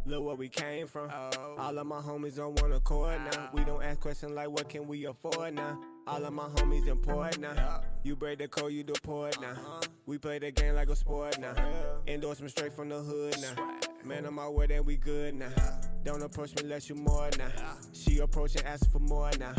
Look where we came from. All of my homies on one accord now. We don't ask questions like what can we afford now. All of my homies important now. You break the code, you deport now. We play the game like a sport now. Endorsement straight from the hood now. Man, on my word and we good now. Don't approach me unless you more now. She approaching, asking for more now.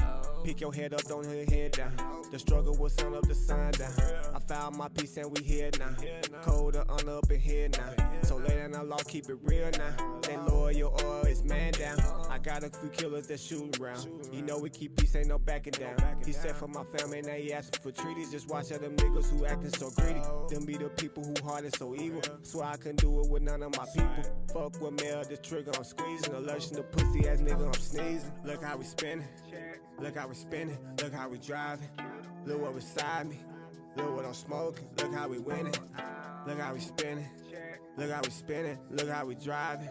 Pick your head up, don't hit your head down. The struggle will sound up the sign down. I found my peace and we here now. Cold or honor up in here now. So lay down the law, keep it real now. Then lower your oil, it's man down. I got a few killers that shoot around. You know we keep peace, ain't no backing down. He said for my family, now he asking for treaties. Just watch out them niggas who acting so greedy. Them be the people who heart is so evil. Swear I couldn't do it with none of my people. Fuck with Mel, this trigger I'm squeezing. Alertion to pussy ass nigga, I'm sneezing. Look how we spinning. Look how we spinning. Look how we driving. Look what beside me. Look what I'm smoking. Look how we winning. Look how we spinning. Look how we spinning. Look how we driving.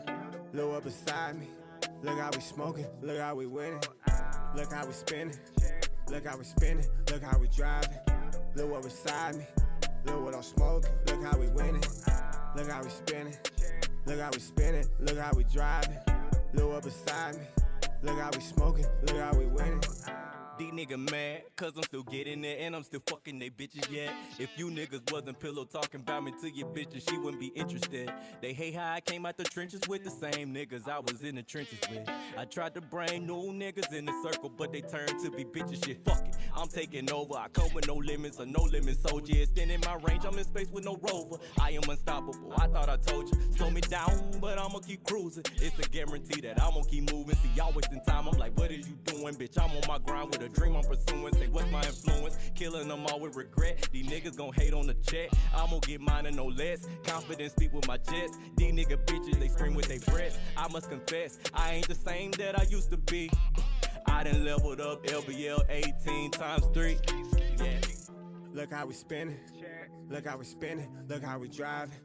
Look what beside me. Look how we smoking. Look how we winning. Look how we spinning. Look how we spinning. Look how we driving. Look what beside me. Look what I'm smoking. Look how we winning. Look how we spinning. Look how we spinning. Look how we driving. Look what beside me. Look how we smoking. Look how we winning. These niggas mad, cause I'm still getting it and I'm still fucking they bitches yet. If you niggas wasn't pillow talking about me to your bitches, she wouldn't be interested. They hate how I came out the trenches with the same niggas I was in the trenches with. I tried to bring new niggas in the circle, but they turned to be bitches shit. Fuck it, I'm taking over. I come with no limits, a no limit soldier. Extending my range, I'm in space with no rover. I am unstoppable, I thought I told you. Slow me down, but I'ma keep cruising. It's a guarantee that I'ma keep moving. See, y'all wasting time, I'm like, what is you doing, bitch? I'm on my grind with a dream I'm pursuing. Say what's my influence, killing them all with regret. These niggas gon' hate on the check, I'm gon' get mine and no less. Confidence speak with my chest. These nigga bitches, they scream with their breath. I must confess, I ain't the same that I used to be. I done leveled up LBL 18 times 3. Yeah. Look how we spinning. Look how we spinning. Look how we driving.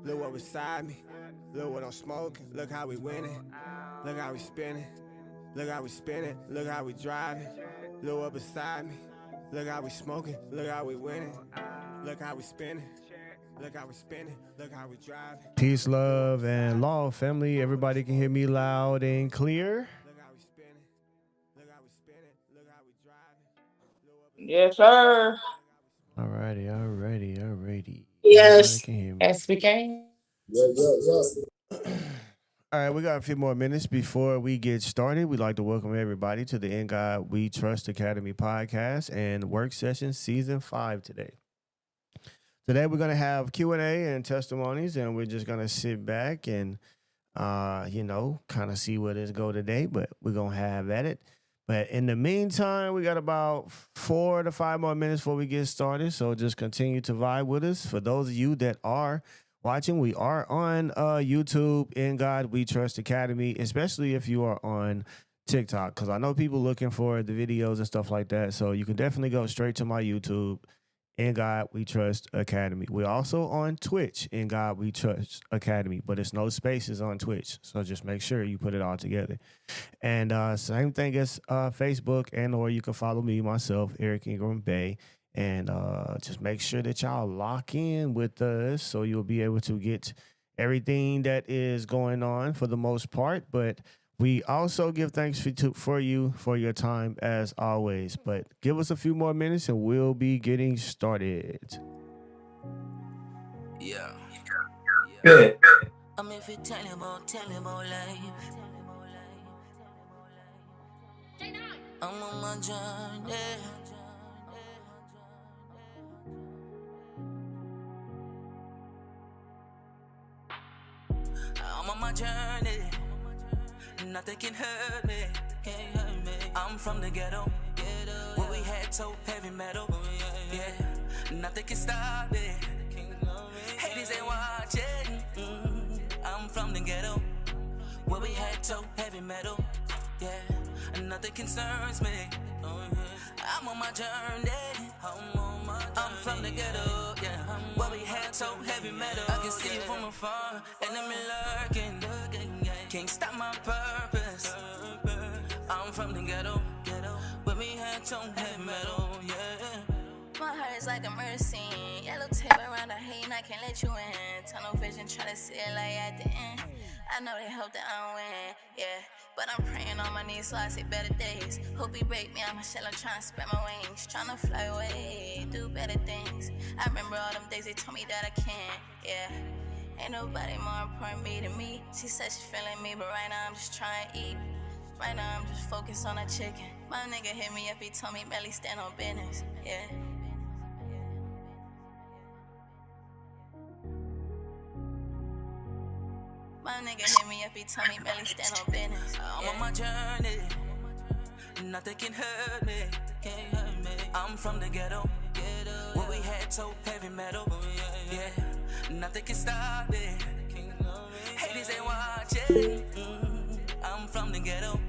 Look what beside me. Look what I'm smoking. Look how we winning. Look how we spinning. Look how we spinning. Look how we driving. Look what beside me. Look how we smoking. Look how we winning. Look how we spinning. Look how we spinning. Look how we driving. Peace, love, and law, family. Everybody can hear me loud and clear. Look how we spinning. Look how we spinning. Look how we driving. Yes, sir. Alrighty. Yes. Can hear me. Yes, we can. All right, we got a few more minutes before we get started. We'd like to welcome everybody to the In God We Trust Academy podcast and work session season 5 today. Today we're going to have Q&A and testimonies, and we're just going to sit back and, kind of see where this go today, but we're going to have at it. But in the meantime, we got about 4 to 5 more minutes before we get started, so just continue to vibe with us. For those of you that are watching, we are on YouTube, In God We Trust Academy, especially if you are on TikTok, because I know people looking for the videos and stuff like that. So you can definitely go straight to my YouTube, In God We Trust Academy. We're also on Twitch, In God We Trust Academy, but it's no spaces on Twitch. So just make sure you put it all together. And same thing as Facebook, and or you can follow me, myself, Eric Ingram Bay. And just make sure that y'all lock in with us so you'll be able to get everything that is going on for the most part. But we also give thanks for you for your time as always. But give us a few more minutes and we'll be getting started. Yeah. Good. I'm if you tell him about life. I'm on my journey. I'm on my journey. Nothing can hurt me. I'm from the ghetto, where we had so heavy metal. Yeah, nothing can stop it. Haters ain't watching. I'm from the ghetto, where we had so heavy metal. Yeah, nothing concerns me. I'm on my journey. I'm from the ghetto, yeah, where we had so heavy metal. I can see you from afar, enemy lurking. Can't stop my purpose. I'm from the ghetto, where we had so heavy metal, yeah. My heart is like a murder scene. Yellow tape around the hate, I can't let you in. Tunnel vision, try to see it like at the end. I know they hope that I win, yeah. But I'm praying on my knees, so I see better days. Hope he break me, I'm a shell, I'm trying to spread my wings. Trying to fly away, do better things. I remember all them days they told me that I can, yeah. Ain't nobody more important me than me. She said she feeling me, but right now I'm just trying to eat. Right now I'm just focused on that chicken. My nigga hit me up, he told me Melly stand on business, yeah. My nigga hit me up, he told me Melly stand on business, yeah. I'm on my journey, nothing can hurt me, can't hurt me. I'm from the ghetto, where we had so heavy metal, yeah. Nothing can stop it, haters ain't watching. I'm from the ghetto,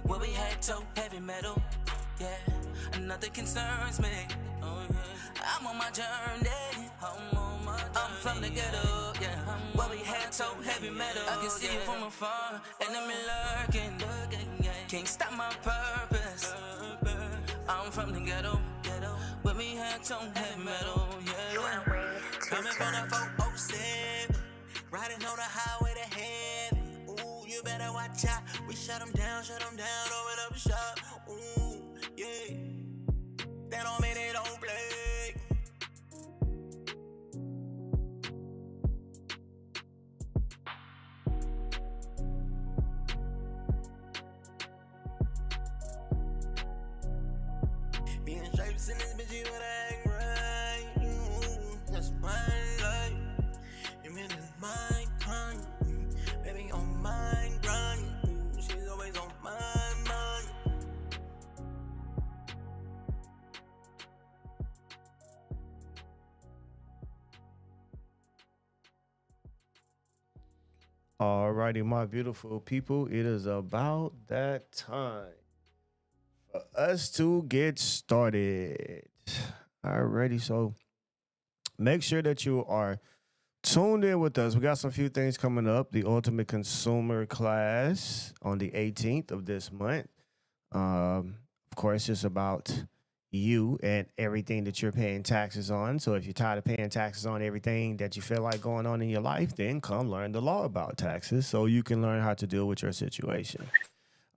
where we had so heavy metal, yeah. Nothing concerns me, I'm on my journey. I'm from the ghetto, yeah. Where we had so heavy metal, I can see you from afar, enemy lurking. Can't stop my purpose. I'm from the ghetto, where we had so heavy metal, yeah. Coming from the 407, riding on the highway to heaven. Ooh, you better watch out. We shut them down, open up shop. Ooh, yeah. That don't mean they don't play. Being stripes in this bitch, you better act right. That's my life. You mean it's my crime. Baby on my grind. She's always on my mind. Alrighty, my beautiful people, it is about that time for us to get started. Alrighty, so make sure that you are tuned in with us. We got some few things coming up. The Ultimate Consumer class on the 18th of this month. Of course, it's about you and everything that you're paying taxes on. So if you're tired of paying taxes on everything that you feel like going on in your life, then come learn the law about taxes so you can learn how to deal with your situation.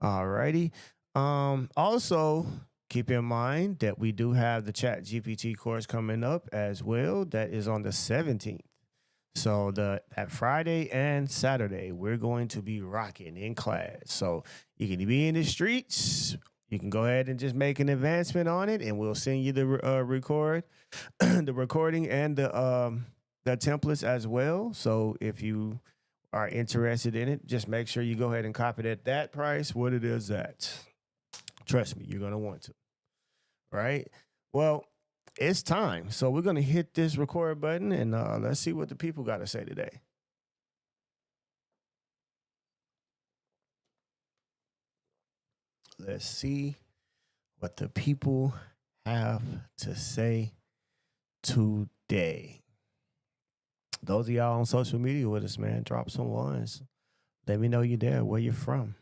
Alrighty. Also, keep in mind that we do have the Chat GPT course coming up as well. That is on the 17th. So that Friday and Saturday, we're going to be rocking in class. So you can be in the streets. You can go ahead and just make an advancement on it, and we'll send you the the recording and the templates as well. So if you are interested in it, just make sure you go ahead and copy it at that price, what it is at. Trust me, you're going to want to. Right? Well, it's time. So we're going to hit this record button, and let's see what the people got to say today. Let's see what the people have to say today. Those of y'all on social media with us, man, drop some ones. Let me know you're there, where you're from.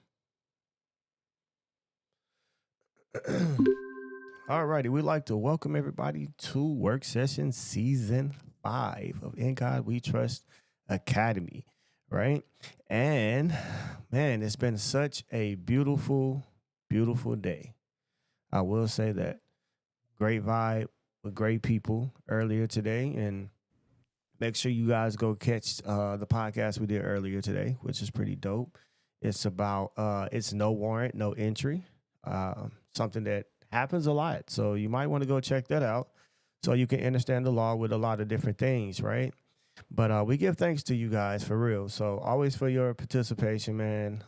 All righty, we'd like to welcome everybody to Work Session Season 5 of In God We Trust Academy, right? And, man, it's been such a beautiful, beautiful day. I will say that. Great vibe with great people earlier today, and make sure you guys go catch the podcast we did earlier today, which is pretty dope. It's about it's no warrant, no entry, something that happens a lot. So you might want to go check that out so you can understand the law with a lot of different things, right? But we give thanks to you guys for real. So always for your participation, man.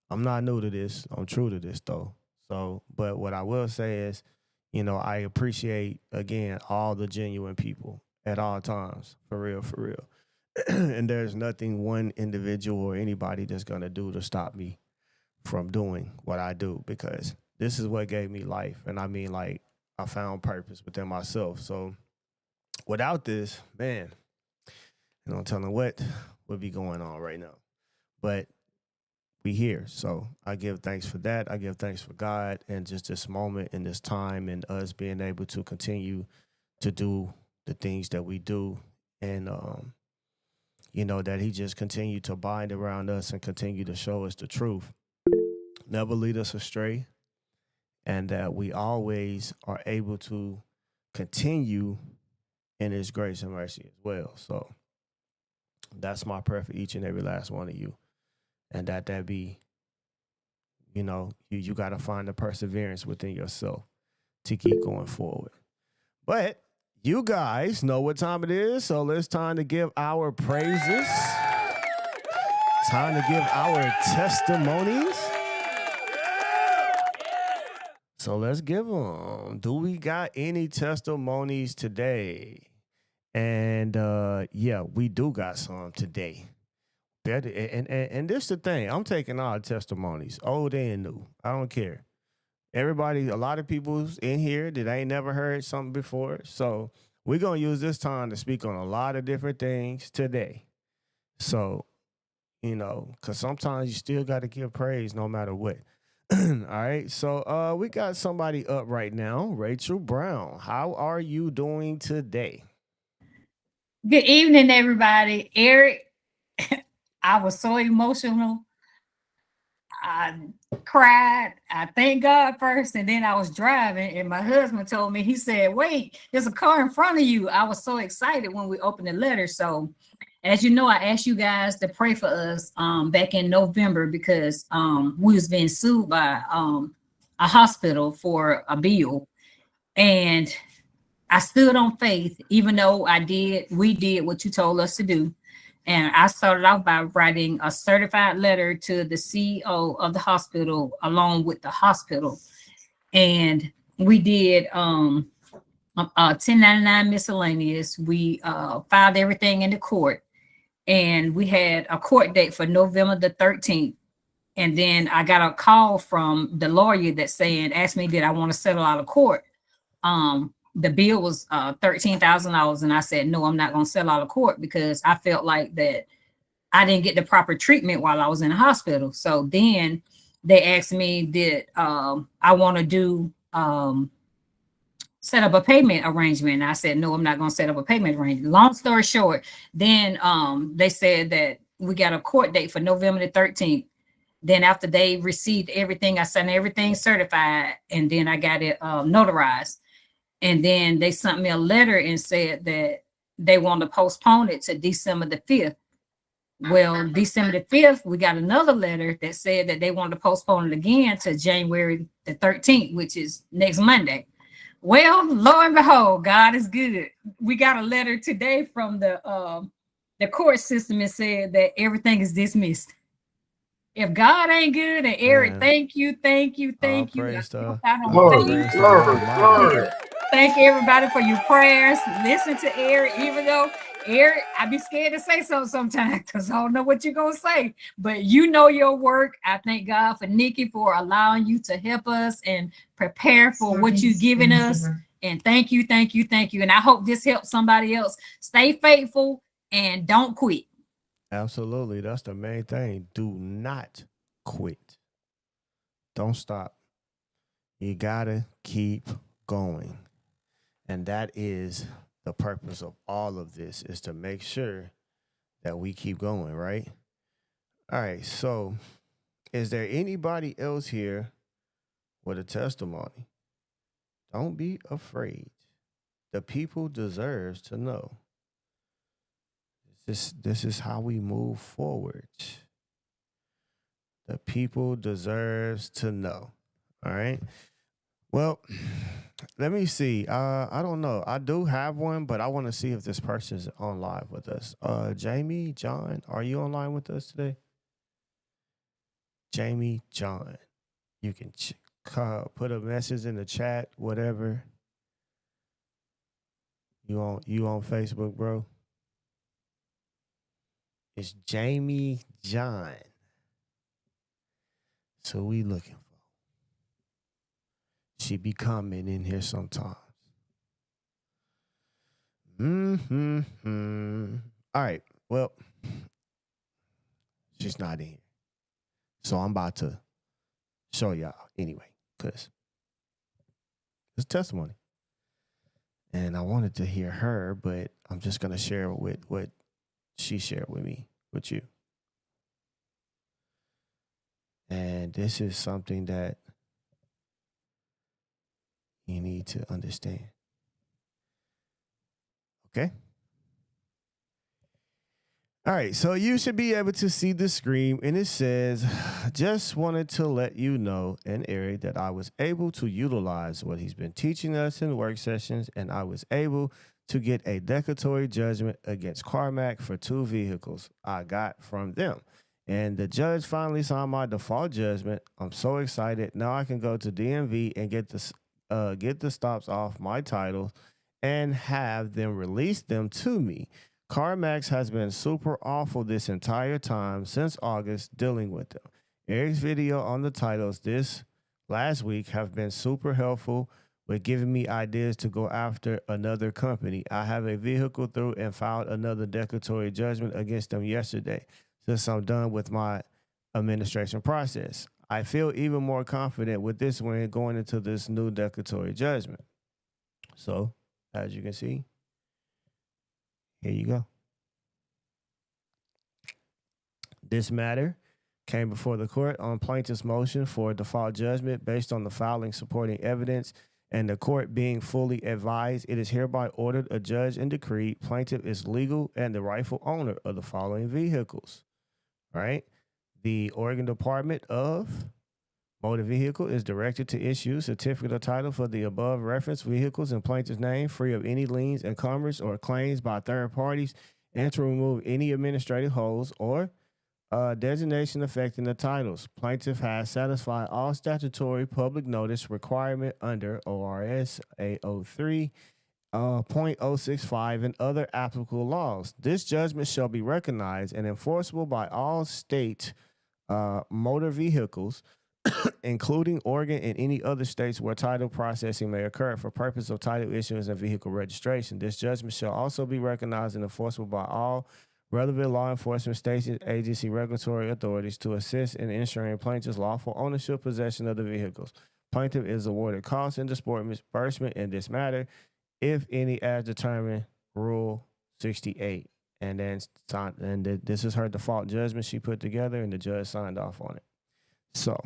I'm not new to this. I'm true to this, though. So, but what I will say is, you know, I appreciate, again, all the genuine people at all times. For real, for real. And there's nothing one individual or anybody that's going to do to stop me from doing what I do, because this is what gave me life. And I mean, like, I found purpose within myself. So without this, man, you know, I'm telling what would be going on right now. But we here. So I give thanks for that. I give thanks for God and just this moment and this time and us being able to continue to do the things that we do. And, that he just continued to bind around us and continue to show us the truth. Never lead us astray. And that we always are able to continue in his grace and mercy as well. So that's my prayer for each and every last one of you. And that be, you got to find the perseverance within yourself to keep going forward. But you guys know what time it is, so it's time to give our praises. Time to give our testimonies. So let's give them. Do we got any testimonies today? And yeah, we do got some today. And this the thing. I'm taking all testimonies, old and new. I don't care. Everybody, a lot of people's in here that ain't never heard something before. So we're going to use this time to speak on a lot of different things today. So, because sometimes you still got to give praise no matter what. All right. So we got somebody up right now, Rachel Brown. How are you doing today? Good evening, everybody. Eric, I was so emotional. I cried. I thank God first, and then I was driving, and my husband told me, he said, wait, there's a car in front of you. I was so excited when we opened the letter. So as you know, I asked you guys to pray for us back in November because we was being sued by a hospital for a bill. And I stood on faith, even though we did what you told us to do. And I started off by writing a certified letter to the CEO of the hospital along with the hospital. And we did 1099 miscellaneous. We filed everything in the court. And we had a court date for November the 13th. And then I got a call from the lawyer that asked me, did I want to settle out of court? The bill was $13,000. And I said, no, I'm not going to settle out of court because I felt like that I didn't get the proper treatment while I was in the hospital. So then they asked me, did I want to do set up a payment arrangement? And I said, no, I'm not going to set up a payment arrangement. Long story short, then they said that we got a court date for November the 13th. Then after they received everything, I sent everything certified, and then I got it notarized. And then they sent me a letter and said that they want to postpone it to December the 5th. Well, December the 5th, we got another letter that said that they want to postpone it again to January the 13th, which is next Monday. Well, lo and behold, God is good. We got a letter today from the court system and said that everything is dismissed. If God ain't good, and Eric, Man. thank you. Praise the Lord. Thank everybody for your prayers. Listen to Eric, even though Eric, I be scared to say something sometimes because I don't know what you're gonna say. But you know your work. I thank God for Nikki for allowing you to help us and prepare for what you've given us. And thank you. And I hope this helps somebody else. Stay faithful and don't quit. Absolutely. That's the main thing. Do not quit. Don't stop. You gotta keep going. And that is the purpose of all of this, is to make sure that we keep going, right? All right. So is there anybody else here with a testimony? Don't be afraid. The people deserve to know. This is how we move forward. The people deserves to know. All right. Well, let me see. I don't know. I do have one, but I want to see if this person's on live with us. Jamie, John, are you online with us today? Jamie, John, you can put a message in the chat, whatever. You on Facebook, bro? It's Jamie John. So we looking for. She be coming in here sometimes. All right. Well, she's not in here. So I'm about to show y'all anyway, because it's testimony. And I wanted to hear her, but I'm just going to share with what she shared with me, with you. And this is something that you need to understand. Okay? All right, so you should be able to see the screen, and it says, just wanted to let you know, and Eric, that I was able to utilize what he's been teaching us in work sessions, and I was able to get a declaratory judgment against CarMax for 2 vehicles I got from them. And the judge finally signed my default judgment. I'm so excited. Now I can go to DMV and get the stops off my titles and have them release them to me. CarMax has been super awful this entire time since August dealing with them. Eric's video on the titles this last week have been super helpful with giving me ideas to go after another company. I have a vehicle through and filed another declaratory judgment against them yesterday since I'm done with my administration process. I feel even more confident with this one going into this new declaratory judgment. So, as you can see, here you go. This matter came before the court on plaintiff's motion for default judgment based on the filing supporting evidence and the court being fully advised. It is hereby ordered, adjudged, and decreed plaintiff is legal and the rightful owner of the following vehicles. Right? The Oregon Department of Motor Vehicle is directed to issue certificate of title for the above referenced vehicles in plaintiff's name, free of any liens, encumbrances, or claims by third parties, and to remove any administrative holds or designation affecting the titles. Plaintiff has satisfied all statutory public notice requirement under ORS 803.065 and other applicable laws. This judgment shall be recognized and enforceable by all state motor vehicles, including Oregon and any other states where title processing may occur for purpose of title issuance and vehicle registration. This judgment shall also be recognized and enforceable by all relevant law enforcement station agency regulatory authorities to assist in ensuring plaintiff's lawful ownership possession of the vehicles. Plaintiff is awarded costs and disbursement in this matter, if any, as determined, Rule 68. And then this is her default judgment she put together, and the judge signed off on it. So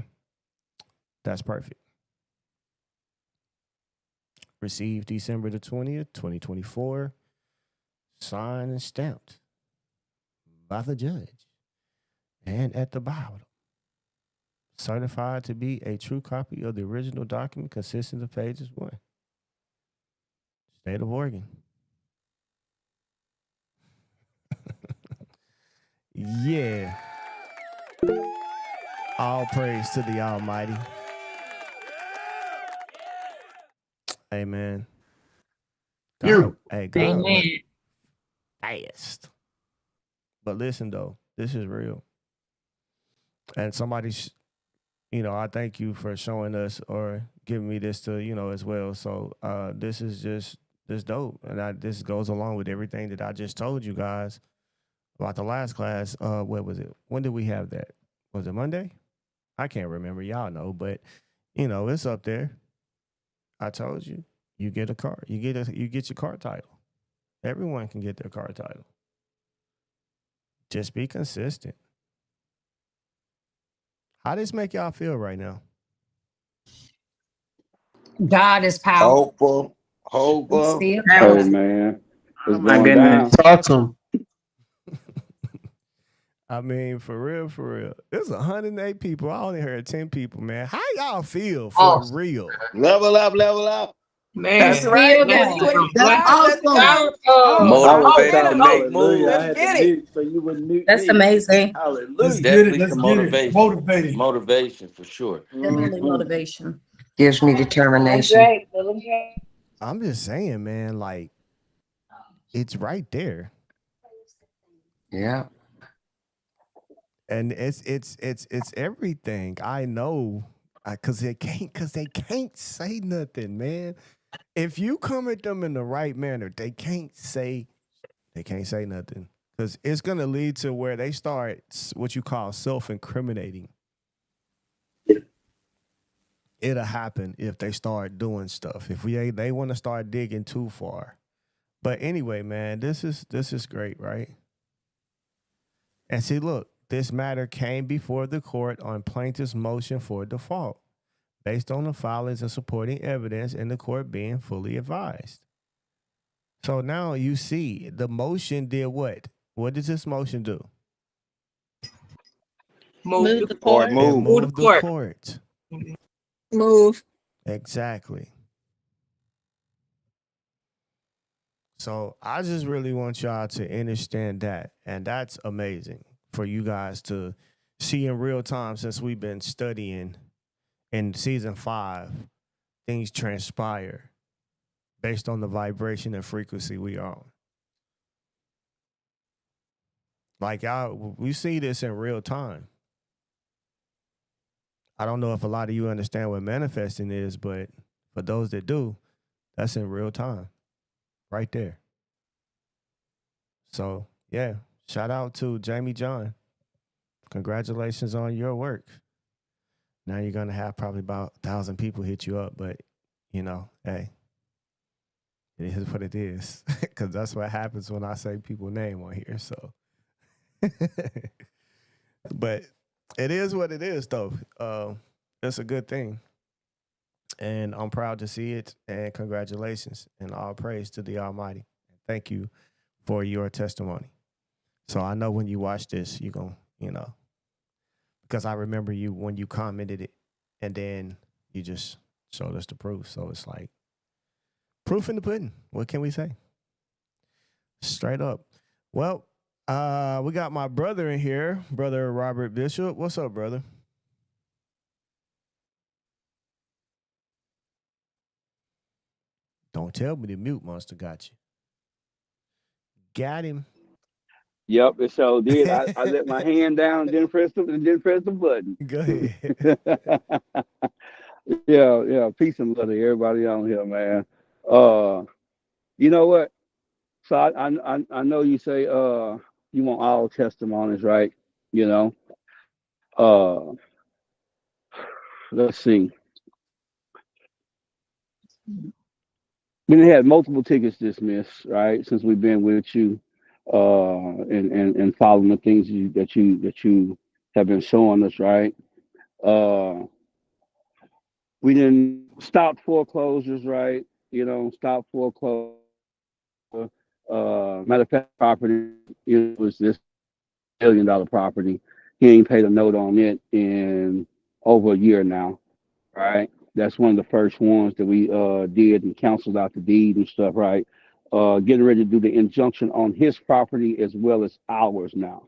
that's perfect. Received December the 20th, 2024. Signed and stamped by the judge. And at the bottom, certified to be a true copy of the original document consisting of pages 1. State of Oregon. Yeah. All praise to the Almighty. Amen. God, hey, God went fast. But listen, though, this is real. And somebody's, I thank you for showing us or giving me this to, as well. So this is just this dope. And this goes along with everything that I just told you guys about the last class. What was it? When did we have that? Was it Monday? I can't remember. Y'all know, but it's up there. I told you, you get a car. You get your car title. Everyone can get their car title. Just be consistent. How does this make y'all feel right now? God is powerful. Hopeful. Still Hey, going. man. Oh It's my going goodness. down. Talk to him. I mean, for real. There's 108 people. I only heard 10 people, man. How y'all feel for real? Level up. Man. That's right. Still That's going. 25. That's Let's awesome. go. Motivated to make Hallelujah. I moves. had Let's to get it. mute so you wouldn't mute That's me. amazing. Hallelujah. Let's get Definitely it. Let's some get motivation. it. Motivating. Motivation for sure. Definitely Mhm. motivation. Gives me determination. I'm just saying, man, like, it's right there. Yeah. And it's everything. I know, cause they can't say nothing, man. If you come at them in the right manner, they can't say nothing, cause it's gonna lead to where they start what you call self-incriminating. it'll happen if they start doing stuff. If they want to start digging too far. But anyway, man, this is great, right? And see, look, this matter came before the court on plaintiff's motion for default, based on the filings and supporting evidence, and the court being fully advised. So now you see the motion did what? What does this motion do? Move the Or court. It move. moved the court. court. Move. Exactly. So I just really want y'all to understand that. And that's amazing for you guys to see in real time, since we've been studying in season 5, things transpire based on the vibration and frequency we are on. Like y'all, we see this in real time. I don't know if a lot of you understand what manifesting is, but for those that do, that's in real time, right there. So, yeah, shout out to Jamie John. Congratulations on your work. Now you're going to have probably about 1,000 people hit you up, but, you know, hey, it is what it is, because that's what happens when I say people's name on here, so. But it is what it is, though. It's a good thing. And I'm proud to see it. And congratulations and all praise to the Almighty. Thank you for your testimony. So I know when you watch this, you're going to, you know, because I remember you when you commented it and then you just showed us the proof. So it's like proof in the pudding. What can we say? Straight up. Well, we got my brother in here, Brother Robert Bishop. What's up, brother? Don't tell me the mute monster got you. Got him. Yep, it sure did. I let my hand down and didn't press the button. Go ahead. Yeah. Peace and love to everybody on here, man. You know what? So I know you say you want all testimonies, right? You know. Uh let's see. We done had multiple tickets dismissed, right? Since we've been with you, and following the things that you have been showing us, right? Uh, we didn't stop foreclosures, right? You know, stop foreclosure. Matter of fact, property, it was this $1 billion property. He ain't paid a note on it in over a year now, right? That's one of the first ones that we did and canceled out the deed and stuff, right? Getting ready to do the injunction on his property as well as ours now.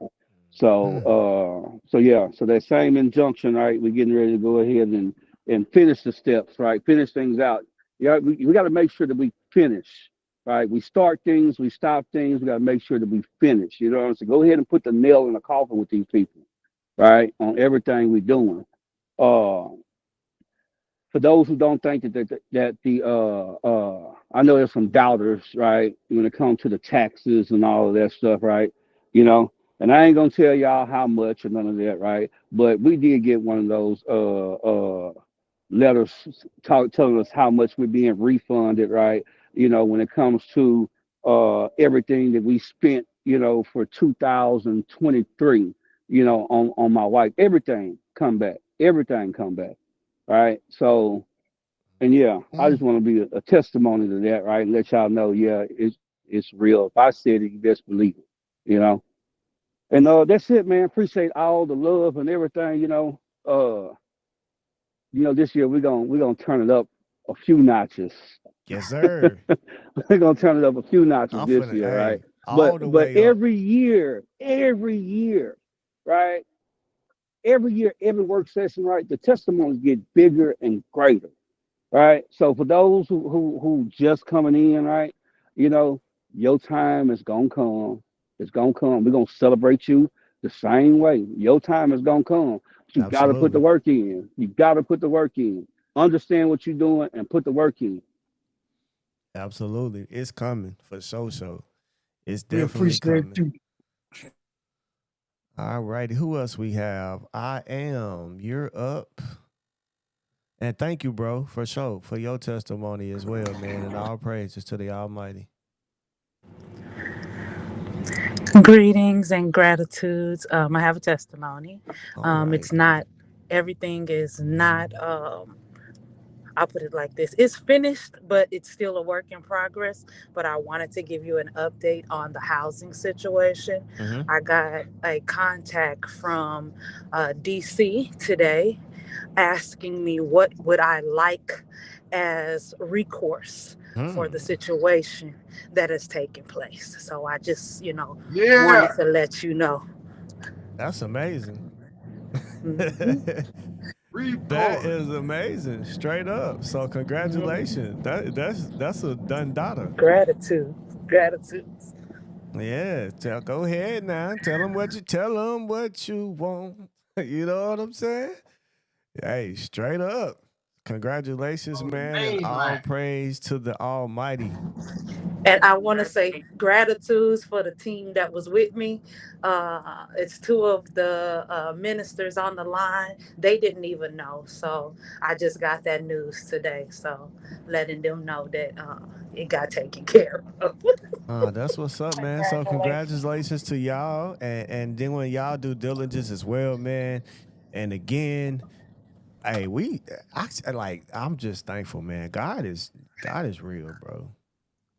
So yeah, so that same injunction, right? We're getting ready to go ahead and finish the steps, right? Finish things out. Yeah, we got to make sure that we finish, right? We start things, we stop things. We got to make sure that we finish. You know what I'm saying? Go ahead and put the nail in the coffin with these people, right? On everything we're doing. Uh, for those who don't think that the I know there's some doubters, right, when it comes to the taxes and all of that stuff, right? You know, and I ain't gonna tell y'all how much or none of that, right? But we did get one of those letters telling us how much we're being refunded, right? You know, when it comes to everything that we spent, you know, for 2023, you know, on my wife, everything come back, right? So, and yeah, I just want to be a testimony to that, right? And let y'all know, yeah, it's real. If I said it, you best believe it, you know. And that's it, man. Appreciate all the love and everything, you know. This year we're gonna turn it up a few notches. Yes, sir. We're gonna turn it up a few notches I'm this finna, year, right? hey, all the But way up. every year, right? Every year, every work session, right? The testimonies get bigger and greater, right? So for those who just coming in, right? You know, your time is gonna come. It's gonna come. We're gonna celebrate you the same way. Your time is gonna come. But you gotta put the Absolutely. work in. You gotta put the work in. Understand what you're doing and put the work in. Absolutely. It's coming for sure. It's We definitely appreciate coming. you. All righty. Who else we have? I am. You're up. And thank you, bro, for sure, for your testimony as well, man. And all praises to the Almighty. Greetings and gratitudes. I have a testimony. All right. It's not, everything is not, I'll put it like this, it's finished, but it's still a work in progress. But I wanted to give you an update on the housing situation. Mm-hmm. I got a contact from DC today asking me what would I like as recourse for the situation that has taken place. So I just, wanted to let you know. That's amazing. Mhm. That is amazing, straight up. So Mhm. congratulations. That's a done data. Gratitude. Gratitudes. Yeah, go ahead now. Tell them what you want. You know what I'm saying? Hey, straight up. Congratulations, man, and all praise to the Almighty. And I want to say gratitudes for the team that was with me. It's two of the ministers on the line. They didn't even know. So I just got that news today. So letting them know that it got taken care of. That's what's up, man. So congratulations to y'all, and then when y'all do diligence as well, man. And again, hey, I'm just thankful, man. God is real, bro.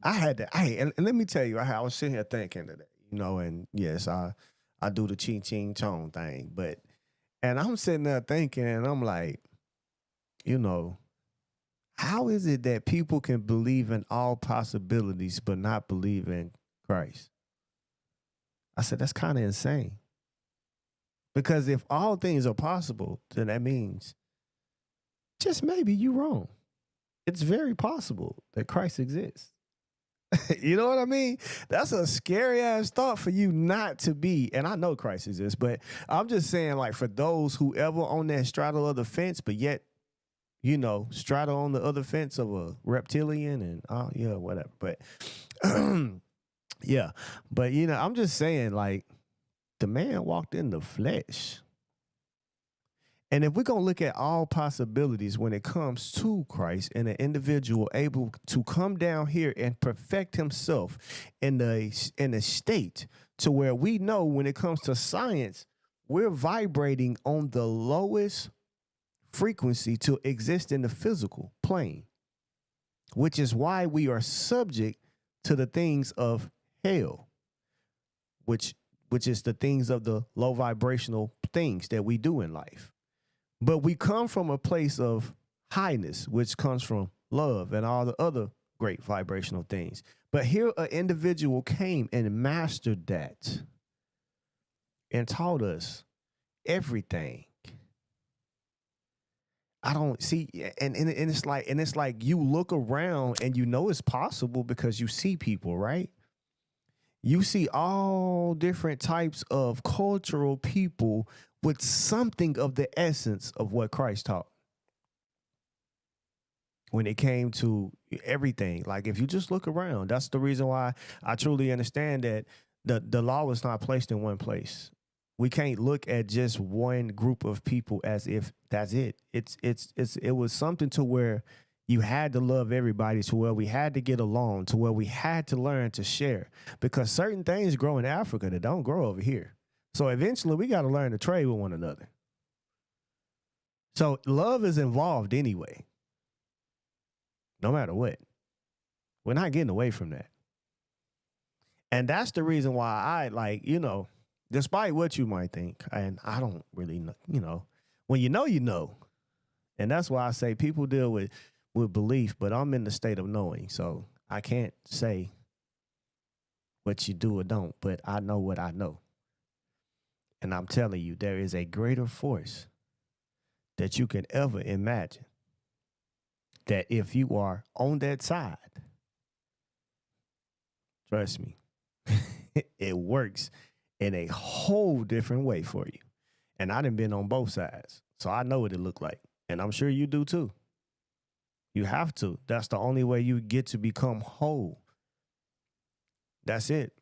I had to, hey, and let me tell you, I was sitting here thinking today, and yes, I do the ching ching chong thing, and I'm sitting there thinking, and I'm like, how is it that people can believe in all possibilities but not believe in Christ? I said, that's kind of insane. Because if all things are possible, then that means just maybe you're wrong. It's very possible that Christ exists. You know what I mean? That's a scary ass thought for you not to be. And I know Christ exists, but I'm just saying, like, for those who ever on that straddle of the fence, but yet, straddle on the other fence of a reptilian and whatever. But yeah. But I'm just saying, like, the man walked in the flesh. And if we're going to look at all possibilities when it comes to Christ and an individual able to come down here and perfect himself in a state to where we know when it comes to science, we're vibrating on the lowest frequency to exist in the physical plane, which is why we are subject to the things of hell, which is the things of the low vibrational things that we do in life. But we come from a place of highness, which comes from love and all the other great vibrational things. But here an individual came and mastered that and taught us everything. I don't see, and it's like you look around and it's possible because you see people, right? You see all different types of cultural people with something of the essence of what Christ taught. When it came to everything, like if you just look around, that's the reason why I truly understand that the law was not placed in one place. We can't look at just one group of people as if that's it. It was something to where you had to love everybody, to where we had to get along, to where we had to learn to share, because certain things grow in Africa that don't grow over here. So eventually we got to learn to trade with one another. So love is involved anyway. No matter what. We're not getting away from that. And that's the reason why I despite what you might think, and I don't really know, when you know. And that's why I say people deal with belief, but I'm in the state of knowing. So I can't say what you do or don't, but I know what I know. And I'm telling you, there is a greater force that you can ever imagine, that if you are on that side, trust me, it works in a whole different way for you. And I done been on both sides, so I know what it looked like. And I'm sure you do too. You have to. That's the only way you get to become whole. That's it.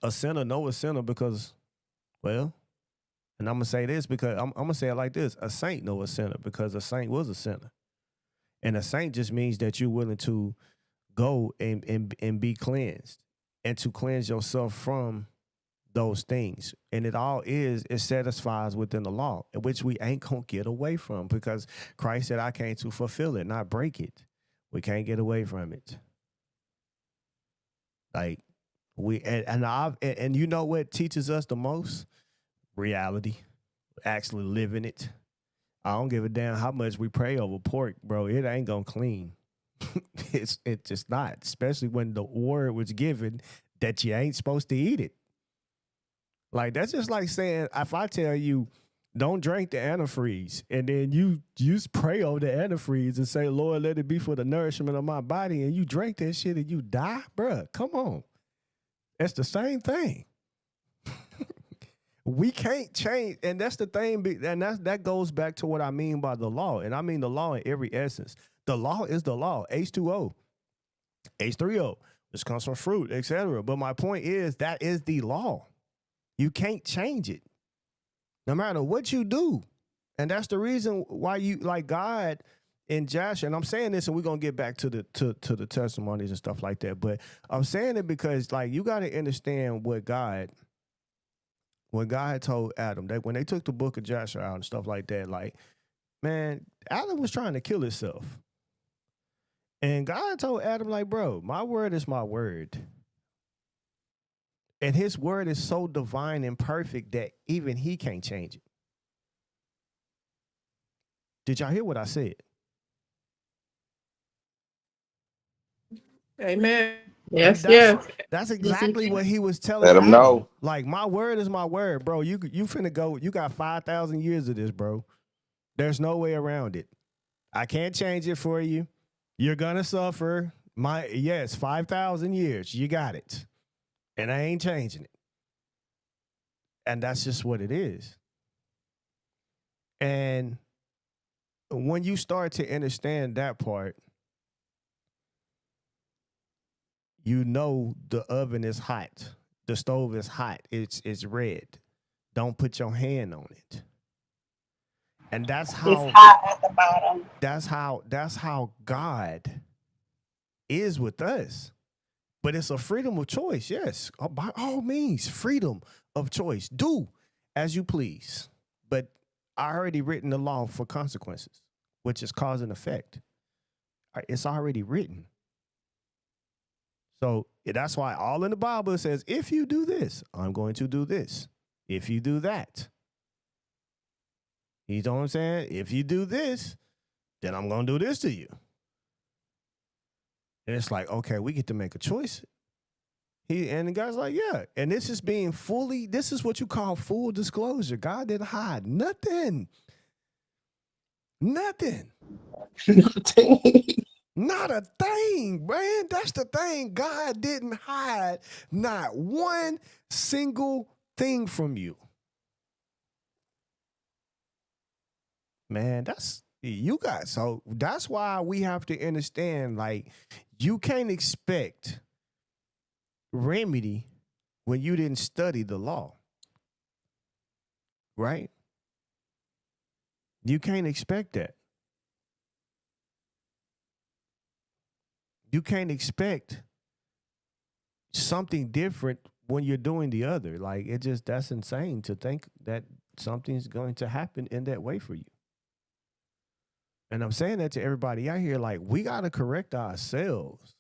A sinner know a sinner because, well, And I'm gonna say this because I'm gonna say it like this: a saint know a sinner because a saint was a sinner, and a saint just means that you're willing to go and be cleansed and to cleanse yourself from those things. And it satisfies within the law, which we ain't gonna get away from because Christ said, I came to fulfill it, not break it. We can't get away from it. Like and you know what teaches us the most? Reality. Actually living it. I don't give a damn how much we pray over pork, bro. It ain't gonna clean. It's just not, especially when the word was given that you ain't supposed to eat it. Like that's just like saying if I tell you don't drink the antifreeze and then you pray over the antifreeze and say, Lord, let it be for the nourishment of my body, and you drink that shit and you die, bruh, come on. It's the same thing. We can't change, and that's the thing, and that goes back to what I mean by the law, and I mean the law in every essence. The law is the law, H2O, H3O, this comes from fruit, etc. But my point is that is the law. You can't change it, no matter what you do, and that's the reason why you like God in Joshua. And I'm saying this, and we're gonna get back to the testimonies and stuff like that. But I'm saying it because like you got to understand what God told Adam, that when they took the book of Joshua out and stuff like that, like, man, Adam was trying to kill himself. And God told Adam, like, bro, my word is my word. And his word is so divine and perfect that even he can't change it. Did y'all hear what I said? Amen. Yes, yes. That's exactly what he was telling Let 'em Adam. know. Like, my word is my word, bro. You finna go. You got 5,000 years of this, bro. There's no way around it. I can't change it for you. You're gonna suffer. 5,000 years. You got it. And I ain't changing it. And that's just what it is. And when you start to understand that part, you know the oven is hot. The stove is hot. It's red. Don't put your hand on it. And that's how It's hot at the bottom. That's how God is with us. But it's a freedom of choice, yes. By all means, freedom of choice. Do as you please. But I already written the law for consequences, which is cause and effect. It's already written. So that's why all in the Bible says, if you do this, I'm going to do this. If you do that. You know what I'm saying? If you do this, then I'm going to do this to you. And it's like, okay, we get to make a choice. And the guy's like, yeah. And this is what you call full disclosure. God didn't hide nothing. Nothing. Not a thing, man. That's the thing. God didn't hide not one single thing from you. Man, so that's why we have to understand, like, you can't expect remedy when you didn't study the law. Right? You can't expect that. You can't expect something different when you're doing the other. Like, that's insane to think that something's going to happen in that way for you. And I'm saying that to everybody out here, like, we got to correct ourselves.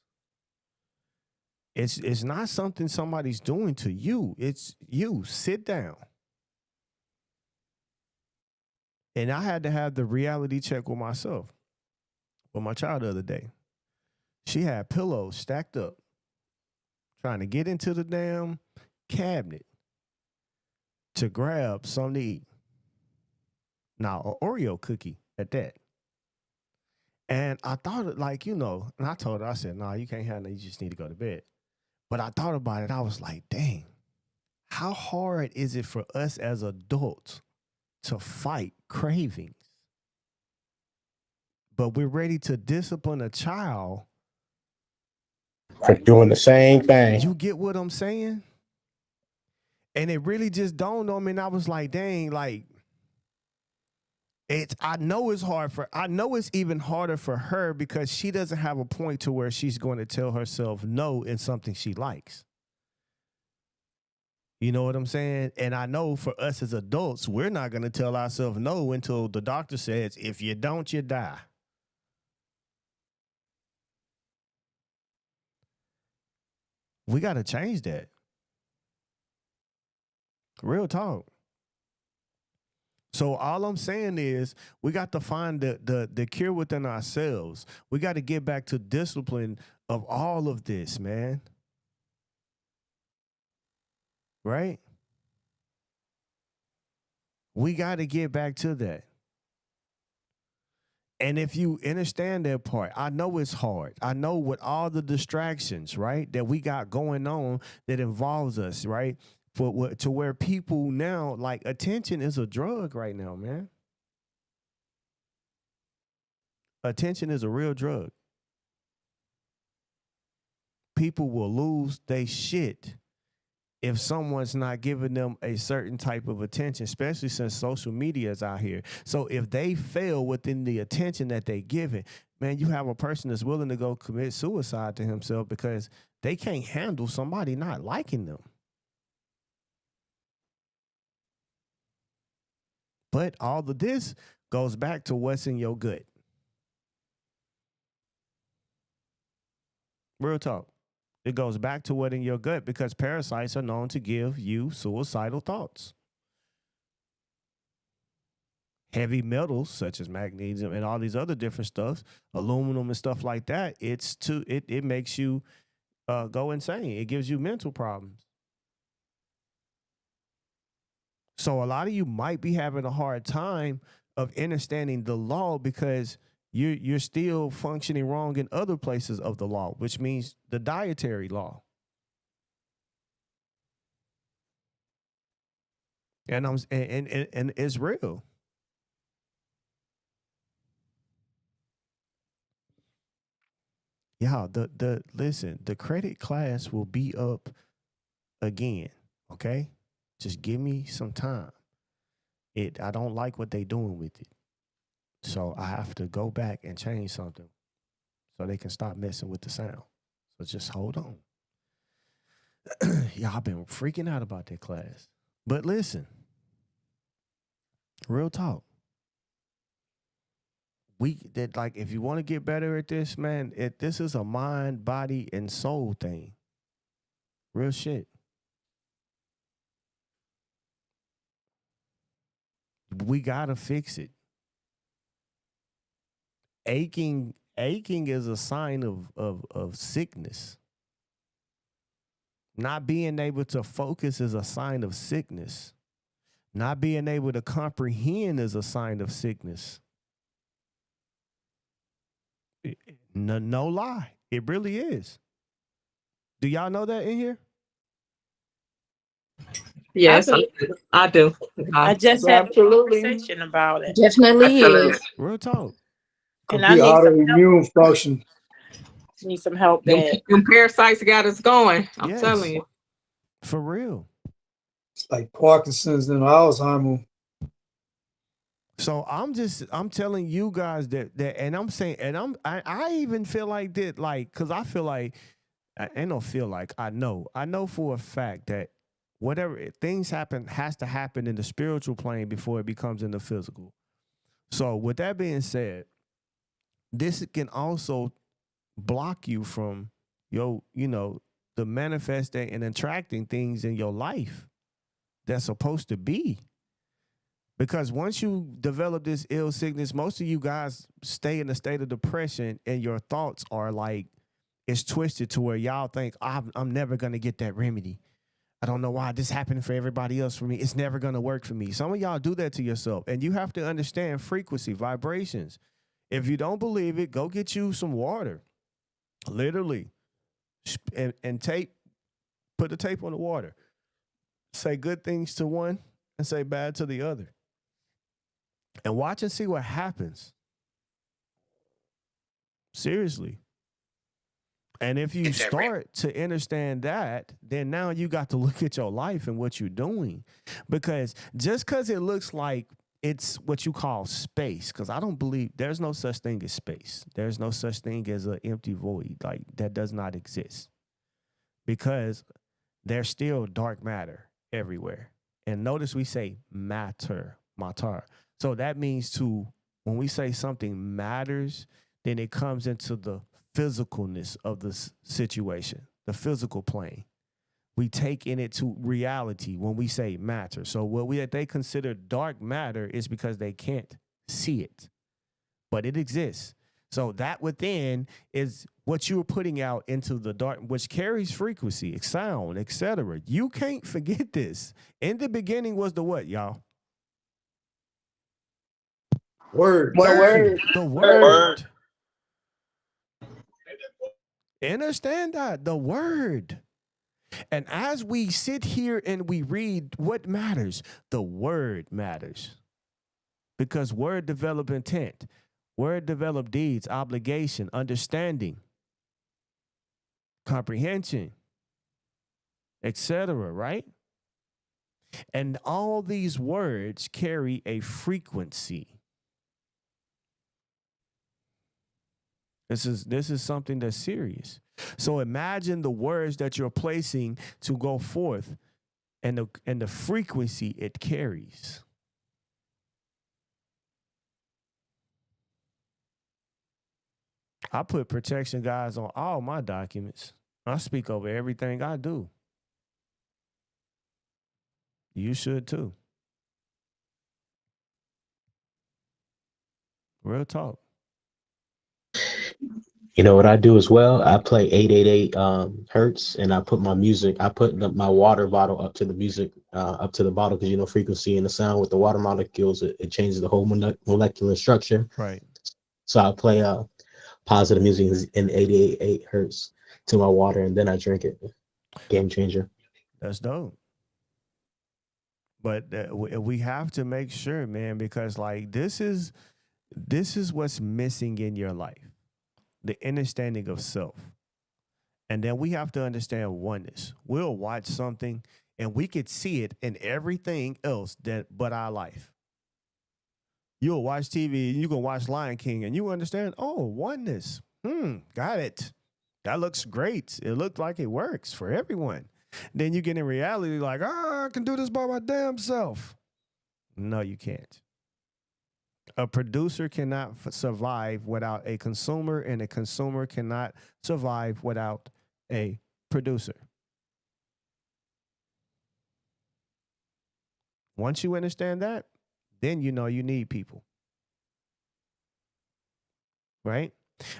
It's not something somebody's doing to you. It's you. Sit down. And I had to have the reality check with myself, with my child the other day. She had pillows stacked up, trying to get into the damn cabinet to grab something to eat. Now, an Oreo cookie at that. And I thought, like, and I told her, I said, no, you can't have that. You just need to go to bed. But I thought about it. I was like, dang, how hard is it for us as adults to fight cravings? But we're ready to discipline a child for doing the same thing. You get what I'm saying? And it really just dawned on me, and I was like, dang, like, I know it's even harder for her because she doesn't have a point to where she's going to tell herself no in something she likes. You know what I'm saying? And I know for us as adults, we're not going to tell ourselves no until the doctor says, if you don't, you die. We got to change that. Real talk. So all I'm saying is we got to find the cure within ourselves. We got to get back to discipline of all of this, man. Right? We got to get back to that. And if you understand that part, I know it's hard. I know with all the distractions, right, that we got going on that involves us, right? To where people now, like, attention is a drug right now, man. Attention is a real drug. People will lose their shit if someone's not giving them a certain type of attention, especially since social media is out here. So if they fail within the attention that they give it, man, you have a person that's willing to go commit suicide to himself because they can't handle somebody not liking them. But all of this goes back to what's in your gut. Real talk. It goes back to what in your gut because parasites are known to give you suicidal thoughts. Heavy metals such as magnesium and all these other different stuff, aluminum and stuff like that, it makes you go insane. It gives you mental problems. So a lot of you might be having a hard time of understanding the law because you're still functioning wrong in other places of the law, which means the dietary law. And and it's real. Yeah, listen, the credit class will be up again, okay? Just give me some time. I don't like what they doing with it. So I have to go back and change something so they can stop messing with the sound. So just hold on. Yeah, I've been freaking out about that class. But listen, real talk. If you want to get better at this, man, this is a mind, body, and soul thing. Real shit. We gotta fix it. Aching is a sign of sickness. Not being able to focus is a sign of sickness. Not being able to comprehend is a sign of sickness. No lie. It really is. Do y'all know that in here? Yes, I do. I just had a conversation about it. Definitely is. Real talk. And I need some immune function. Need some help there. Them parasites got us going. I'm telling you. For real. It's like Parkinson's and Alzheimer's. So I'm telling you guys that and I'm saying, and I even feel like that, like, cause I feel like, I don't feel like, I know for a fact that whatever things happen has to happen in the spiritual plane before it becomes in the physical. So with that being said, this can also block you from the manifesting and attracting things in your life that's supposed to be. Because once you develop this ill sickness, most of you guys stay in a state of depression and your thoughts are like, it's twisted to where y'all think, I'm never going to get that remedy. I don't know why this happened for everybody else. For me, it's never going to work for me. Some of y'all do that to yourself, and you have to understand frequency, vibrations. If you don't believe it, go get you some water, literally, and tape, put the tape on the water. Say good things to one and say bad to the other. And watch and see what happens. Seriously. And if you start to understand that, then now you got to look at your life and what you're doing. Because just because it looks like it's what you call space, because I don't believe there's no such thing as space. There's no such thing as an empty void. Like, that does not exist. Because there's still dark matter everywhere. And notice we say matter. So that means when we say something matters, then it comes into the physicalness of the situation, the physical plane. We take in it to reality when we say matter. So what they consider dark matter is because they can't see it, but it exists. So that within is what you're putting out into the dark, which carries frequency, sound, etc. You can't forget this. In the beginning was the what, y'all? Word. The word. Understand that, the word. And as we sit here and we read, what matters? The word matters. Because word develop intent. Word develop deeds, obligation, understanding, comprehension, etc., right? And all these words carry a frequency. This is something that's serious. So imagine the words that you're placing to go forth and the frequency it carries. I put protection guides on all my documents. I speak over everything I do. You should too. Real talk. You know what I do as well? I play 888 hertz, and I put my my water bottle up to the music, up to the bottle, because frequency and the sound with the water molecules, it changes the whole molecular structure. Right. So I play positive music in 888 hertz to my water, and then I drink it. Game changer. That's dope. But we have to make sure, man, because like this is what's missing in your life. The understanding of self. And then we have to understand oneness. We'll watch something and we could see it in everything else but our life. You'll watch TV, you can watch Lion King, and you understand, oh, oneness. Got it. That looks great. It looked like it works for everyone. Then you get in reality like, I can do this by my damn self. No, you can't. A producer cannot survive without a consumer, and a consumer cannot survive without a producer. Once you understand that, then you know you need people. Right?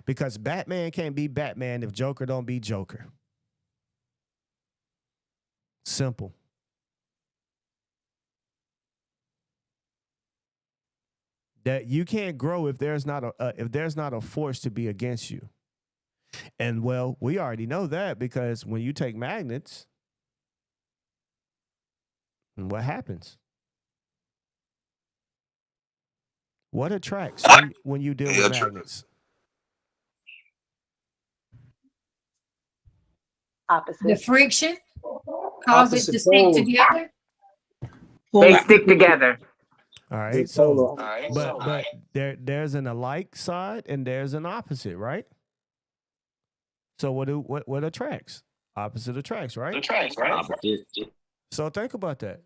Because Batman can't be Batman if Joker don't be Joker. Simple. That you can't grow if there's not a force to be against you. And well, we already know that, because when you take magnets, what happens? What attracts when you deal with magnets? Opposite. The friction cause it to stick together. They stick together. All right. So, but there's an alike side and there's an opposite, right? So what attracts? Opposite attracts, right? Attracts, right? Opposite. So think about that.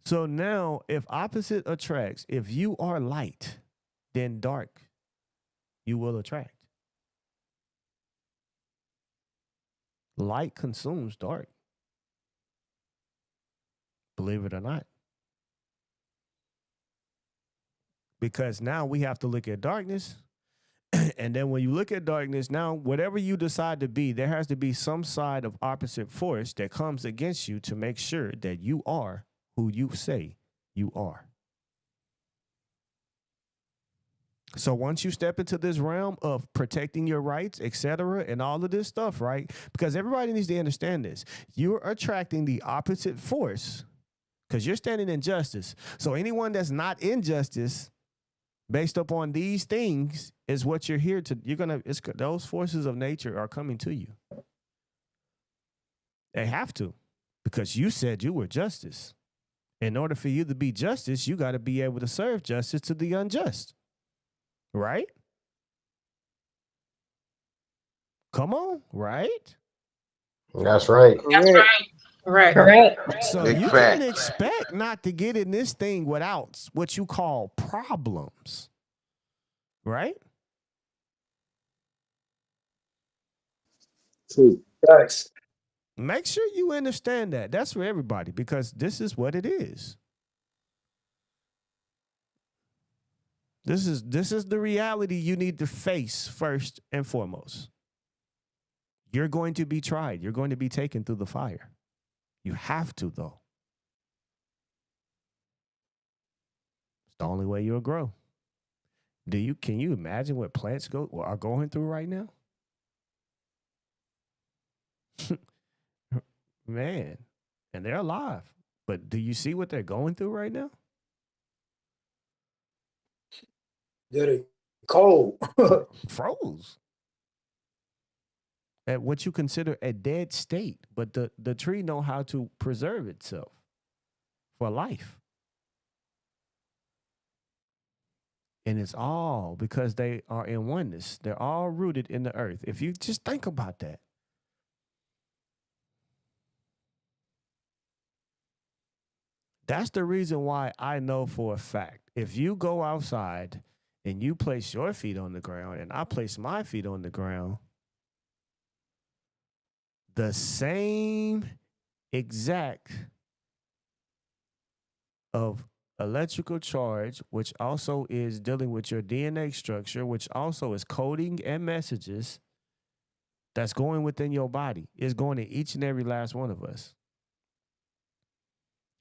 So now, if opposite attracts, if you are light, then dark, you will attract. Light consumes dark. Believe it or not. Because now we have to look at darkness. And then when you look at darkness, now whatever you decide to be, there has to be some side of opposite force that comes against you to make sure that you are who you say you are. So once you step into this realm of protecting your rights, etc., and all of this stuff, right? Because everybody needs to understand this. You're attracting the opposite force because you're standing in justice. So anyone that's not in justice based upon these things is what you're here to. Those forces of nature are coming to you. They have to, because you said you were justice. In order for you to be justice, you got to be able to serve justice to the unjust. Right? Come on, right? That's right. That's right. Correct. Correct. So Big you fact. can't expect not to get in this thing without what you call problems. Right? True. Facts. Make sure you understand that. That's for everybody, because this is what it is. This is the reality you need to face first and foremost. You're going to be tried. You're going to be taken through the fire. You have to, though. It's the only way you'll grow. Can you imagine what plants are going through right now? Man, and they're alive. But do you see what they're going through right now? Yeah, they cold. Froze. At what you consider a dead state. But the tree know how to preserve itself for life. And it's all because they are in oneness. They're all rooted in the earth. If you just think about that. That's the reason why I know for a fact, if you go outside and you place your feet on the ground and I place my feet on the ground, the same exact of electrical charge, which also is dealing with your DNA structure, which also is coding and messages that's going within your body, is going to each and every last one of us.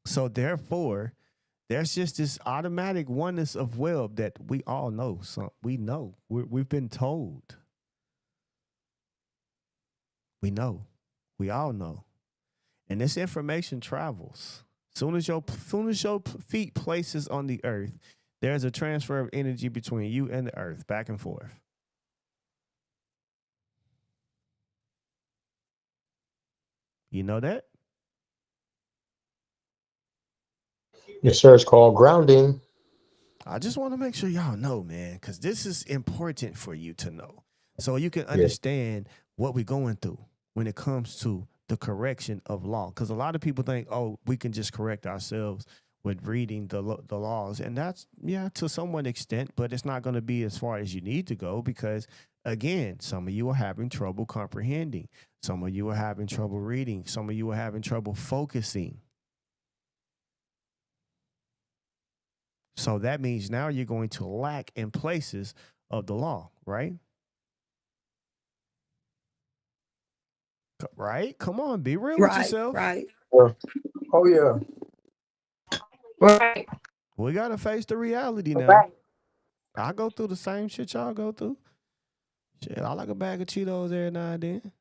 So therefore, there's just this automatic oneness of web that we all know. So we know. We've been told. We know. We all know. And this information travels. Soon as your feet places on the earth, there's a transfer of energy between you and the earth, back and forth. You know that? Yes, sir. It's called grounding. I just want to make sure y'all know, man, because this is important for you to know. So you can understand what we're going through when it comes to the correction of law. Because a lot of people think, oh, we can just correct ourselves with reading the laws. And that's, yeah, to some extent, but it's not going to be as far as you need to go because, again, some of you are having trouble comprehending. Some of you are having trouble reading. Some of you are having trouble focusing. So that means now you're going to lack in places of the law, right? Right? Come on, be real with yourself. Right. Oh, yeah. Right. We got to face the reality now. Right. I go through the same shit y'all go through. Shit, I like a bag of Cheetos every now and then.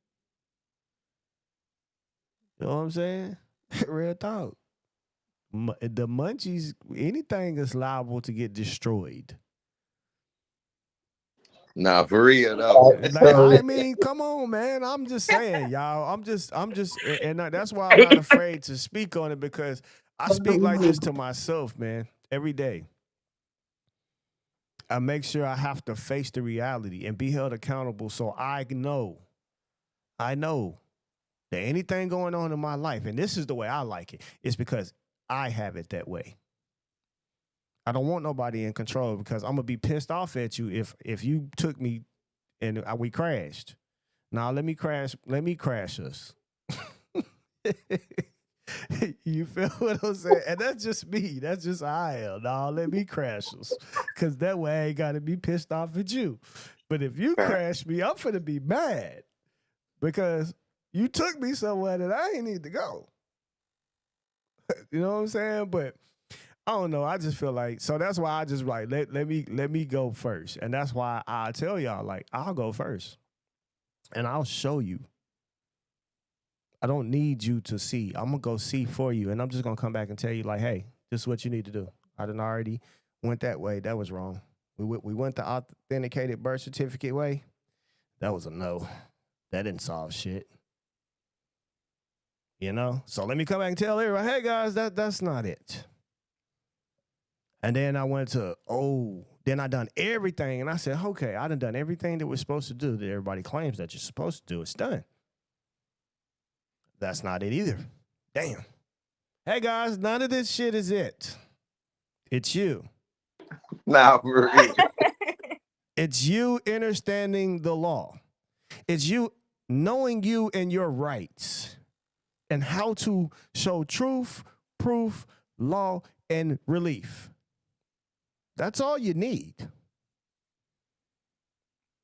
You know what I'm saying? Real talk. The munchies, anything is liable to get destroyed. Nah, for real though. I mean, come on, man. I'm just saying, y'all. I'm just, and that's why I'm not afraid to speak on it because I speak like this to myself, man, every day. I make sure I have to face the reality and be held accountable so I know that anything going on in my life, and this is the way I like it, is because I have it that way. I don't want nobody in control because I'm gonna be pissed off at you if you took me and we crashed. Now let me crash us. You feel what I'm saying? And that's just me. That's just how I am. Now let me crash us. Cause that way I ain't gotta be pissed off at you. But if you crash me, I'm finna be mad. Because you took me somewhere that I ain't need to go. You know what I'm saying? But I don't know. I just feel like, so that's why I just like, let me go first. And that's why I tell y'all, like, I'll go first. And I'll show you. I don't need you to see. I'm going to go see for you. And I'm just going to come back and tell you, like, hey, this is what you need to do. I done already went that way. That was wrong. We went the authenticated birth certificate way. That was a no. That didn't solve shit. You know? So let me come back and tell everybody, hey guys, that's not it. And then I went to, then I done everything. And I said, okay, I done everything that we're supposed to do that everybody claims that you're supposed to do. It's done. That's not it either. Damn. Hey guys, none of this shit is it. It's you. Nah, for real. It's you understanding the law. It's you knowing you and your rights and how to show truth, proof, law, and relief. That's all you need.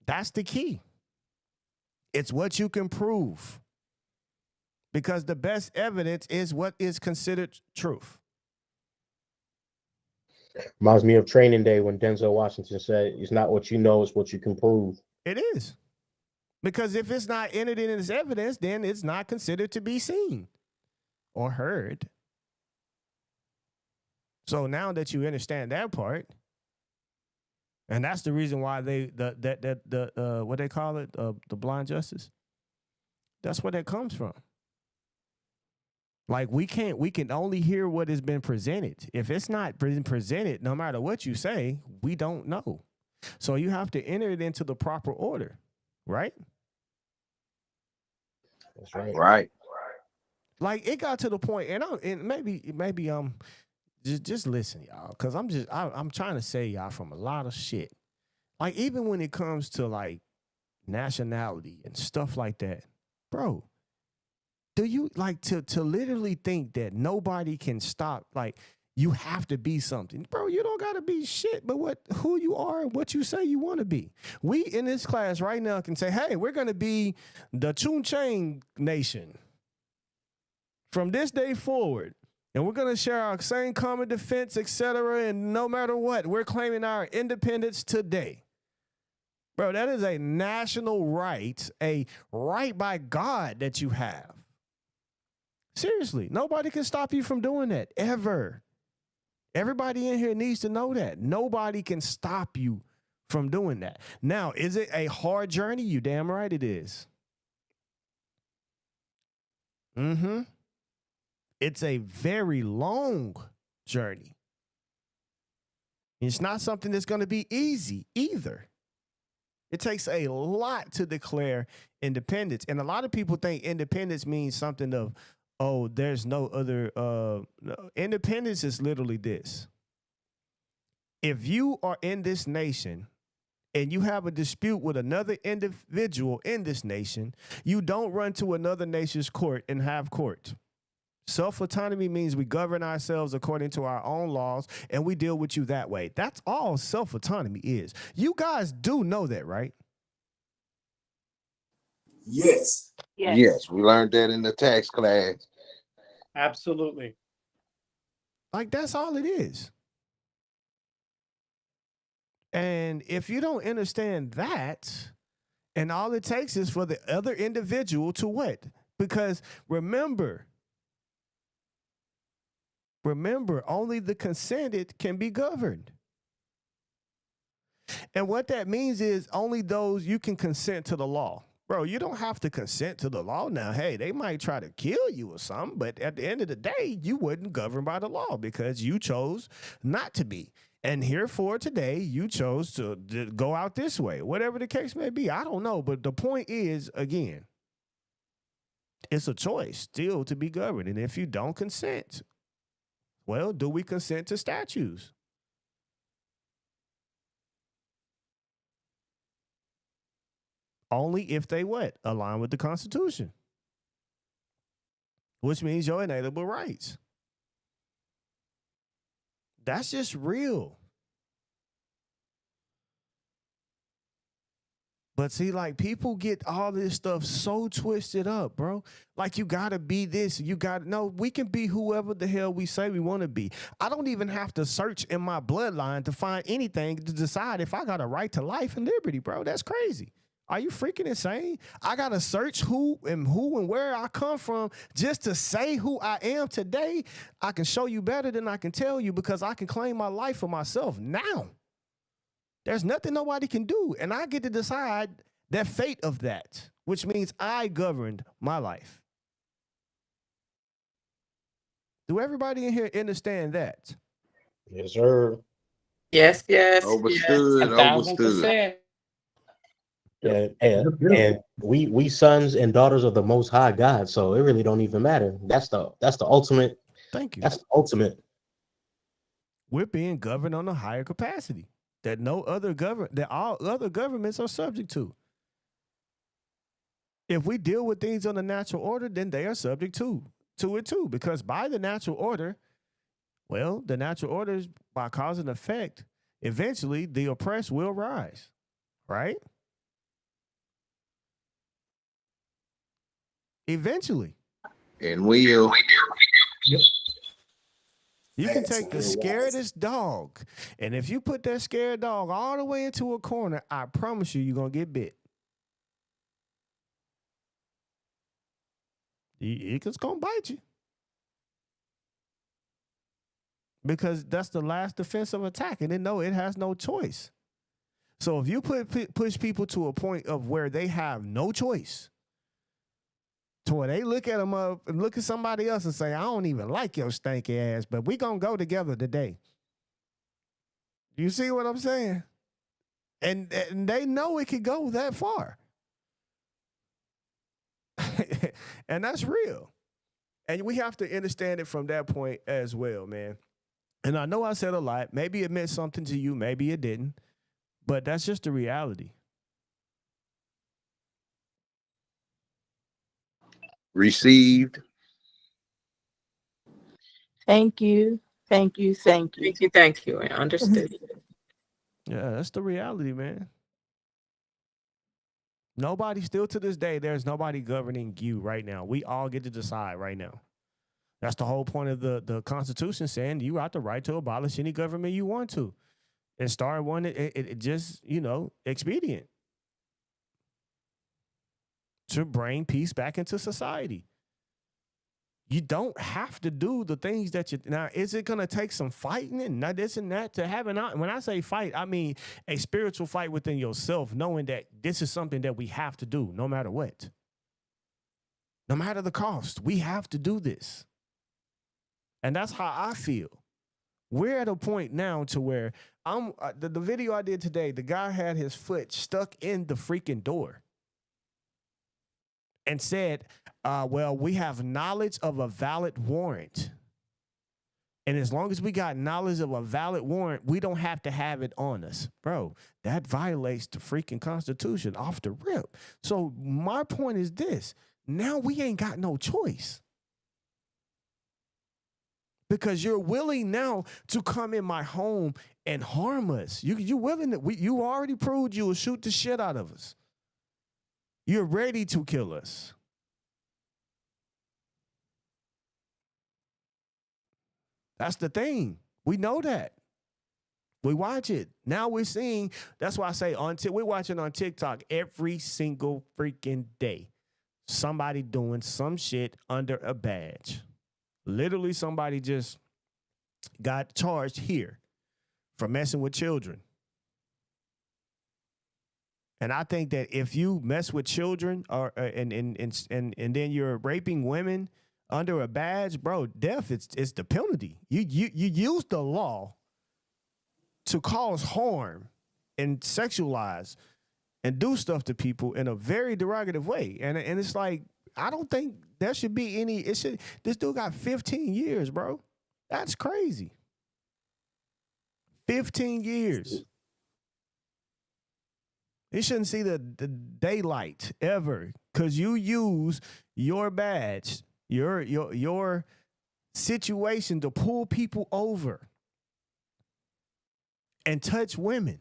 That's the key. It's what you can prove. Because the best evidence is what is considered truth. Reminds me of Training Day when Denzel Washington said, it's not what you know, it's what you can prove. It is. Because if it's not entered in as evidence, then it's not considered to be seen or heard. So now that you understand that part, and that's the reason why what they call it, the blind justice. That's where that comes from. Like we can only hear what has been presented. If it's not presented, no matter what you say, we don't know. So you have to enter it into the proper order, right? That's right. Right. Like it got to the point, and maybe just listen, y'all, because I'm trying to say y'all from a lot of shit. Like even when it comes to like nationality and stuff like that, bro. Do you like to literally think that nobody can stop? Like you have to be something, bro. You don't gotta be shit, but who you are and what you say you want to be. We in this class right now can say, hey, we're gonna be the Chun Chain Nation from this day forward, and we're gonna share our same common defense, etc. And no matter what, we're claiming our independence today. Bro, that is a national right, a right by God that you have. Seriously, nobody can stop you from doing that, ever. Everybody in here needs to know that. Nobody can stop you from doing that. Now, is it a hard journey? You damn right it is. It's a very long journey. It's not something that's going to be easy either. It takes a lot to declare independence. And a lot of people think independence means something of, oh, there's no other, independence is literally this. If you are in this nation and you have a dispute with another individual in this nation, you don't run to another nation's court and have court. Self-autonomy means we govern ourselves according to our own laws and we deal with you that way. That's all self-autonomy is. You guys do know that, right? Yes. Yes, we learned that in the tax class. Absolutely. Like that's all it is. And if you don't understand that, and all it takes is for the other individual to what? Because remember, only the consented can be governed. And what that means is only those you can consent to the law. Bro, you don't have to consent to the law now. Hey, they might try to kill you or something, but at the end of the day, you wouldn't govern by the law because you chose not to be. And herefore today, you chose to go out this way, whatever the case may be. I don't know, but the point is, again, it's a choice still to be governed. And if you don't consent, well, do we consent to statutes? Only if they what? Align with the Constitution. Which means your inalienable rights. That's just real. But see, like people get all this stuff so twisted up, bro. Like you gotta be this, no, we can be whoever the hell we say we wanna be. I don't even have to search in my bloodline to find anything to decide if I got a right to life and liberty, bro. That's crazy. Are you freaking insane? I got to search who and where I come from just to say who I am today. I can show you better than I can tell you because I can claim my life for myself now. There's nothing nobody can do. And I get to decide the fate of that, which means I governed my life. Do everybody in here understand that? Yes, sir. Yes, yes, yes. Overstood, overstood. 1,000%. And we sons and daughters of the Most High God, so it really don't even matter. That's the ultimate. Thank you. That's the ultimate. We're being governed on a higher capacity that all other governments are subject to. If we deal with things on the natural order, then they are subject to it too. Because by the natural order, well, the natural order is by cause and effect, eventually the oppressed will rise, right? Eventually. And will. Yep. You can take the scaredest dog, and if you put that scared dog all the way into a corner, I promise you're going to get bit. It's going to bite you. Because that's the last defensive attack, and it has no choice. So if you push people to a point of where they have no choice, to where they look at them up and look at somebody else and say, I don't even like your stanky ass, but we gonna go together today. You see what I'm saying? And they know it could go that far. And that's real. And we have to understand it from that point as well, man. And I know I said a lot. Maybe it meant something to you. Maybe it didn't. But that's just the reality. Received. Thank you. Thank you. Thank you. Thank you. Thank you. I understood. Yeah, that's the reality, man. Nobody, still to this day, there's nobody governing you right now. We all get to decide right now. That's the whole point of the Constitution, saying you have the right to abolish any government you want to and start one. It just, expedient to bring peace back into society. You don't have to do the things that now, is it going to take some fighting and this and that to have when I say fight, I mean a spiritual fight within yourself, knowing that this is something that we have to do no matter what. No matter the cost, we have to do this. And that's how I feel. We're at a point now to where the video I did today, the guy had his foot stuck in the freaking door and said, well, we have knowledge of a valid warrant. And as long as we got knowledge of a valid warrant, we don't have to have it on us. Bro, that violates the freaking Constitution off the rip. So my point is this. Now we ain't got no choice. Because you're willing now to come in my home and harm us. You willing to, you already proved you will shoot the shit out of us. You're ready to kill us. That's the thing. We know that. We watch it. Now we're seeing, that's why I say we're watching on TikTok every single freaking day. Somebody doing some shit under a badge. Literally, somebody just got charged here for messing with children. And I think that if you mess with children or and then you're raping women under a badge, bro, death it's the penalty. You use the law to cause harm and sexualize and do stuff to people in a very derogative way. And it's like, I don't think there should be any, this dude got 15 years, bro. That's crazy. 15 years. He shouldn't see the daylight ever because you use your badge, your situation to pull people over and touch women.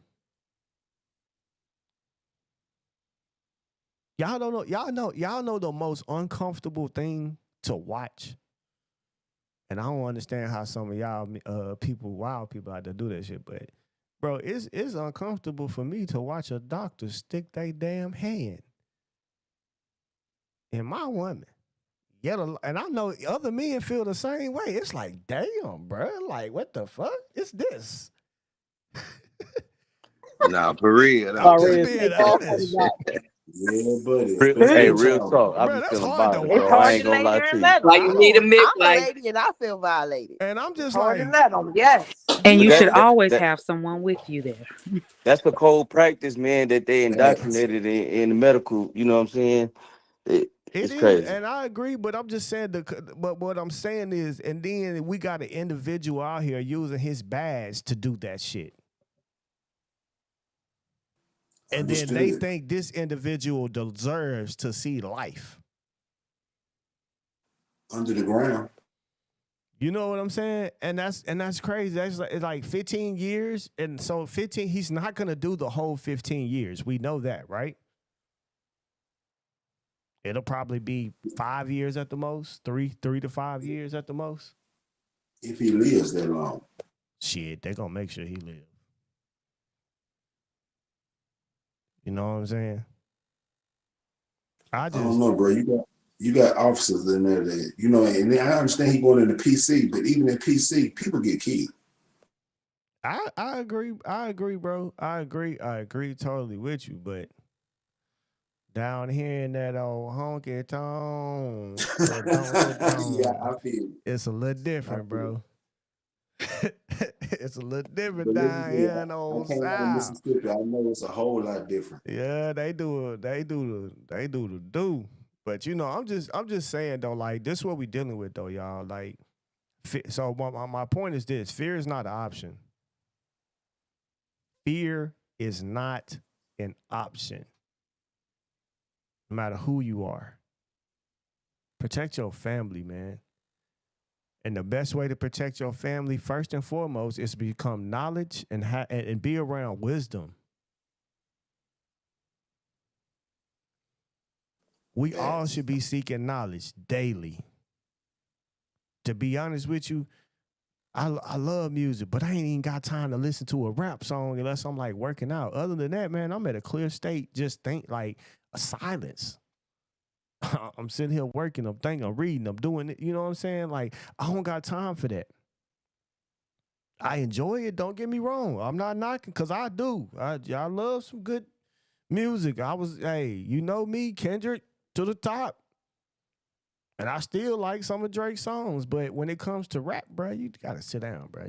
Y'all don't know. Y'all know the most uncomfortable thing to watch. And I don't understand how some of y'all wild people out there do that shit. But bro, it's uncomfortable for me to watch a doctor stick their damn hand in my woman. And I know other men feel the same way. It's like, damn, bro. Like, what the fuck is this? Nah, for real. I'm Nah. just Already being take off honest. on Yeah, buddy. Hey, Especially in real Charlotte. talk. I Bro, be that's feeling hard to violent, It's bro. I hard ain't to gonna lay lie there to and you. let them. Why I you need a don't. I'm a midwife? lady and I feel violated. And I'm It's just hard to like, let them. Yes. And you you But should know, always have someone with you there. that's the cold practice, man, that they Facts. indoctrinated in the medical. You know what I'm saying? it It's is, crazy. and I agree, but I'm just saying but what I'm saying is, and then we got an individual out here using his badge to do that shit. And then they Understood. think this individual deserves to see life. Under the ground. You know what I'm saying? And that's crazy. That's like, it's like 15 years. And so 15, he's not gonna do the whole 15 years. We know that, right? It'll probably be 5 years at the most, three to 5 years at the most. If he lives that long. Shit, they're gonna make sure he lives. You know what I'm saying? I don't know, bro. You got officers in there that, you know, and I understand he going into PC, but even in PC, people get killed. I agree, bro. I agree totally with you, but down here in that old honky tonk, Yeah, I feel it's a little different, bro. It's a little different Believe down me, here in the I old came out of South. Mississippi. I know it's a whole lot different. Yeah, they do the do. But you know, I'm just saying though, like this is what we dealing with though, y'all. Like, so my point is this: fear is not an option. Fear is not an option. No matter who you are, protect your family, man. And the best way to protect your family, first and foremost, is to become knowledge and be around wisdom. We all should be seeking knowledge daily. To be honest with you, I love music, but I ain't even got time to listen to a rap song unless I'm like working out. Other than that, man, I'm at a clear state. Just think like a silence. I'm sitting here working, I'm thinking, I'm reading, I'm doing it. You know what I'm saying? Like, I don't got time for that. I enjoy it. Don't get me wrong. I'm not knocking because I do. I love some good music. Hey, you know me, Kendrick to the top. And I still like some of Drake's songs, but when it comes to rap, bro, you gotta sit down, bro.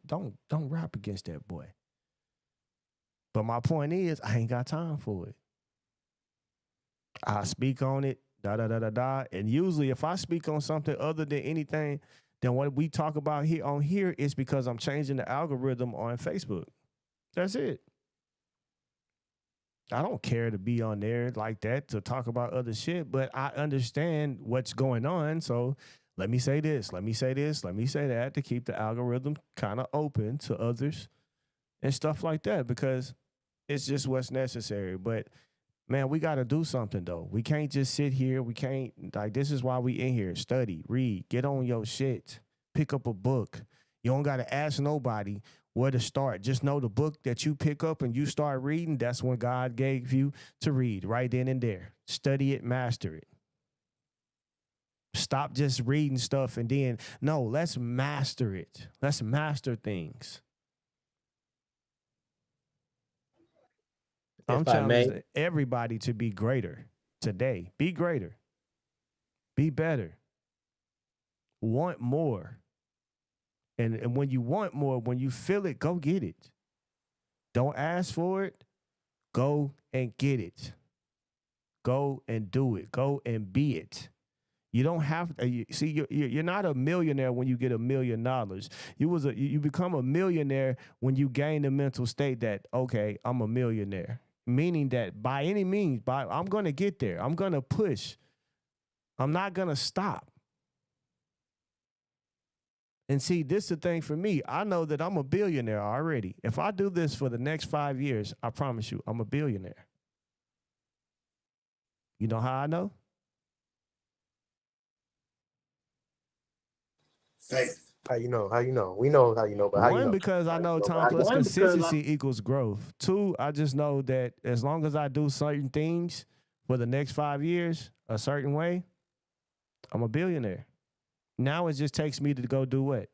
Don't rap against that boy. But my point is, I ain't got time for it. I speak on it, and usually if I speak on something other than anything than what we talk about here, it's because I'm changing the algorithm on Facebook. That's it. I don't care to be on there like that to talk about other shit, but I understand what's going on. So let me say this, let me say that to keep the algorithm kind of open to others and stuff like that, because it's just what's necessary. But man, we got to do something though. We can't just sit here. We can't, like, this is why we in here. Study, read, get on your shit, pick up a book. You don't got to ask nobody where to start. Just know the book that you pick up and you start reading, that's when God gave you to read, right then and there. Study it, master it. Stop just reading stuff and then, no, let's master it. Let's master things. I'm challenging everybody to be greater today. Be greater. Be better. Want more. And when you want more, when you feel it, go get it. Don't ask for it. Go and get it. Go and do it. Go and be it. You don't have to see. You're not a millionaire when you get $1 million. You become a millionaire when you gain the mental state that, okay, I'm a millionaire. Meaning that by any means, I'm going to get there. I'm going to push. I'm not going to stop. And see, this is the thing for me. I know that I'm a billionaire already. If I do this for the next 5 years, I promise you, I'm a billionaire. You know how I know? Faith. How you know? We know how you know, but how you One, know? because I know time plus consistency equals growth. Two, I just know that as long as I do certain things for the next 5 years a certain way, I'm a billionaire. Now it just takes me to go do what?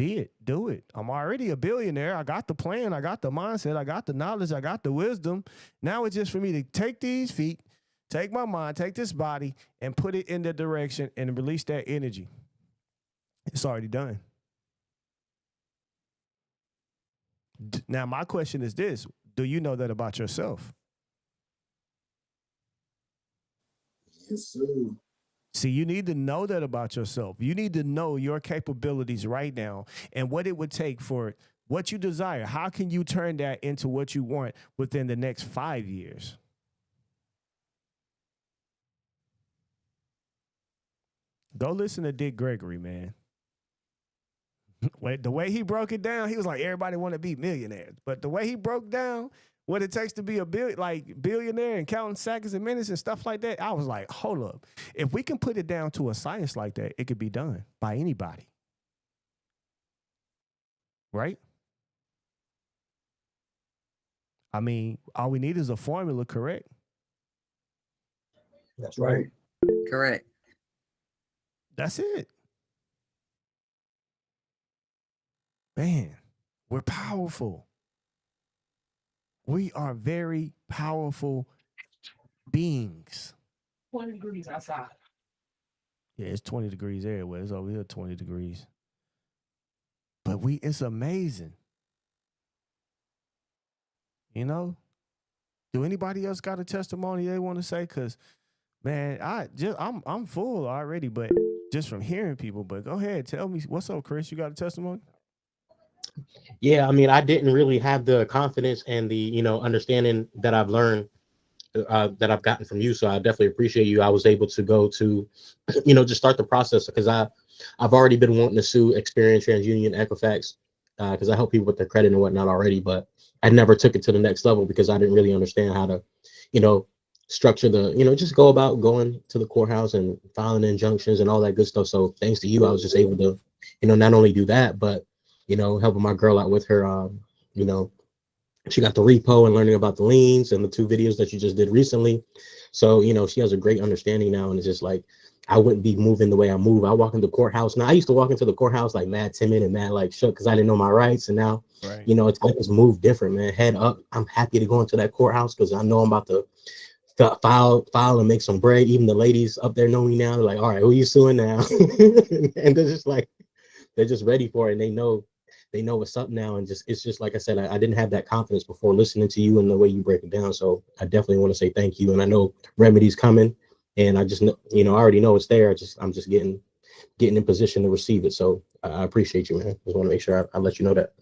be it. Do it. I'm already a billionaire. I got the plan. I got the mindset. I got the knowledge. I got the wisdom. Now it's just for me to take these feet, take my mind, take this body, and put it in the direction and release that energy. It's already done. Now, my question is this. Do you know that about yourself? Yes, sir. See, you need to know that about yourself. You need to know your capabilities right now and what it would take for what you desire. How can you turn that into what you want within the next 5 years? Go listen to Dick Gregory, man. The way he broke it down, he was like, everybody want to be millionaires. But the way he broke down what it takes to be a billionaire and counting seconds and minutes and stuff like that, I was like, hold up. If we can put it down to a science like that, it could be done by anybody. Right? I mean, all we need is a formula, correct? That's right. Correct. That's it. Man, we're powerful. We are very powerful beings. 20 degrees outside. Yeah, it's 20 degrees everywhere. It's over here 20 degrees. But it's amazing. You know? Do anybody else got a testimony they want to say? Because, man, I'm full already, but just from hearing people. But go ahead, tell me, what's up, Chris? You got a testimony? Yeah, I mean, I didn't really have the confidence and the, understanding that I've learned, that I've gotten from you. So I definitely appreciate you. I was able to go to, just start the process because I've already been wanting to sue Experian, TransUnion, Equifax, because I help people with their credit and whatnot already, but I never took it to the next level because I didn't really understand how to, structure the, just go about going to the courthouse and filing injunctions and all that good stuff. So thanks to you, I was just able to, not only do that, but helping my girl out with her, she got the repo and learning about the liens and the 2 videos that you just did recently. So, she has a great understanding now. And it's just like, I wouldn't be moving the way I move. I walk into the courthouse. Now, I used to walk into the courthouse like mad timid and mad like shook because I didn't know my rights. And now, right. It's like this move different, man. Head up. I'm happy to go into that courthouse because I know I'm about to file and make some bread. Even the ladies up there know me now. They're like, all right, who are you suing now? And they're just like, they're just ready for it. And they know what's up now. And it's just like I said, I didn't have that confidence before listening to you and the way you break it down. So I definitely want to say thank you. And I know remedy's coming, and I just know, I already know it's there. I'm just getting in position to receive it. So I appreciate you, man. Just want to make sure I let you know that.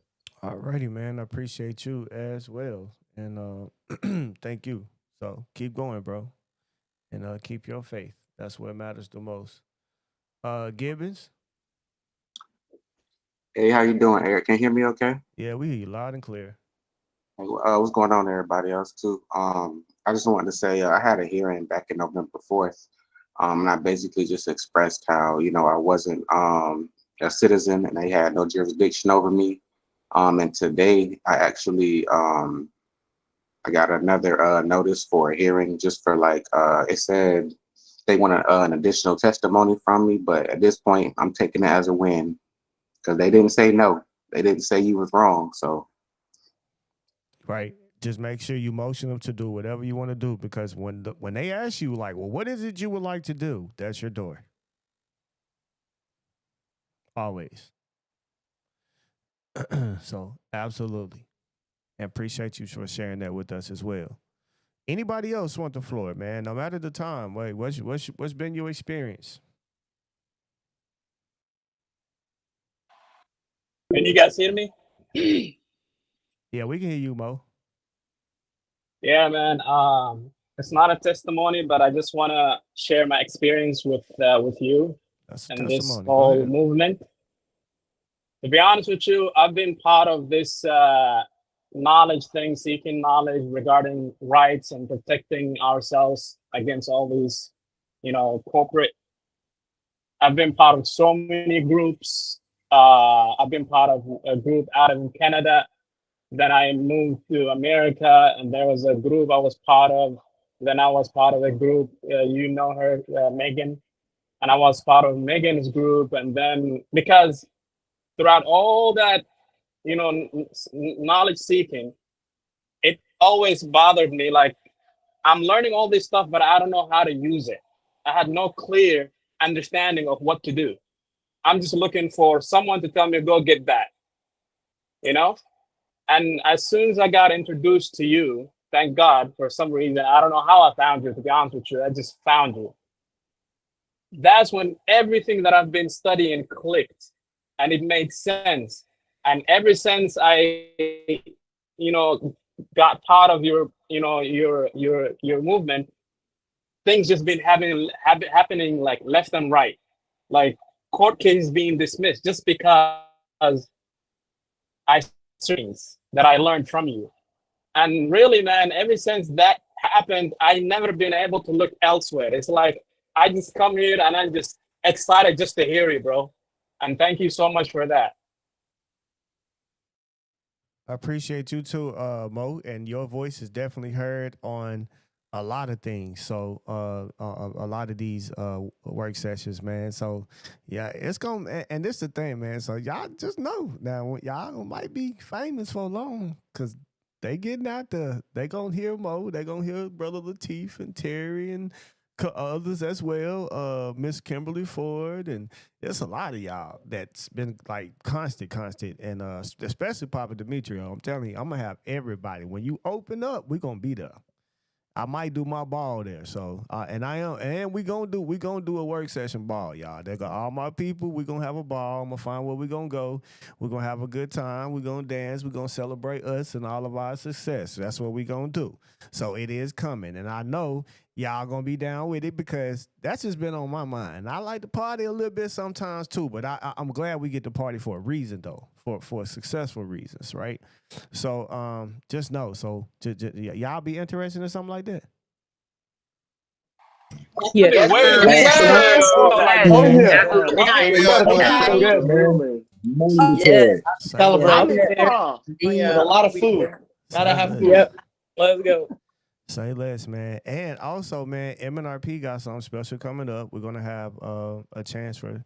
All righty, man. I appreciate you as well. And thank you. So keep going, bro. And keep your faith. That's what matters the most. Gibbons? Hey, how you doing, Eric? Can you hear me okay? Yeah, we hear you loud and clear. What's going on, everybody else, too? I just wanted to say I had a hearing back in November 4th. And I basically just expressed how, I wasn't a citizen and they had no jurisdiction over me. And today I actually, I got another notice for a hearing just for it said they want an additional testimony from me. But at this point, I'm taking it as a win. Because they didn't say no. They didn't say you was wrong. So, right. Just make sure you motion them to do whatever you want to do. Because when they ask you, like, well, what is it you would like to do? That's your door. Always. So, absolutely. And appreciate you for sharing that with us as well. Anybody else want the floor, man? No matter the time. Wait, what's been your experience? Can you guys hear me? Yeah, we can hear you, Mo. Yeah, man. It's not a testimony, but I just want to share my experience with you and this whole movement. To be honest with you, I've been part of this knowledge thing, seeking knowledge regarding rights and protecting ourselves against all these, corporate. I've been part of so many groups. I've been part of a group out in Canada. Then I moved to America, and there was a group I was part of. Then I was part of a group, you know her, Megan, and I was part of Megan's group. And then because throughout all that, knowledge seeking, it always bothered me. Like, I'm learning all this stuff, but I don't know how to use it. I had no clear understanding of what to do. I'm just looking for someone to tell me, go get that, you know? And as soon as I got introduced to you, thank God, for some reason, I don't know how I found you, to be honest with you. I just found you. That's when everything that I've been studying clicked and it made sense. And ever since I, got part of your, your movement, things just been happening like left and right, like court cases being dismissed just because I things that I learned from you. And really, man, ever since that happened, I never been able to look elsewhere. It's like I just come here and I'm just excited just to hear you, bro. And thank you so much for that. I appreciate you too, Mo, and your voice is definitely heard on a lot of things. So a lot of these work sessions, man. So yeah, it's gonna and this the thing, man. So y'all just know now y'all might be famous for long because they getting out there. They gonna hear Mo. They gonna hear Brother Lateef and Terry and others as well. Miss Kimberly Ford and there's a lot of y'all that's been like constant, and especially Papa Demetrio. I'm telling you, I'm gonna have everybody. When you open up, we're gonna be there. I might do my ball there. So and we gonna do a work session ball, y'all. They got all my people. We gonna have a ball. I'm gonna find where we gonna go. We're gonna have a good time. We're gonna dance. We're gonna celebrate us and all of our success. That's what we gonna do. So it is coming, and I know y'all gonna be down with it because that's just been on my mind. I like to party a little bit sometimes too, but I'm glad we get to party for a reason though, for successful reasons, right? So just know, so y'all be interested in something like that. Yeah. Yes. Celebrate. I'm there. With a lot of food. Gotta have food. Yep. Let's go. Say less, man. And also, man, MNRP got something special coming up. We're gonna have a chance for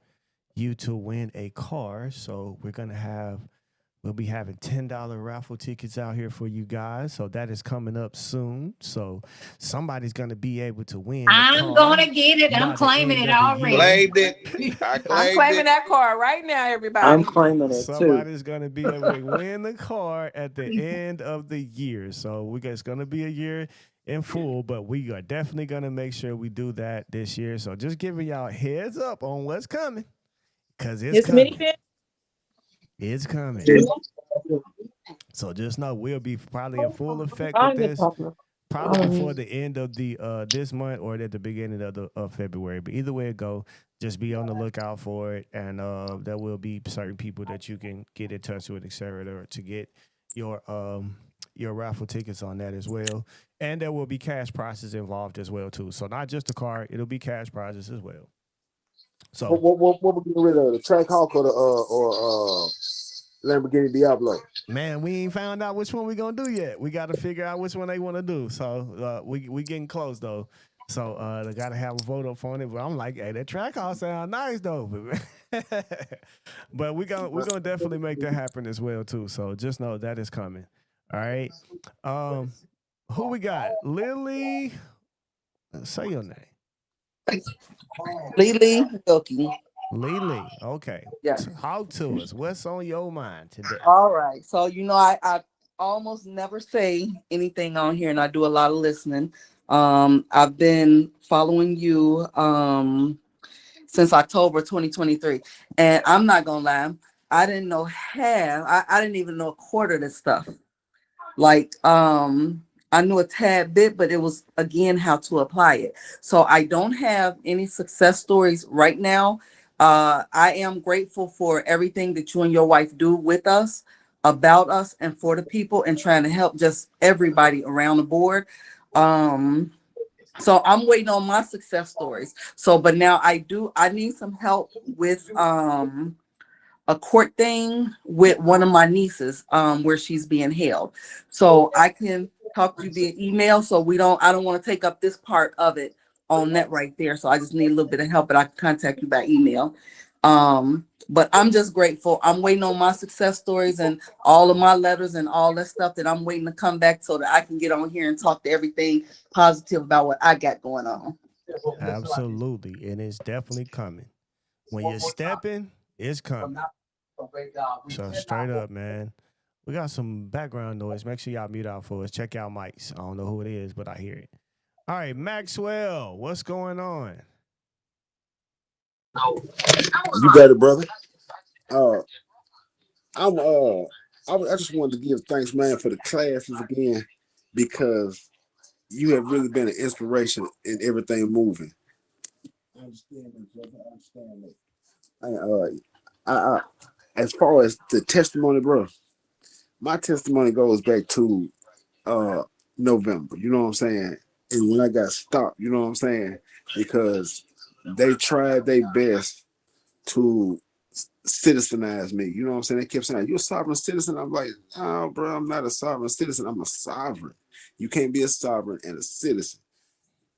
you to win a car. So we'll be having $10 raffle tickets out here for you guys. So that is coming up soon. So somebody's gonna be able to win. I'm gonna get it. I'm claiming it already. Claimed it. I I'm claimed claiming it. that car right now, everybody. I'm claiming it too. Somebody's gonna be able to win the car at the end of the year. So it's gonna be a year in full, but we are definitely gonna make sure we do that this year. So just giving y'all heads up on what's coming, cause it's coming. It's coming. So just know we'll be probably in full effect with this probably before the end of the this month or at the beginning of February. But either way it go, just be on the lookout for it, and there will be certain people that you can get in touch with, etc., to get your raffle tickets on that as well. And there will be cash prizes involved as well too. So not just the car, it'll be cash prizes as well. So what we're getting rid of, the Track Hawk or the Lamborghini Diablo? Man, we ain't found out which one we gonna do yet. We got to figure out which one they want to do. So we getting close though. So they got to have a vote up on it. But I'm like, hey, that Track Hawk sound nice though. But we're gonna definitely make that happen as well too. So just know that is coming. All right. Who we got? Lily. Say your name. Lily Wilkie. Lily. Okay. Yes. Talk to us. What's on your mind today? All right. So, I almost never say anything on here and I do a lot of listening. I've been following you since October 2023. And I'm not going to lie. I didn't know half. I didn't even know a quarter of this stuff. Like, I knew a tad bit, but it was, again, how to apply it. So I don't have any success stories right now. I am grateful for everything that you and your wife do with us, about us, and for the people, and trying to help just everybody around the board. So I'm waiting on my success stories. So, but now I need some help with a court thing with one of my nieces, where she's being held. So I can talk to you via email. So I don't want to take up this part of it on that right there. So I just need a little bit of help, but I can contact you by email. But I'm just grateful. I'm waiting on my success stories and all of my letters and all that stuff that I'm waiting to come back so that I can get on here and talk to everything positive about what I got going on. Absolutely. And it's definitely coming. When you're stepping, it's coming. So straight up, man. We got some background noise. Make sure y'all mute out for us. Check out mics. I don't know who it is, but I hear it. All right, Maxwell, what's going on? You got it, brother. I just wanted to give thanks, man, for the classes again, because you have really been an inspiration in everything moving. I understand that, brother. I understand that. As far as the testimony, bro, my testimony goes back to November. You know what I'm saying? And when I got stopped, you know what I'm saying? Because they tried their best to citizenize me. You know what I'm saying? They kept saying, "You're a sovereign citizen." I'm like, "No, bro, I'm not a sovereign citizen. I'm a sovereign. You can't be a sovereign and a citizen."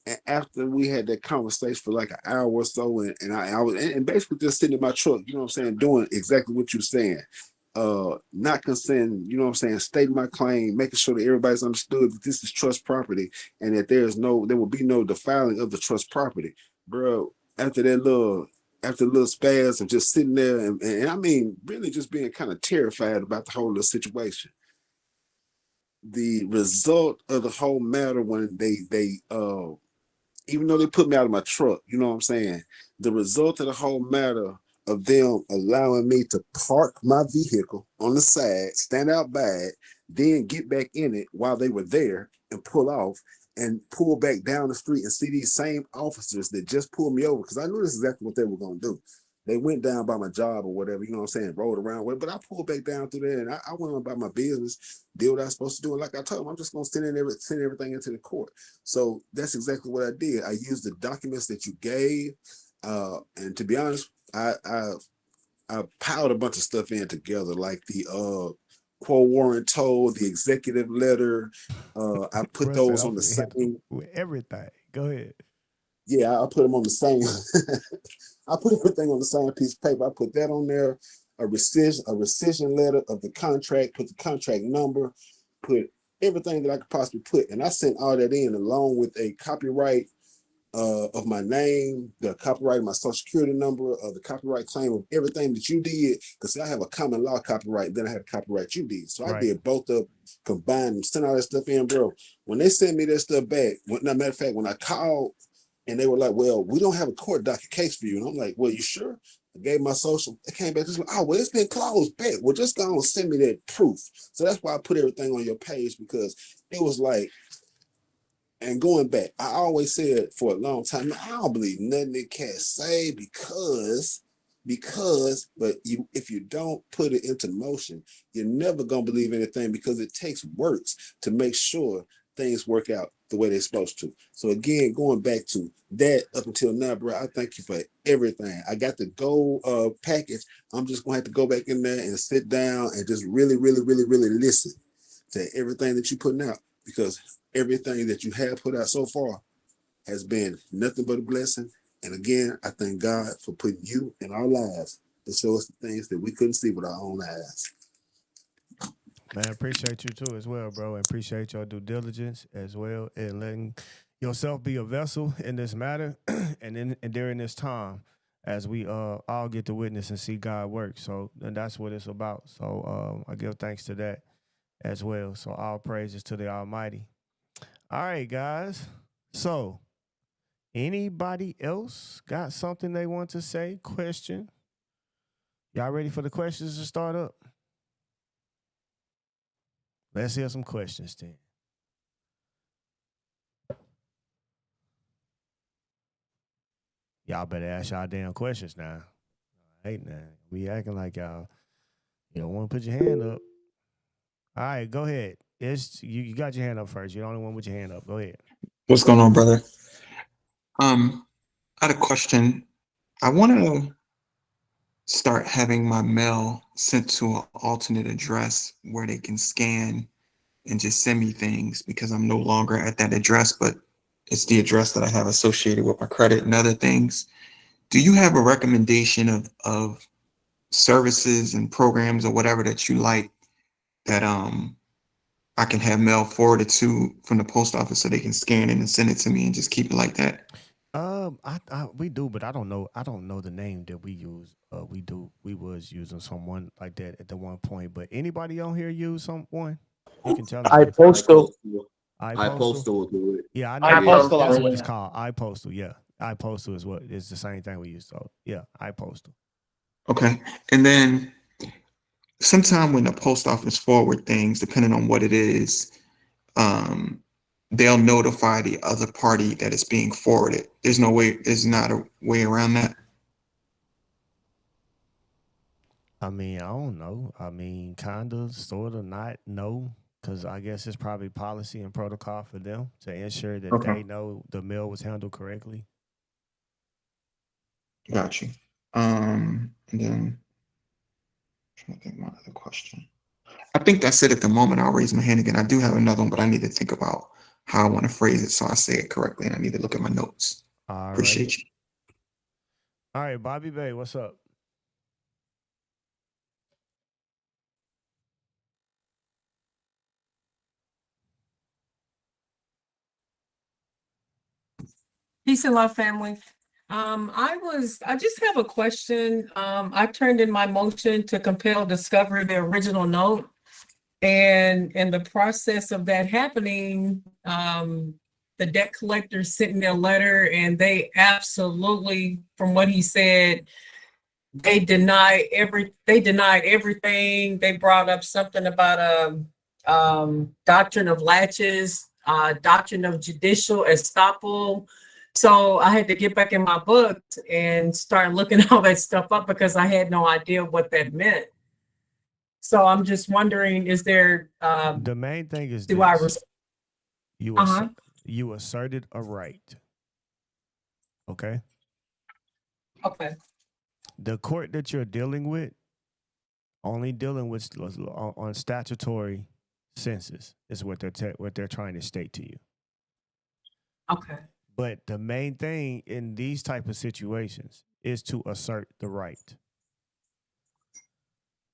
And after we had that conversation for like an hour or so, and I was basically just sitting in my truck, you know what I'm saying, doing exactly what you're saying. Not concerned, you know what I'm saying, stating my claim, making sure that everybody's understood that this is trust property and that there will be no defiling of the trust property. Bro, after the little spaz and just sitting there and I mean really just being kind of terrified about the whole little situation. The result of the whole matter when they even though they put me out of my truck, you know what I'm saying? The result of the whole matter of them allowing me to park my vehicle on the side, stand out by it, then get back in it while they were there and pull off and pull back down the street and see these same officers that just pulled me over, because I knew this is exactly what they were going to do. They went down by my job or whatever, you know what I'm saying, rolled around with, but I pulled back down through there and I went on about my business, did what I was supposed to do. And like I told them, I'm just going to send everything into the court. So that's exactly what I did. I used the documents that you gave. And to be honest, I piled a bunch of stuff in together, like the quo warrant told, the executive letter. I put those on the same. With everything. Go ahead. Yeah, I put them on the same. I put everything on the same piece of paper. I put that on there, a rescission letter of the contract, put the contract number, put everything that I could possibly put. And I sent all that in along with a copyright of my name, the copyright of my social security number, of the copyright claim of everything that you did. Because I have a common law copyright, then I had a copyright you did. So I did both of combined and sent all that stuff in, bro. When they sent me that stuff back, matter of fact, when I called, and they were like, "Well, we don't have a court docket case for you." And I'm like, "Well, you sure?" I gave my social. It came back. Just like, "Oh, well, it's been closed back. Well, just go and send me that proof." So that's why I put everything on your page, because it was like, and going back, I always said for a long time, I don't believe nothing they can't say because, but if you don't put it into motion, you're never gonna believe anything, because it takes works to make sure things work out the way they're supposed to. So again, going back to that up until now, bro, I thank you for everything. I got the gold package. I'm just gonna have to go back in there and sit down and just really, really, really, really listen to everything that you're putting out, because everything that you have put out so far has been nothing but a blessing. And again, I thank God for putting you in our lives to show us the things that we couldn't see with our own eyes. Man, appreciate you too as well, bro. And appreciate your due diligence as well and letting yourself be a vessel in this matter and during this time as we all get to witness and see God work. So and that's what it's about. So I give thanks to that as well. So all praises to the Almighty. All right, guys. So anybody else got something they want to say? Question? Y'all ready for the questions to start up? Let's hear some questions then. Y'all better ask y'all damn questions now. All right, now. We acting like y'all, you don't want to put your hand up. All right, go ahead. You got your hand up first. You're the only one with your hand up. Go ahead. What's going on, brother? I had a question. I want to start having my mail sent to an alternate address where they can scan and just send me things, because I'm no longer at that address, but it's the address that I have associated with my credit and other things. do you have a recommendation of services and programs or whatever that you like that I can have mail forwarded to from the post office so they can scan it and send it to me and just keep it like that? We do, but I don't know. I don't know the name that we use. We was using someone like that at the one point. But anybody on here use someone? You can tell me. iPostal. iPostal. will do it. Yeah, I know. iPostal, That's what yeah. it's called. iPostal. Yeah, iPostal is what it's the same thing we use. So yeah, iPostal. Okay. And then sometime when the post office forward things, depending on what it is, um, they'll notify the other party that it's being forwarded. There's not a way around that. I mean, I don't know. I mean, kinda, sorta, not, no, because I guess it's probably policy and protocol for them to ensure that Okay. they know the mail was handled correctly. Got you. And then I'm trying to think of my other question. I think that's it at the moment. I'll raise my hand again. I do have another one, but I need to think about how I want to phrase it so I say it correctly, and I need to look at my notes. All right. Appreciate you. All right, Bobby Bay, what's up? Peace and love, family. I just have a question. I turned in my motion to compel discovery of the original note. And in the process of that happening, the debt collector sent me a letter and they absolutely, from what he said, they denied everything. They brought up something about doctrine of latches, doctrine of judicial estoppel. So I had to get back in my book and start looking all that stuff up because I had no idea what that meant. So I'm just wondering, is there The main thing is do I this. You asserted a right. Okay? Okay. The court that you're dealing with only dealing with on statutory senses is what they're trying to state to you. Okay. But the main thing in these type of situations is to assert the right.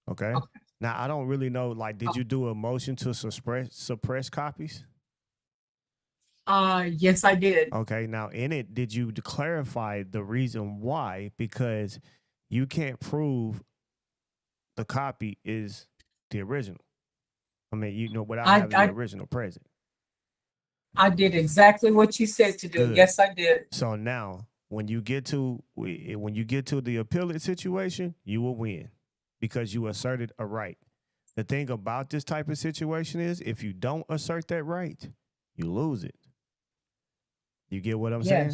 Okay? Now I don't really know. Like, did you do a motion to suppress copies? Yes, I did. Okay. Now in it, did you clarify the reason why? Because you can't prove the copy is the original. I mean, without having the original present. I did exactly what you said to do. Good. Yes, I did. So now, when you get to the appellate situation, you will win because you asserted a right. The thing about this type of situation is, if you don't assert that right, you lose it. You get what I'm saying?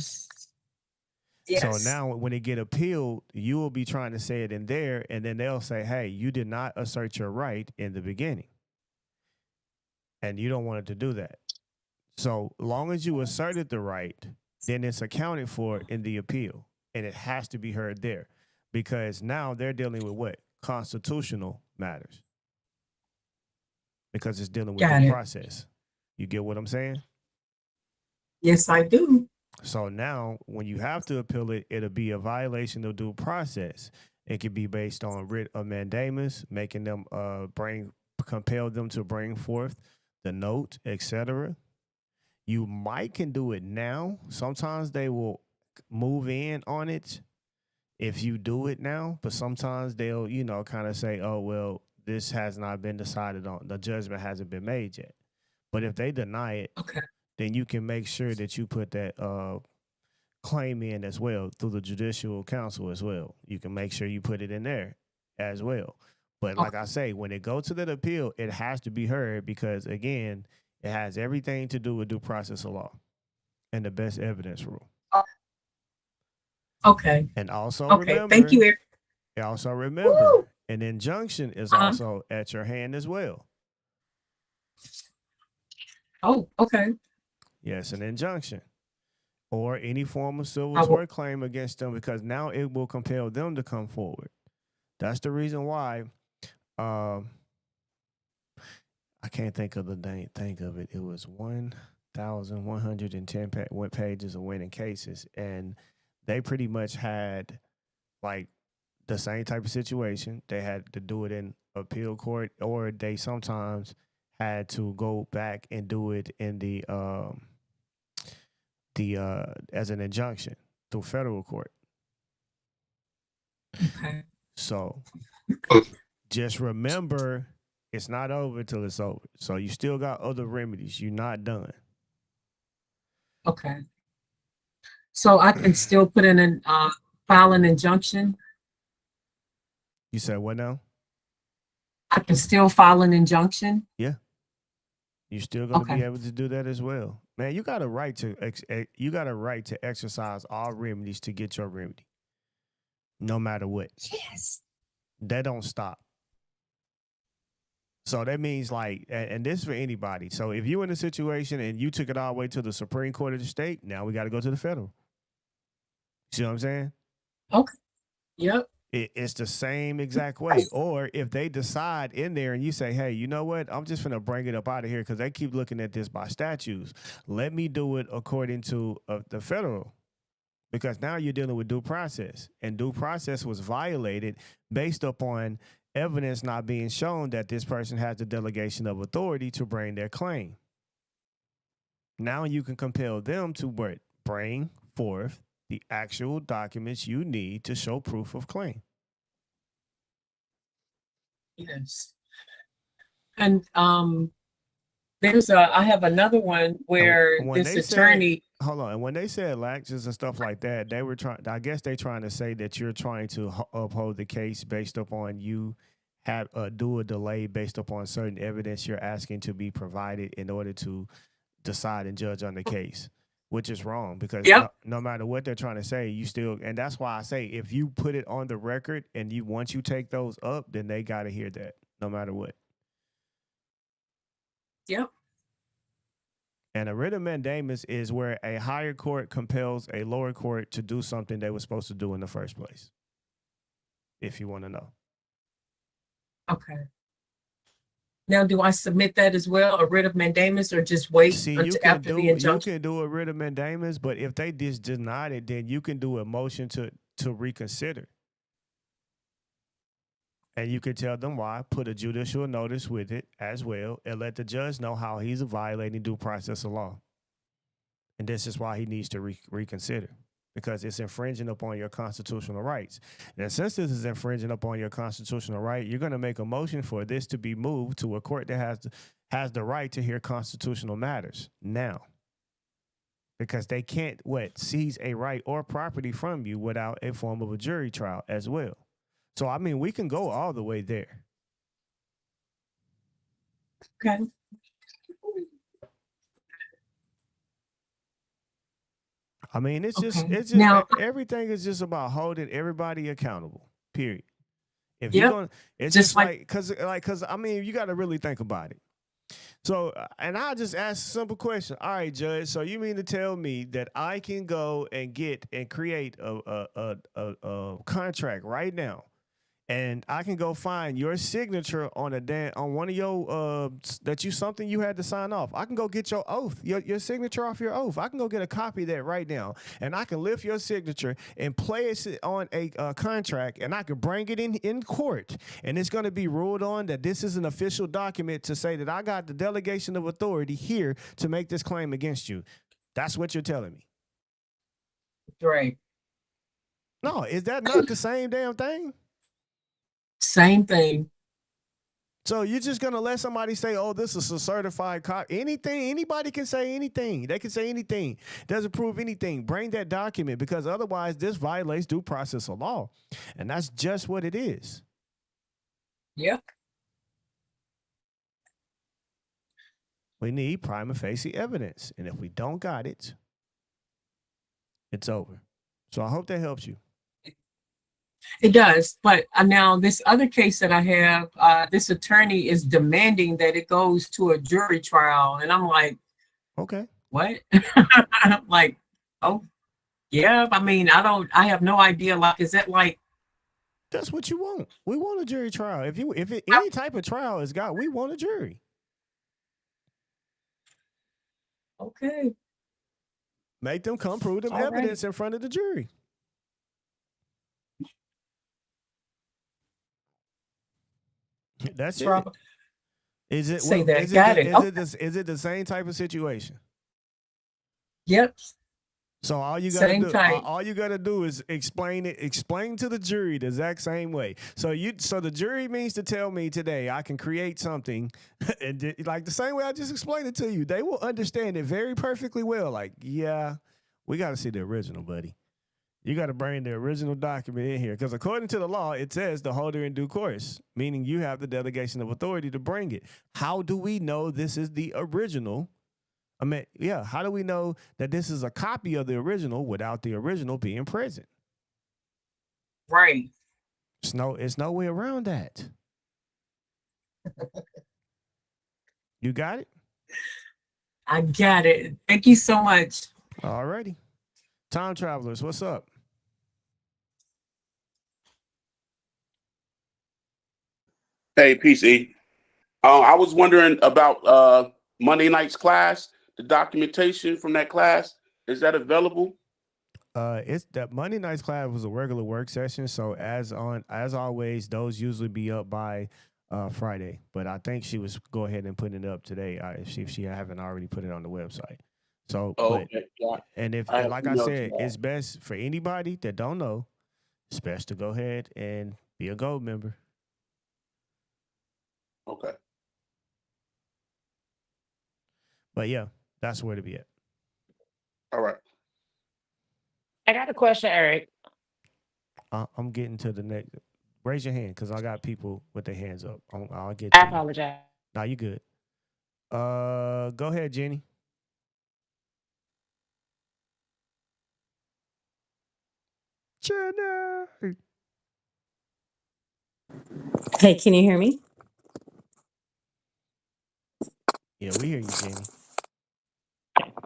Yes. So now, when it get appealed, you will be trying to say it in there, and then they'll say, "Hey, you did not assert your right in the beginning, and you don't want it to do that." So long as you asserted the right, then it's accounted for in the appeal, and it has to be heard there, because now they're dealing with what? Constitutional matters, because it's dealing with Got due it. process. You get what I'm saying? Yes, I do. So now, when you have to appeal it, it'll be a violation of due process. It could be based on writ of mandamus, making them compel them to bring forth the note, etc. You might can do it now. Sometimes they will move in on it if you do it now, but sometimes they'll, kind of say, "Oh, well, this has not been decided on. The judgment hasn't been made yet." But if they deny it, then you can make sure that you put that claim in as well through the judicial council as well. You can make sure you put it in there as well. But like I say, when it goes to that appeal, it has to be heard because, again, it has everything to do with due process of law and the best evidence rule. Okay. And also remember, thank you, Eric. Also remember, an injunction is also at your hand as well. Oh, okay. Yes, an injunction or any form of civil tort claim against them, because now it will compel them to come forward. That's the reason why I can't think of the name. Think of it. It was 1,110 pages of winning cases, and they pretty much had like the same type of situation. They had to do it in appeal court, or they sometimes had to go back and do it in the as an injunction through federal court. Okay. So just remember, it's not over till it's over. So you still got other remedies. You're not done. Okay. So I can still put in an file an injunction. You said what now? I can still file an injunction. Yeah. You're still going to be Okay. able to do that as well. Man, you got a right to exercise all remedies to get your remedy. No matter what. Yes. That don't stop. So that means like, and this is for anybody. So if you're in a situation and you took it all the way to the Supreme Court of the state, now we got to go to the federal. See what I'm saying? Okay. Yep. It's the same exact way. Or if they decide in there and you say, hey, you know what? I'm just going to bring it up out of here because they keep looking at this by statutes. Let me do it according to the federal. Because now you're dealing with due process. And due process was violated based upon evidence not being shown that this person has the delegation of authority to bring their claim. Now you can compel them to bring forth the actual documents you need to show proof of claim. Yes. And I have another one where this attorney. Hold on. And when they said laxes and stuff like that, they were I guess they're trying to say that you're trying to uphold the case based upon you do a delay based upon certain evidence you're asking to be provided in order to decide and judge on the case, which is wrong because no matter what they're trying to say, you still, and that's why I say if you put it on the record and once you take those up, then they got to hear that no matter what. Yep. And a writ of mandamus is where a higher court compels a lower court to do something they were supposed to do in the first place. If you want to know. Okay. Now, do I submit that as well, a writ of mandamus, or just wait until after the injunction? You can do a writ of mandamus, but if they just denied it, then you can do a motion to reconsider. And you can tell them why, put a judicial notice with it as well, and let the judge know how he's violating due process of law. And this is why he needs to reconsider, because it's infringing upon your constitutional rights. And since this is infringing upon your constitutional right, you're going to make a motion for this to be moved to a court that has the right to hear constitutional matters now. Because they can't, seize a right or property from you without a form of a jury trial as well. So, I mean, we can go all the way there. Okay. I mean, it's just everything is just about holding everybody accountable. Period. If you're going, it's just because I mean, you got to really think about it. So, and I'll just ask a simple question. All right, Judge. So you mean to tell me that I can go and get and create a contract right now, and I can go find your signature on on one of your something you had to sign off. I can go get your oath, your signature off your oath. I can go get a copy of that right now, and I can lift your signature and place it on a contract, and I can bring it in court, and it's going to be ruled on that this is an official document to say that I got the delegation of authority here to make this claim against you. That's what you're telling me. Right. No, is that not the same damn thing? Same thing. So you're just going to let somebody say, oh, this is a certified copy. Anybody can say anything. They can say anything. Doesn't prove anything. Bring that document, because otherwise this violates due process of law. And that's just what it is. Yep. We need prima facie evidence. And if we don't got it, it's over. So I hope that helps you. It does, but now this other case that I have, this attorney is demanding that it goes to a jury trial, and I'm like, okay, what? Like, oh, yeah. I mean, I have no idea. Like, is that like? That's what you want. We want a jury trial. If any type of trial is got, we want a jury. Okay. Make them come prove them evidence in front of the jury. That's it. Rob- Is it Say well, that. Got it. Okay. is it the same type of situation? Yep. So all you gotta Same do, type. all you gotta do is explain to the jury the exact same way. So the jury means to tell me today I can create something, and like the same way I just explained it to you. They will understand it very perfectly well. Like, yeah, we got to see the original, buddy. You got to bring the original document in here because according to the law, it says the holder in due course, meaning you have the delegation of authority to bring it. How do we know this is the original? I mean, yeah, how do we know that this is a copy of the original without the original being present? Right. It's no way around that. You got it? I got it. Thank you so much. All righty. Time travelers, what's up? Hey, PC. I was wondering about Monday night's class. The documentation from that class, is that available? It's that Monday night's class was a regular work session, so as always, those usually be up by Friday. But I think she was go ahead and put it up today if she haven't already put it on the website. So, Okay. Yeah. and if I have like I emailed said, you that. it's best for anybody that don't know, it's best to go ahead and be a gold member. Okay. But yeah, that's where to be at. All right. I got a question, Eric. I'm getting to the next. Raise your hand because I got people with their hands up. I'll get I to you. apologize. Nah, you good. Go ahead, Jenny. Jenny. Hey, can you hear me? Yeah, we hear you, Jenny.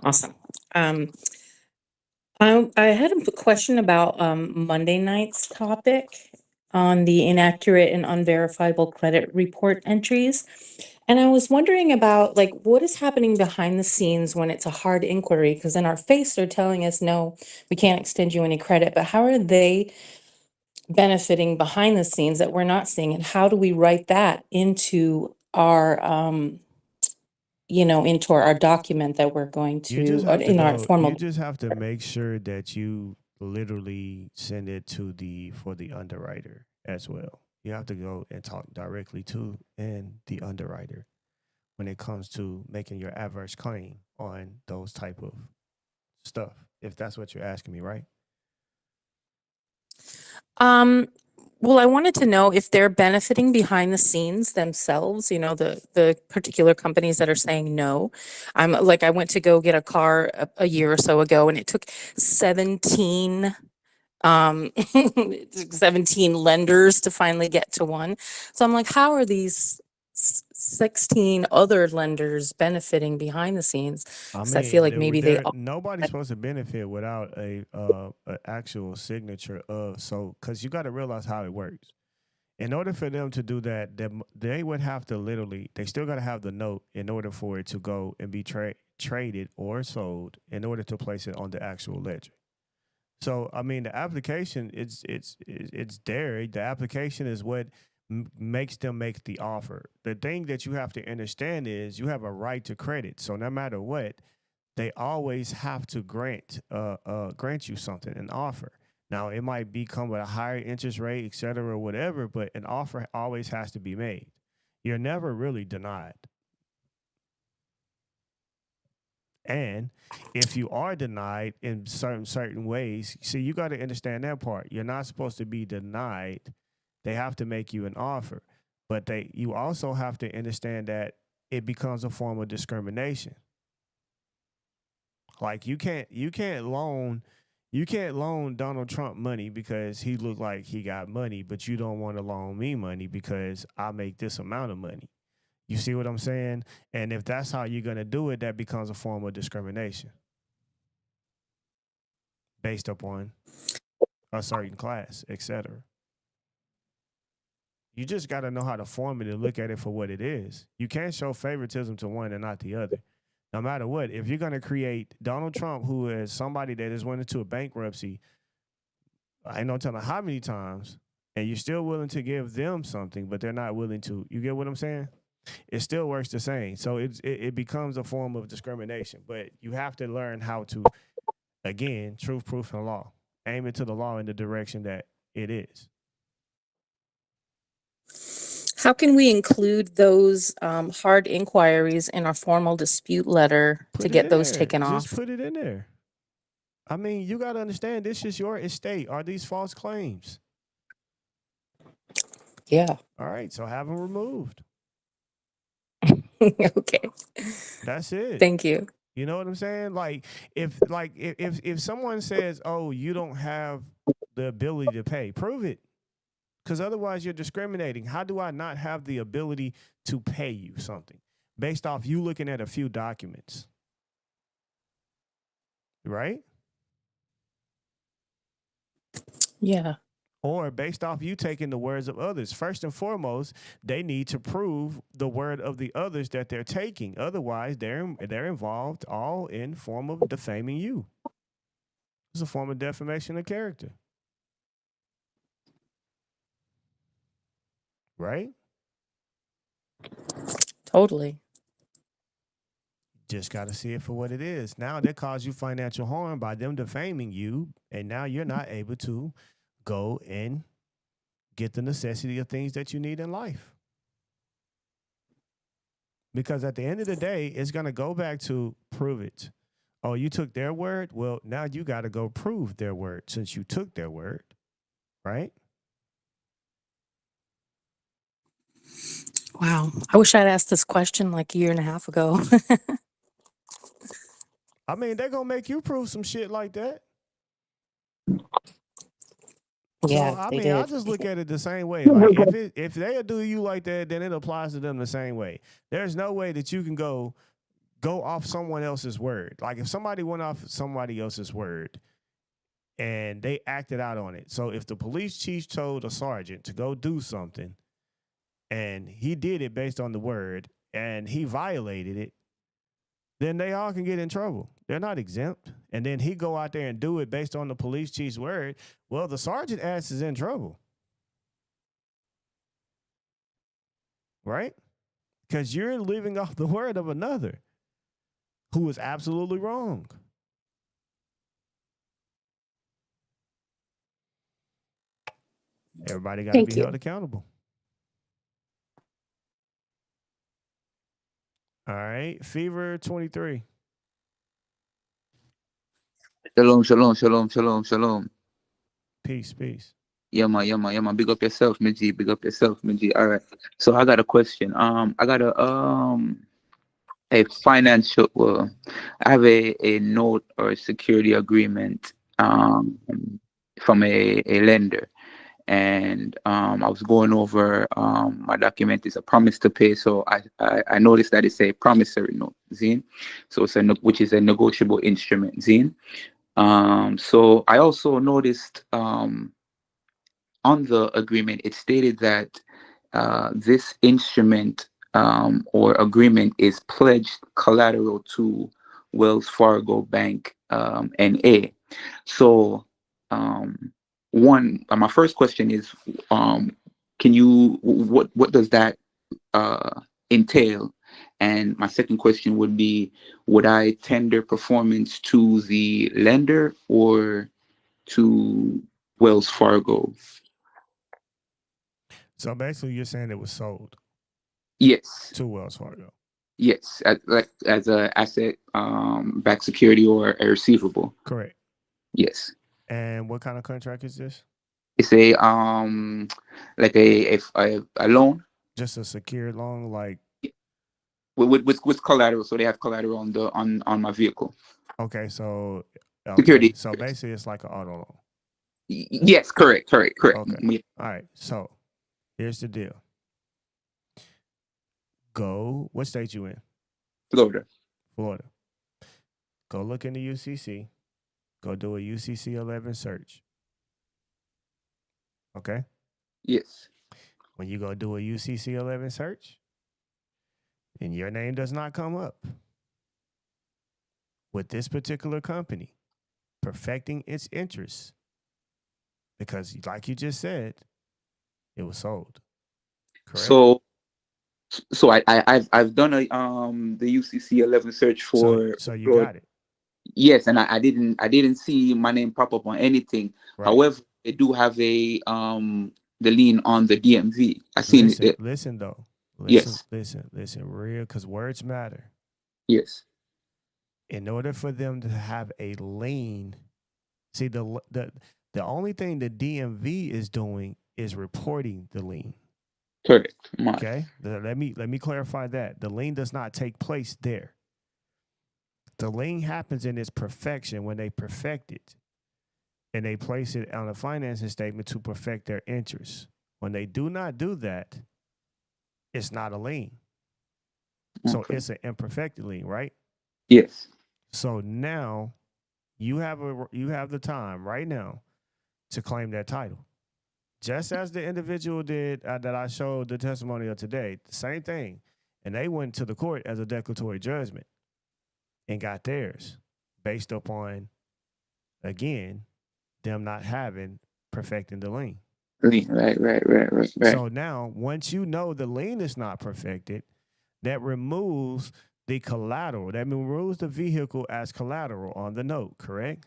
Awesome. I had a question about Monday night's topic on the inaccurate and unverifiable credit report entries. And I was wondering about like what is happening behind the scenes when it's a hard inquiry? Because in our face, they're telling us, no, we can't extend you any credit. But how are they benefiting behind the scenes that we're not seeing? And how do we write that into our into our document that we're going You just to, or have to in our go. You formal. just have to make sure that you literally send it to for the underwriter as well. You have to go and talk directly to the underwriter when it comes to making your adverse claim on those type of stuff. If that's what you're asking me, right? Um, well, I wanted to know if they're benefiting behind the scenes themselves, the particular companies that are saying no. I'm like, I went to go get a car a year or so ago, and it took 17 17 lenders to finally get to one. So I'm like, how are these 16 other lenders benefiting behind the scenes? I Because I feel mean, like maybe they all. nobody's supposed to benefit without a actual signature of because you got to realize how it works. In order for them to do that, they would have to they still got to have the note in order for it to go and be traded or sold in order to place it on the actual ledger. So, I mean, the application, it's there. The application is what makes them make the offer. The thing that you have to understand is you have a right to credit. So no matter what, they always have to grant you something, an offer. Now, it might come with a higher interest rate, et cetera, or whatever, but an offer always has to be made. You're never really denied. And if you are denied in certain ways, see, you got to understand that part. You're not supposed to be denied. They have to make you an offer. But you also have to understand that it becomes a form of discrimination. Like you can't loan Donald Trump money because he looked like he got money, but you don't want to loan me money because I make this amount of money. You see what I'm saying? And if that's how you're going to do it, that becomes a form of discrimination based upon a certain class, etc. You just got to know how to form it and look at it for what it is. You can't show favoritism to one and not the other. No matter what, if you're going to create Donald Trump, who is somebody that has went into a bankruptcy, I ain't no telling how many times, and you're still willing to give them something, but they're not willing to. You get what I'm saying? It still works the same. So it becomes a form of discrimination. But you have to learn how to, again, truth, proof, and law. Aim it to the law in the direction that it is. How can we include those hard inquiries in our formal dispute letter to Put it get in those there. taken Just off? put it in there. I mean, you got to understand, this is your estate. Are these false claims? Yeah. All right, so have them removed. Okay. That's it. Thank you. You know what I'm saying? If someone says, "Oh, you don't have the ability to pay," prove it. Because otherwise you're discriminating. How do I not have the ability to pay you something based off you looking at a few documents? Right? Yeah. Or based off you taking the words of others. First and foremost, they need to prove the word of the others that they're taking. Otherwise, they're involved all in form of defaming you. It's a form of defamation of character. Right? Totally. Just got to see it for what it is. Now they cause you financial harm by them defaming you, and now you're not able to go and get the necessity of things that you need in life. Because at the end of the day, it's going to go back to prove it. Oh, you took their word? Well, now you got to go prove their word since you took their word, right? Wow. I wish I'd asked this question like a year and a half ago. I mean, they're going to make you prove some shit like that. Yeah, So, I they mean, I did. just look at it the same way. Like, if they do you like that, then it applies to them the same way. There's no way that you can go off someone else's word. Like, if somebody went off somebody else's word and they acted out on it. So, if the police chief told a sergeant to go do something and he did it based on the word and he violated it, then they all can get in trouble. They're not exempt. And then he go out there and do it based on the police chief's word. Well, the sergeant ass is in trouble. Right? Because you're living off the word of another who is absolutely wrong. Everybody got to be held accountable. All right. Fever 23. Shalom, shalom, shalom, shalom, shalom. Peace, peace. Yeah, man, yeah, man, yeah, man. Big up yourself, Minji. Big up yourself, Minji. All right. So I got a question. I got a financial. Well, I have a note or a security agreement from a lender, and I was going over my document is a promise to pay. So I noticed that it's a promissory note, Zine. So it's which is a negotiable instrument, Zine. So I also noticed on the agreement, it stated that this instrument or agreement is pledged collateral to Wells Fargo Bank NA. So my first question is, can you, what does that entail? And my second question would be, would I tender performance to the lender or to Wells Fargo? So basically, you're saying it was sold. Yes. To Wells Fargo. Yes, as a asset backed security or a receivable. Correct. Yes. And what kind of contract is this? It's a like a loan. Just a secured loan, like with collateral. So they have collateral on my vehicle. Okay, so Security. So basically, it's like an auto loan. Yes, correct. Okay. All right. So here's the deal. Go. What state you in? Florida. Florida. Go look in the UCC. Go do a UCC 11 search. Okay. Yes. When you go do a UCC 11 search, and your name does not come up with this particular company perfecting its interests, because like you just said, it was sold. Correct. So I've done a the UCC 11 search for So you got it. Yes, and I didn't see my name pop up on anything. Right. However, they do have a the lien on the DMV. I seen it. Listen though. Yes. Listen, real, because words matter. Yes. In order for them to have a lien, see the only thing the DMV is doing is reporting the lien. Correct. Okay. Let me clarify that. The lien does not take place there. The lien happens in its perfection when they perfect it. And they place it on a financing statement to perfect their interest. When they do not do that, it's not a lien. So it's an imperfected lien, right? Yes. So now you have the time right now to claim that title. Just as the individual did that I showed the testimony of today, the same thing. And they went to the court as a declaratory judgment and got theirs based upon, again, them not having perfecting the lien. Right. So now, once you know the lien is not perfected, that removes the collateral. That removes the vehicle as collateral on the note, correct?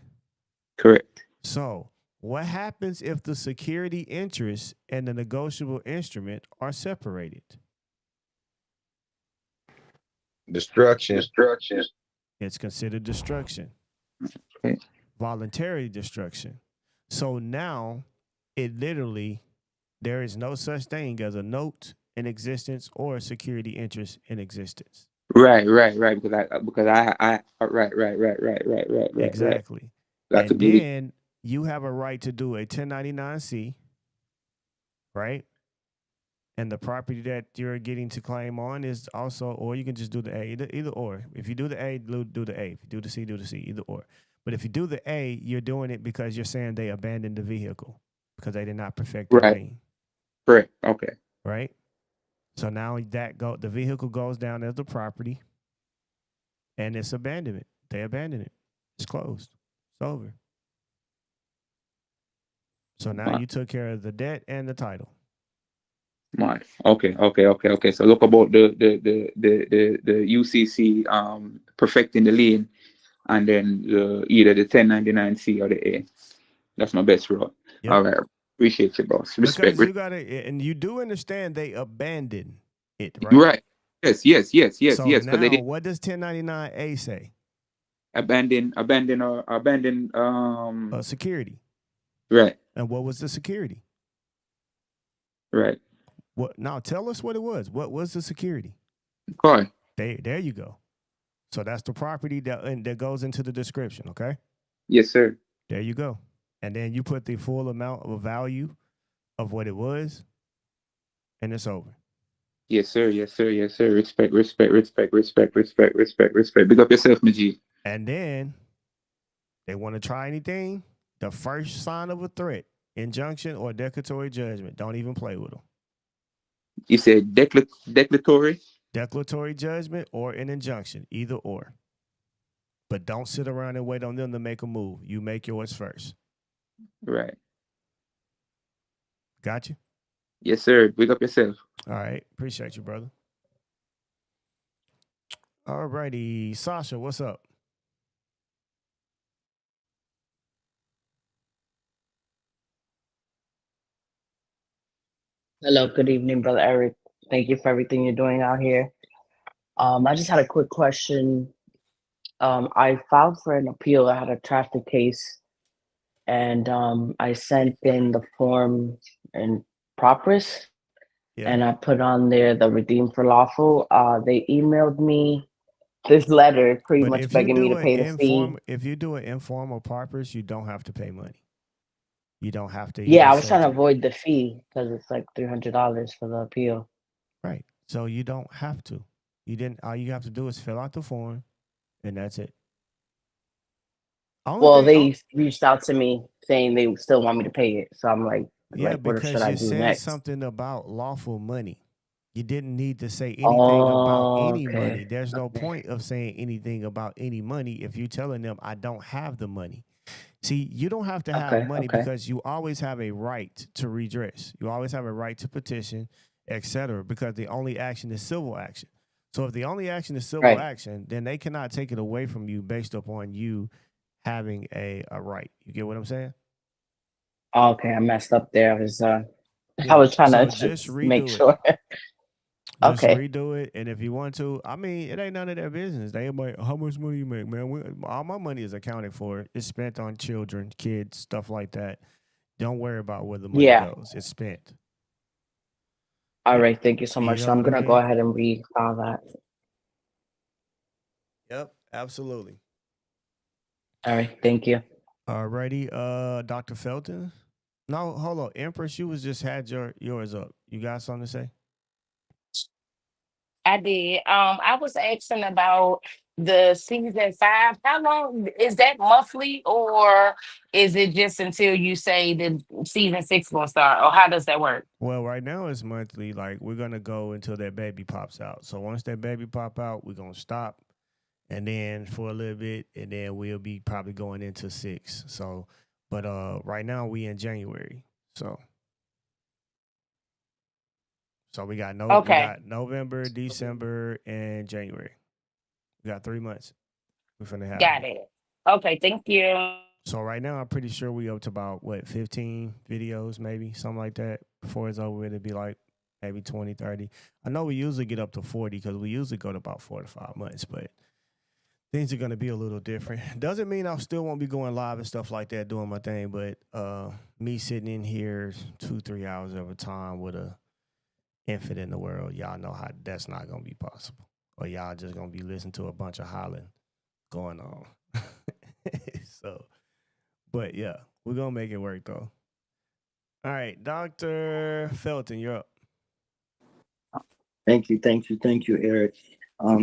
Correct. So what happens if the security interest and the negotiable instrument are separated? Destruction. It's considered destruction. Okay. Voluntary destruction. So now it literally, there is no such thing as a note in existence or a security interest in existence. Right. Because I right. Exactly. Got to And believe. then you have a right to do a 1099-C, right? And the property that you're getting to claim on is also, or you can just do the A, either or. If you do the A, do the A. If you do the C, either or. But if you do the A, you're doing it because you're saying they abandoned the vehicle because they did not perfect the lien. Correct. Okay. Right? So now the vehicle goes down as the property and it's abandonment. They abandoned it. It's closed. It's over. So now you took care of the debt and the title. Okay. So look about the UCC perfecting the lien, and then either the 1099-C or the A. That's my best route. Yep. All right. Appreciate you, boss. Respect. Because you gotta, and you do understand they abandoned it, right? Right. Yes. So Because now, they did what does 1099-A say? abandon Security. Right. And what was the security? Right. What? Now tell us what it was. What was the security? Car. There you go. So that's the property that goes into the description. Okay. Yes, sir. There you go. And then you put the full amount of value of what it was, and it's over. Yes, sir. Respect. Big up yourself, my G. And then they want to try anything. The first sign of a threat, injunction or declaratory judgment, don't even play with them. You said declaratory? Declaratory judgment or an injunction, either or. But don't sit around and wait on them to make a move. You make yours first. Right. Got you? Yes, sir. Big up yourself. All right. Appreciate you, brother. All righty. Sasha, what's up? Hello, good evening, Brother Eric. Thank you for everything you're doing out here. I just had a quick question. I filed for an appeal. I had a traffic case, and I sent in the form in Progress, and I put on there the redeem for lawful. They emailed me this letter pretty much begging me to pay the fee. If you do an informal purpose, you don't have to pay money. You don't have to. Yeah, I was trying to avoid the fee because it's like $300 for the appeal. Right. So you don't have to. You didn't. All you have to do is fill out the form, and that's it. They reached out to me saying they still want me to pay it. So I'm like, yeah, what should because I you do said next? something about lawful money. You didn't need to say anything about any money. There's no point of saying anything about any money if you're telling them I don't have the money. See, you don't have to have Okay, money okay. because you always have a right to redress. You always have a right to petition, etc. Because the only action is civil action. So if the only action is civil Right. action, then they cannot take it away from you based upon you having a right. You get what I'm saying? Okay, I messed up there. I was Yeah. trying So to just just make redo it. sure. Just Okay. redo it, and if you want to, I mean, it ain't none of their business. They like, how much money you make, man? All my money is accounted for. It's spent on children, kids, stuff like that. Don't worry about where the money Yeah. goes. It's spent. All You, right. Thank you so you much. know So I'm what I gonna go mean? ahead and read all that. Yep, absolutely. All right. Thank you. Alrighty, Dr. Felton. No, hold on, Empress. You was just had yours up. You got something to say? I did. I was asking about the season 5. How long is that, monthly, or is it just until you say the season 6 will start, or how does that work? Well, right now it's monthly. Like we're gonna go until that baby pops out. So once that baby pop out, we're gonna stop, and then for a little bit, and then we'll be probably going into 6. So, but right now we in January. So we got Okay, November, December, and January. We got 3 months. We're finna have got them. it. Okay, thank you. So right now, I'm pretty sure we up to about 15 videos, maybe something like that. Before it's over, it'll be like maybe 20, 30. I know we usually get up to 40 because we usually go to about 4 to 5 months, but things are gonna be a little different. Doesn't mean I still won't be going live and stuff like that, doing my thing. But me sitting in here 2-3 hours at a time with a infant in the world, y'all know how that's not gonna be possible. Or y'all just gonna be listening to a bunch of hollering going on. So. But yeah, we're gonna make it work though. All right, Dr. Felton, you're up. Thank you, Eric.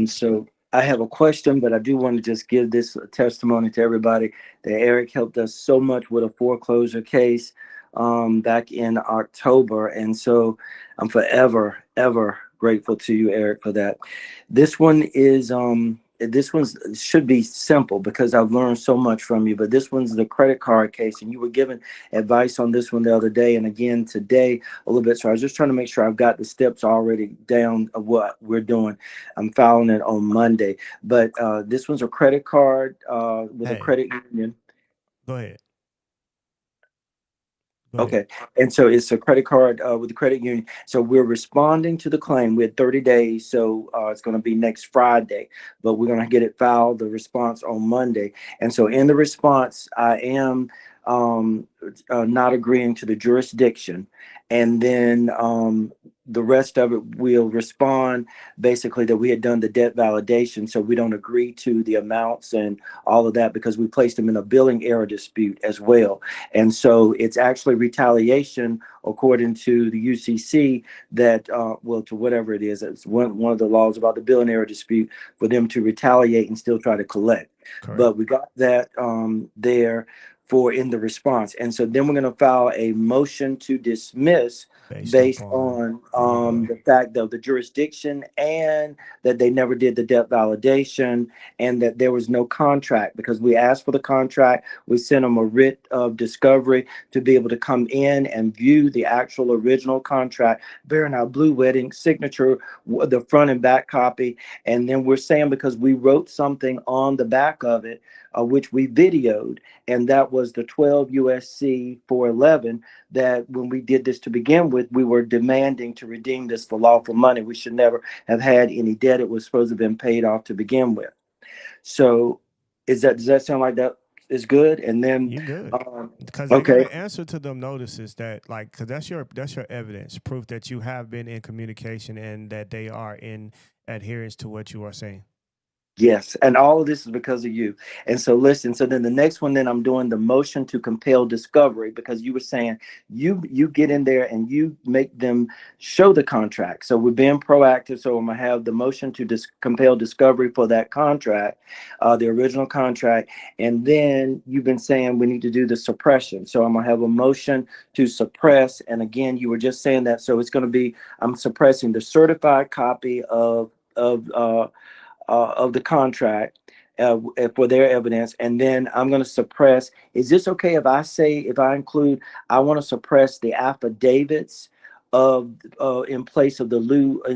So I have a question, but I do want to just give this testimony to everybody that Eric helped us so much with a foreclosure case back in October, and so I'm forever, ever grateful to you, Eric, for that. This one is this one should be simple because I've learned so much from you, but this one's the credit card case, and you were given advice on this one the other day and again today a little bit. So I was just trying to make sure I've got the steps already down of what we're doing. I'm filing it on Monday, but this one's a credit card with a credit union. Go ahead. Okay. And so it's a credit card with the credit union. So we're responding to the claim. We had 30 days. So it's going to be next Friday, but we're going to get it filed, the response on Monday. And so in the response, I am not agreeing to the jurisdiction. And then the rest of it, we'll respond basically that we had done the debt validation. So we don't agree to the amounts and all of that because we placed them in a billing error dispute as well. And so it's actually retaliation according to the UCC that, well, to whatever it is, it's one of the laws about the billing error dispute for them to retaliate and still try to collect. Correct. But we got that there for in the response. And so then we're going to file a motion to dismiss based on the fact of the jurisdiction and that they never did the debt validation and that there was no contract because we asked for the contract. We sent them a writ of discovery to be able to come in and view the actual original contract, bearing our blue wedding signature, the front and back copy. And then we're saying because we wrote something on the back of it, which we videoed, and that was the 12 USC 411, that when we did this to begin with, we were demanding to redeem this for lawful money. We should never have had any debt. It was supposed to have been paid off to begin with. So does that sound like that is good? And then you good. Because they got to answer to them notices that, like, because that's your evidence, proof that you have been in communication and that they are in adherence to what you are saying. Yes, and all of this is because of you. And so listen, so then the next one, then I'm doing the motion to compel discovery because you were saying you get in there and you make them show the contract. So we're being proactive. So I'm gonna have the motion to compel discovery for that contract, the original contract. And then you've been saying we need to do the suppression. So I'm gonna have a motion to suppress. And again, you were just saying that. So it's gonna be, I'm suppressing the certified copy of the contract, for their evidence, and then I'm going to suppress. Is this okay if I include? I want to suppress the affidavits of in place of the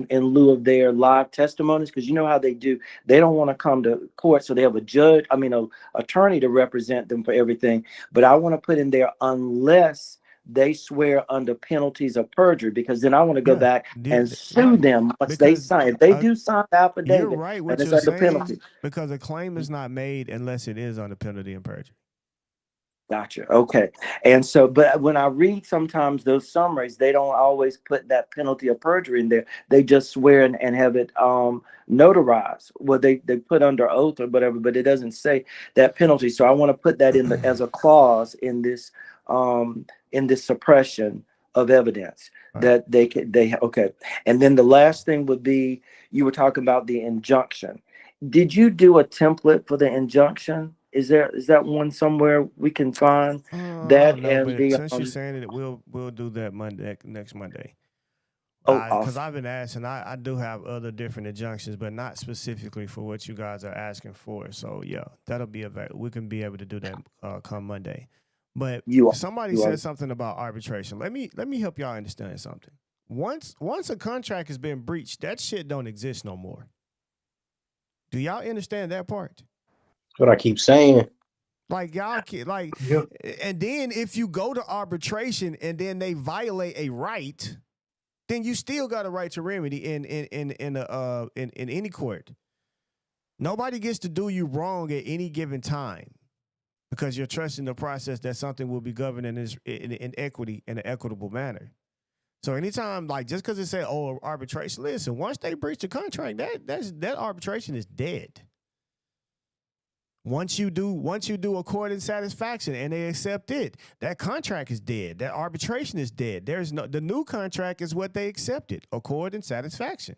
in lieu of their live testimonies, because you know how they do. They don't want to come to court, so they have a attorney to represent them for everything. But I want to put in there unless they swear under penalties of perjury, because then I want to go back and sue them once they sign. If they do sign the affidavit, You're right what and it's you're under saying, penalty. because a claim is not made unless it is under penalty of perjury. Gotcha. Okay. And so, but when I read sometimes those summaries, they don't always put that penalty of perjury in there. They just swear and have it notarized. Well, they put under oath or whatever, but it doesn't say that penalty. So I want to put that in as a clause in this suppression of evidence that okay. And then the last thing would be, you were talking about the injunction. Did you do a template for the injunction? Is that one somewhere we can find that? No, And but since you're saying it, we'll do that next Monday. Because I've been asking, I do have other different injunctions, but not specifically for what you guys are asking for. So yeah, that'll be we can be able to do that come Monday. But somebody said something about arbitration. Let me help y'all understand something. Once a contract has been breached, that shit don't exist no more. Do y'all understand that part? What I keep saying. Like y'all and then if you go to arbitration and then they violate a right, then you still got a right to remedy in any court. Nobody gets to do you wrong at any given time because you're trusting the process that something will be governed in equity in an equitable manner. So anytime, like, just because it say, oh, arbitration, listen, once they breach the contract, that arbitration is dead. Once you do accord and satisfaction and they accept it, that contract is dead. That arbitration is dead. The new contract is what they accepted, accord and satisfaction.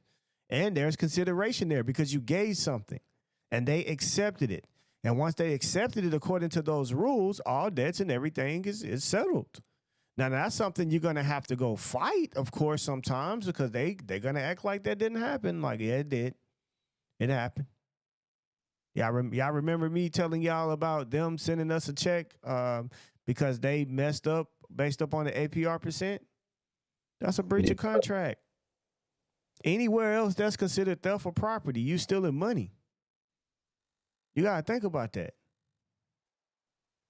And there's consideration there because you gave something and they accepted it. And once they accepted it according to those rules, all debts and everything is settled. Now, that's something you're going to have to go fight, of course, sometimes because they're going to act like that didn't happen. Like, yeah, it did. It happened. Y'all remember me telling y'all about them sending us a check because they messed up based up on the APR percent? That's a breach of contract. Anywhere else, that's considered theft of property. You stealing money. You got to think about that.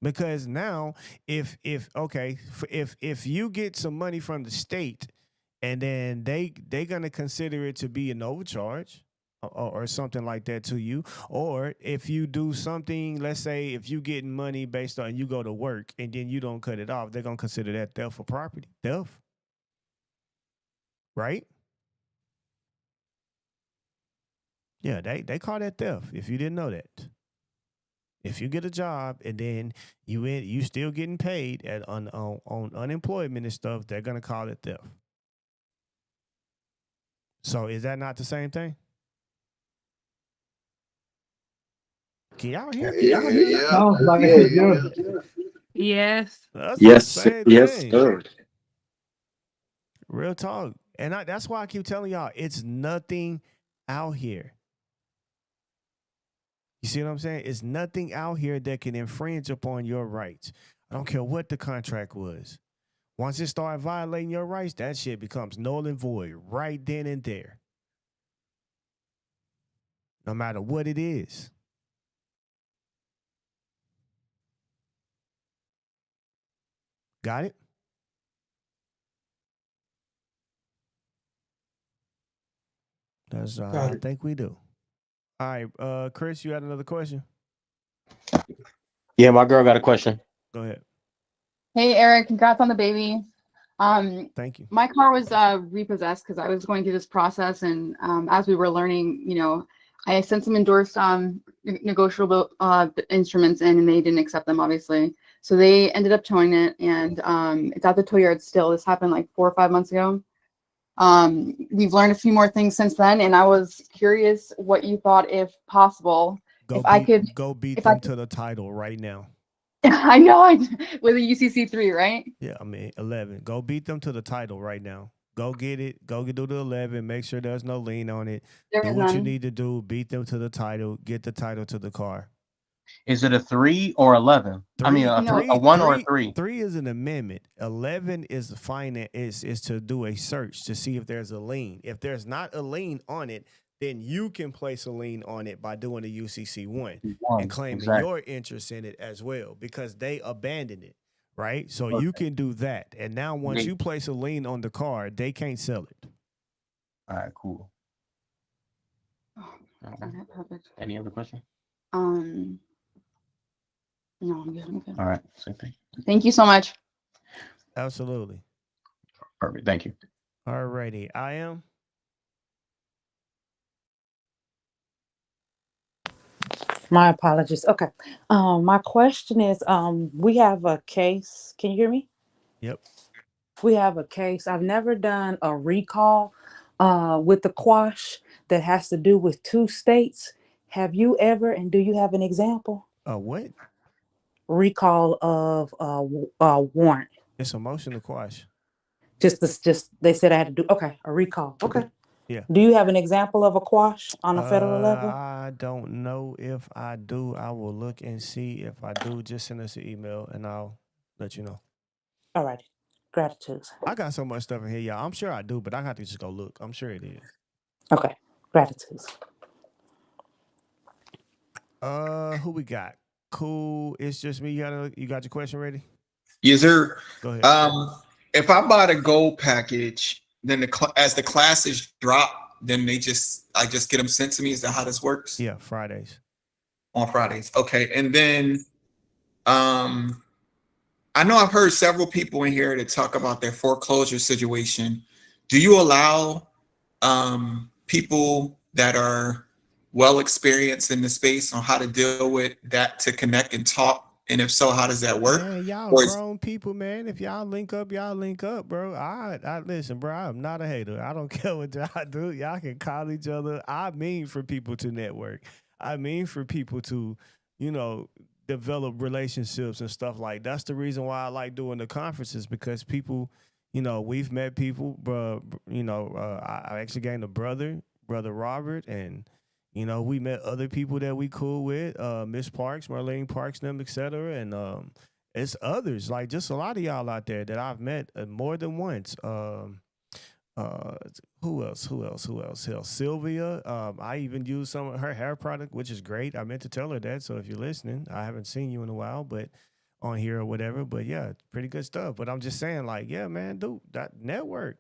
Because now, if you get some money from the state and then they're going to consider it to be an overcharge, or something like that to you, or if you do something, let's say if you getting money based on you go to work and then you don't cut it off, they're gonna consider that theft for property, theft, right? Yeah, they call that theft. If you didn't know that, if you get a job and then you still getting paid on unemployment and stuff, they're gonna call it theft. So is that not the same thing? Can y'all hear me? Yeah. Sounds like it, yeah. Yes. That's Yes, the same yes, thing. sir. Real talk. And that's why I keep telling y'all, it's nothing out here. You see what I'm saying? It's nothing out here that can infringe upon your rights. I don't care what the contract was. Once it started violating your rights, that shit becomes null and void right then and there. No matter what it is. Got it? That's I think we do. All right, Chris, you had another question? Yeah, my girl got a question. Go ahead. Hey, Eric, congrats on the baby. Thank you. My car was repossessed because I was going through this process, and as we were learning, I sent some endorsed negotiable instruments in, and they didn't accept them, obviously. So they ended up towing it, and it's at the tow yard still. This happened like 4 or 5 months ago. We've learned a few more things since then, and I was curious what you thought, if possible, Go beat them to the title right now. I know with a UCC 3, right? Yeah, I mean 11. Go beat them to the title right now. Go get it. Go do the 11. Make sure there's no lien on it. There Do is what you none. need to do. Beat them to the title. Get the title to the car. Is it a 3 or 11? I mean, a 1 or a 3? 3 is an amendment. 11 is the finance is to do a search to see if there's a lien. If there's not a lien on it, then you can place a lien on it by doing a UCC 1 and claiming your interest in it as well because they abandoned it, right? So you can do that. And now once you place a lien on the car, they can't sell it. All right, cool. Perfect. Any other question? No, I'm good. I'm good. All right, same thing. Thank you so much. Absolutely. Perfect. Thank you. All righty. I am. My apologies. Okay. My question is, we have a case. Can you hear me? Yep. We have a case. I've never done a recall with the quash that has to do with 2 states. Have you ever, and do you have an example? What? Recall of warrant. It's a motion to quash. Just they said I had to do, okay, a recall. Okay. Yeah. Do you have an example of a quash on a federal level? I don't know if I do. I will look and see if I do. Just send us an email and I'll let you know. All right. Gratitudes. I got so much stuff in here, y'all. I'm sure I do, but I have to just go look. I'm sure it is. Okay. Gratitudes. Who we got? Cool. It's just me. You got your question ready? Yes, sir. Go ahead. If I buy the gold package, then as the classes drop, then I just get them sent to me. Is that how this works? Yeah, Fridays. On Fridays. Okay. And then I know I've heard several people in here to talk about their foreclosure situation. Do you allow people that are well experienced in the space on how to deal with that to connect and talk? And if so, how does that work? Man, y'all grown people, man. If y'all link up, bro. I listen, bro. I'm not a hater. I don't care what y'all do. Y'all can call each other. I mean for people to network. I mean for people to, develop relationships and stuff like that. That's the reason why I like doing the conferences because people, we've met people, bro. I actually gained a brother Robert, and we met other people that we cool with, Miss Parks, Marlene Parks, them, etc. And it's others, like just a lot of y'all out there that I've met more than once. Who else? Hell, Sylvia. I even use some of her hair product, which is great. I meant to tell her that. So if you're listening, I haven't seen you in a while, but on here or whatever. But yeah, pretty good stuff. But I'm just saying, like, yeah, man, dude, that network.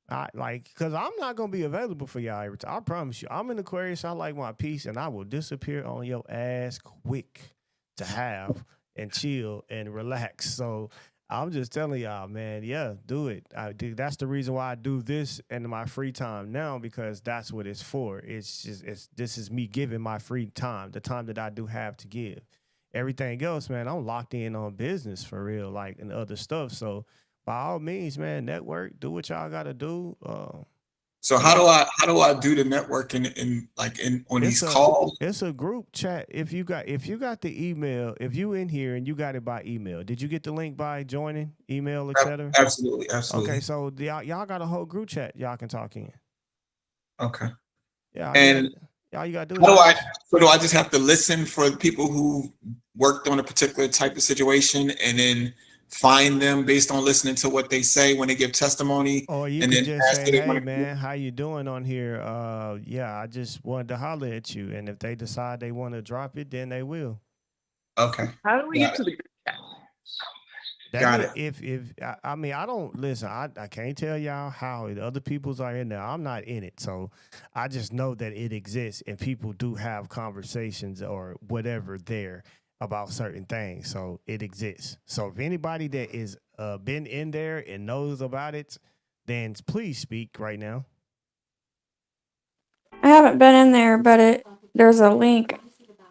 Because I'm not gonna be available for y'all every time. I promise you. I'm in Aquarius. I like my peace, and I will disappear on your ass quick to have and chill and relax. So I'm just telling y'all, man. Yeah, do it. That's the reason why I do this in my free time now because that's what it's for. This is me giving my free time, the time that I do have to give. Everything else, man, I'm locked in on business for real, like and other stuff. So. By all means, man, network, do what y'all gotta do. So how do I do the networking on these calls? It's a group chat. If you got the email, if you in here and you got it by email, did you get the link by joining email, etc.? Absolutely. Okay, so y'all got a whole group chat y'all can talk in. Okay. Yeah, and y'all you gotta do. Do I just have to listen for people who worked on a particular type of situation and then find them based on listening to what they say when they give testimony? Or you can just say, hey man, how you doing on here? Yeah, I just wanted to holler at you. And if they decide they want to drop it, then they will. Okay. How do we get to the Got it. If I mean, I don't listen. I can't tell y'all how the other people's are in there. I'm not in it, so I just know that it exists and people do have conversations or whatever there about certain things. So it exists. So if anybody that is been in there and knows about it, then please speak right now. I haven't been in there, but there's a link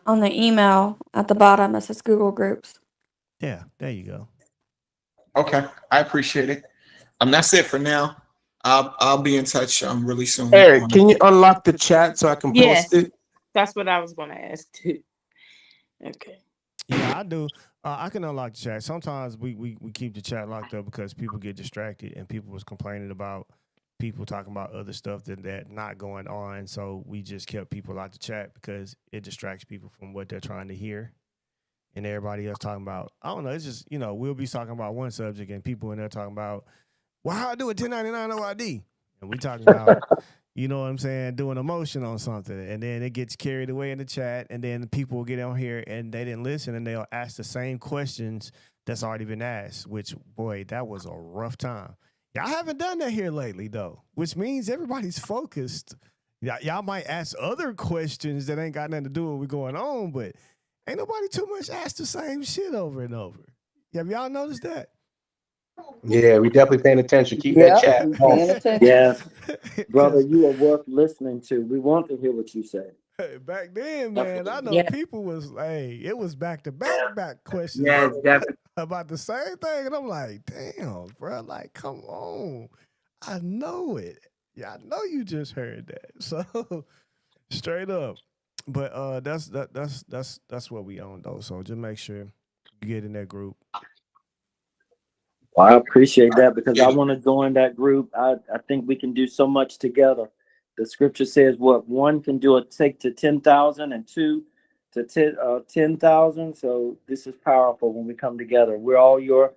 on the email at the bottom that says Google Groups. Yeah, there you go. Okay, I appreciate it. That's it for now. I'll be in touch really soon. Eric, can you unlock the chat so I can post it? That's what I was going to ask too. Okay. Yeah, I do. I can unlock the chat. Sometimes we keep the chat locked up because people get distracted and people was complaining about people talking about other stuff that not going on. So we just kept people out the chat because it distracts people from what they're trying to hear. And everybody else talking about, I don't know, it's just, we'll be talking about one subject and people in there talking about, well, how I do a 1099 OID? And we talking about, you know what I'm saying, doing a motion on something. And then it gets carried away in the chat. And then people will get on here and they didn't listen and they'll ask the same questions that's already been asked, which, boy, that was a rough time. Y'all haven't done that here lately, though, which means everybody's focused. Y'all might ask other questions that ain't got nothing to do with what's going on, but ain't nobody too much ask the same shit over and over. Have y'all noticed that? Yeah, we definitely paying attention. Keep that chat. We paying attention. Yes. Brother, you are worth listening to. We want to hear what you say. Back then, man, I know people was, it was back to back questions about the same thing. And I'm like, damn, bro, like, come on. I know it. Yeah, I know you just heard that. So straight up. But that's what we own though. So just make sure you get in that group. Well, I appreciate that because I want to join that group. I think we can do so much together. The scripture says what one can do take to 10,000 and two to 10,000. So this is powerful when we come together. We're all your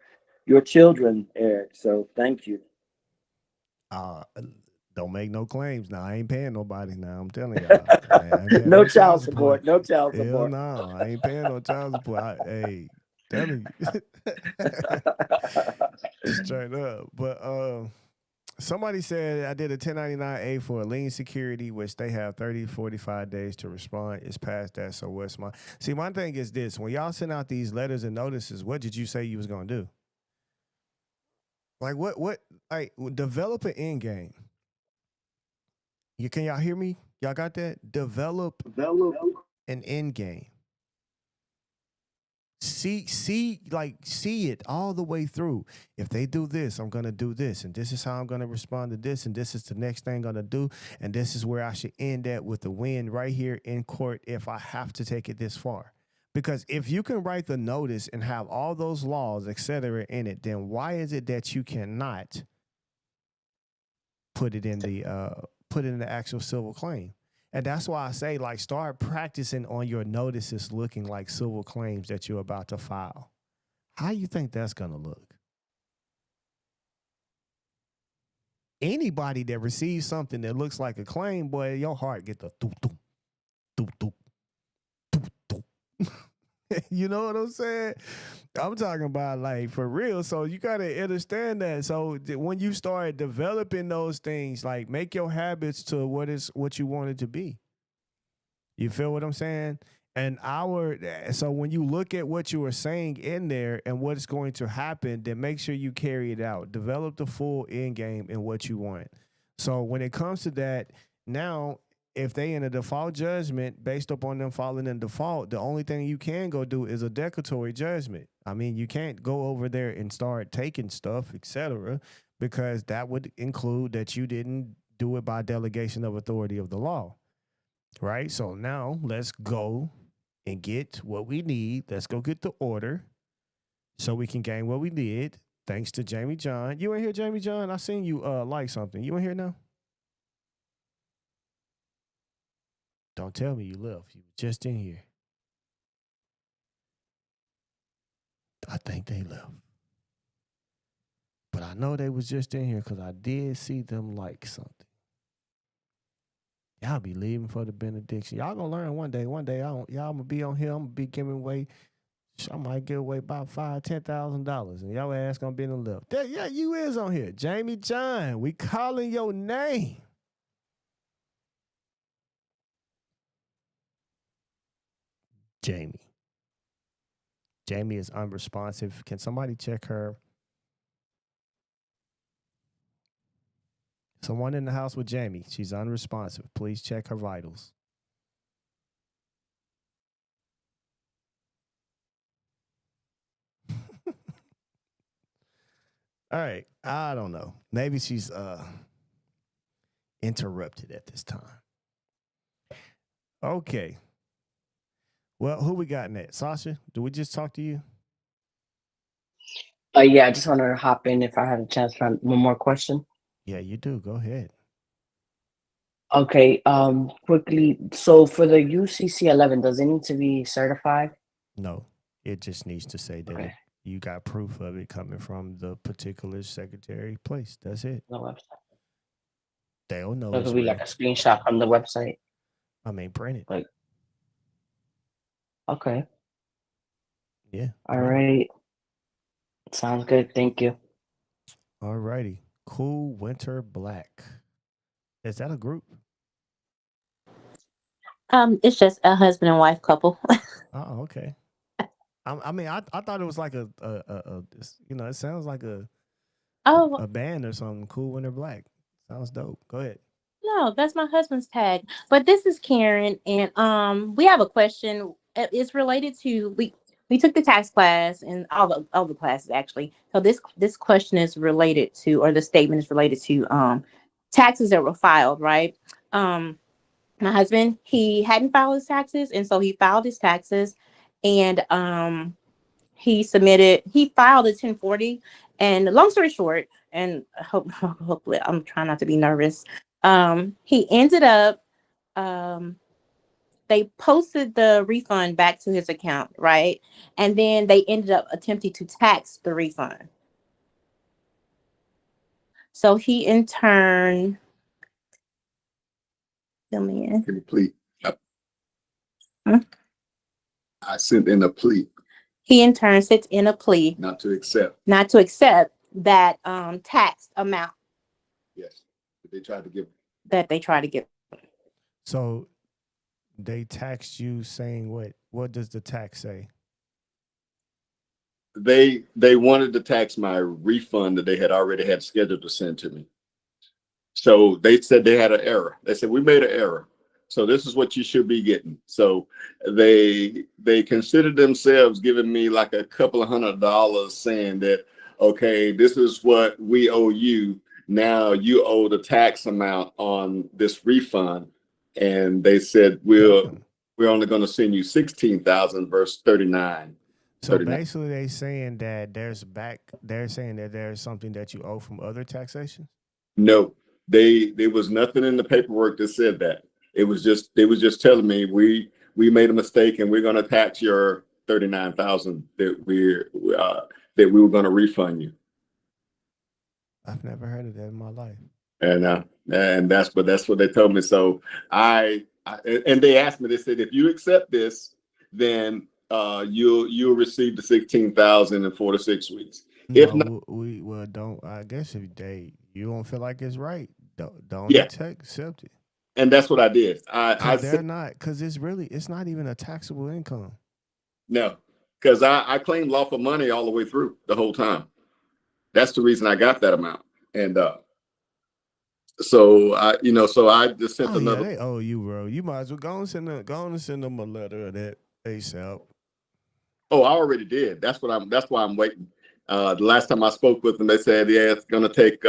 children, Eric. So thank you. Don't make no claims now. I ain't paying nobody now. I'm telling y'all. I ain't paying no child support. No child Hell support. no, I ain't paying no child support. Hey, telling you. Straight up. But somebody said I did a 1099A for a lien security, which they have 30, 45 days to respond. It's past that, so what's my... See, my thing is this. When y'all send out these letters and notices, what did you say you was going to do? Like, develop an end game. Can y'all hear me? Y'all got that? Develop an end game. See it all the way through. If they do this, I'm going to do this. And this is how I'm going to respond to this. And this is the next thing I'm going to do. And this is where I should end at with the win right here in court if I have to take it this far. Because if you can write the notice and have all those laws, et cetera, in it, then why is it that you cannot put it in the actual civil claim? And that's why I say, like, start practicing on your notices looking like civil claims that you're about to file. How you think that's going to look? Anybody that receives something that looks like a claim, boy, your heart get the doop, doop, doop, doop, doop, doop. You know what I'm saying? I'm talking about, like, for real. So you got to understand that. So when you start developing those things, like, make your habits to what you want it to be. You feel what I'm saying? And so when you look at what you were saying in there and what's going to happen, then make sure you carry it out. Develop the full end game in what you want. So when it comes to that, now, if they in a default judgment based upon them falling in default, the only thing you can go do is a declaratory judgment. I mean, you can't go over there and start taking stuff, etc., because that would include that you didn't do it by delegation of authority of the law. Right? So now let's go and get what we need. Let's go get the order so we can gain what we did. Thanks to Jamie John. You in here, Jamie John? I seen you like something. You in here now? Don't tell me you left. You were just in here. I think they left. But I know they was just in here because I did see them like something. Y'all be leaving for the benediction. Y'all gonna learn one day. One day, y'all gonna be on here. I'm gonna be giving away. I might give away about $5,000-$10,000, and y'all ass gonna be in the left. Yeah, you is on here, Jamie John. We calling your name. Jamie is unresponsive. Can somebody check her? Someone in the house with Jamie. She's unresponsive. Please check her vitals. All right. I don't know. Maybe she's interrupted at this time. Okay. Well, who we got next? Sasha, do we just talk to you? Yeah, I just wanted to hop in if I had a chance for one more question. Yeah, you do. Go ahead. Okay, quickly. So for the UCC 11, does it need to be certified? No, it just needs to say that Okay. you got proof of it coming from the particular secretary place. That's it. The website. They'll know So it it's could be real. like a screenshot from the website. I mean, print it. Like, okay. Yeah. All print it. right. Sounds good. Thank you. All righty. Cool Winter Black. Is that a group? It's just a husband and wife couple. Oh, okay. I mean, I thought it was like a it sounds like Oh, a band or something. Cool Winter Black. Sounds dope. Go ahead. no, that's my husband's tag. But this is Karen, and we have a question. It's related to we took the tax class and all the classes actually. So this question is related to, or the statement is related to taxes that were filed, right? My husband, he hadn't filed his taxes, and so he filed his taxes, and he filed a 1040. And long story short, and hopefully I'm trying not to be nervous. He ended up they posted the refund back to his account, right? And then they ended up attempting to tax the refund. So he in turn, fill me in. Complete. Huh? I sent in a plea He in turn sits in a plea not to accept. not to accept that tax amount Yes, but they tried to give. that they try to get. So they taxed you saying what? What does the tax say? They wanted to tax my refund that they had already had scheduled to send to me. So they said they had an error. They said we made an error. So this is what you should be getting. So they considered themselves giving me like a couple of $100, saying that, okay, this is what we owe you. Now you owe the tax amount on this refund. And they said we're only going to send you 16,000 versus 39. So basically, they're saying that they're saying that there's something that you owe from other taxation. No, there was nothing in the paperwork that said that. It was just they was just telling me we made a mistake and we're going to tax your 39,000 that we were going to refund you. I've never heard of that in my life. And that's what they told me. So I and they asked me. They said if you accept this, then you'll receive the 16,000 in 4 to 6 weeks. If not, don't. I guess if you don't feel like it's right, don't yeah. accept it. And that's what I did. Because it's not even a taxable income. No, because I claimed lawful money all the way through the whole time. That's the reason I got that amount. And so I just sent another. Yeah, they owe you, bro. You might as well go and send them a letter of that ASAP. Oh, I already did. That's why I'm waiting. The last time I spoke with them, they said, yeah, it's going to take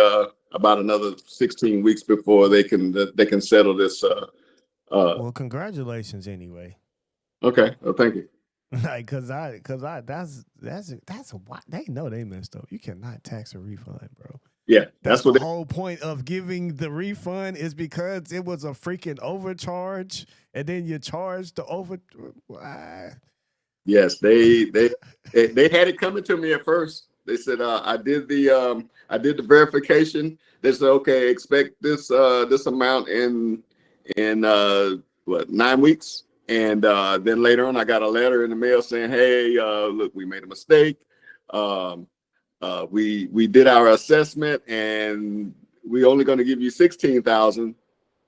about another 16 weeks before they can settle this. Well, congratulations anyway. Okay. Well, thank you. Like, cause that's why they know they messed up. You cannot tax a refund, bro. Yeah, that's the whole point of giving the refund is because it was a freaking overcharge, and then you charged the over. Yes, they had it coming to me at first. They said I did the verification. They said, okay, expect this amount in 9 weeks. And then later on, I got a letter in the mail saying, "Hey, look, we made a mistake. We did our assessment, and we only going to give you 16,000.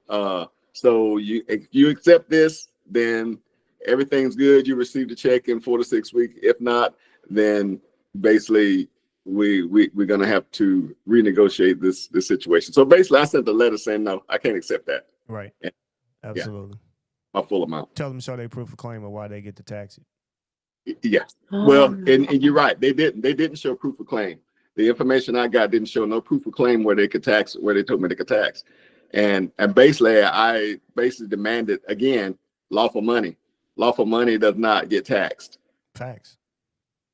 So if you accept this, then everything's good. You receive the check in 4 to 6 weeks. If not, then basically we're going to have to renegotiate this situation." So basically, I sent the letter saying, "No, I can't accept that." Right. And, absolutely. Yeah. My full amount. Tell them show their proof of claim of why they get to tax it. Yeah. Well, and you're right. They didn't show proof of claim. The information I got didn't show no proof of claim where they could tax, where they told me they could tax. And basically I demanded again, lawful money. Lawful money does not get taxed. Facts.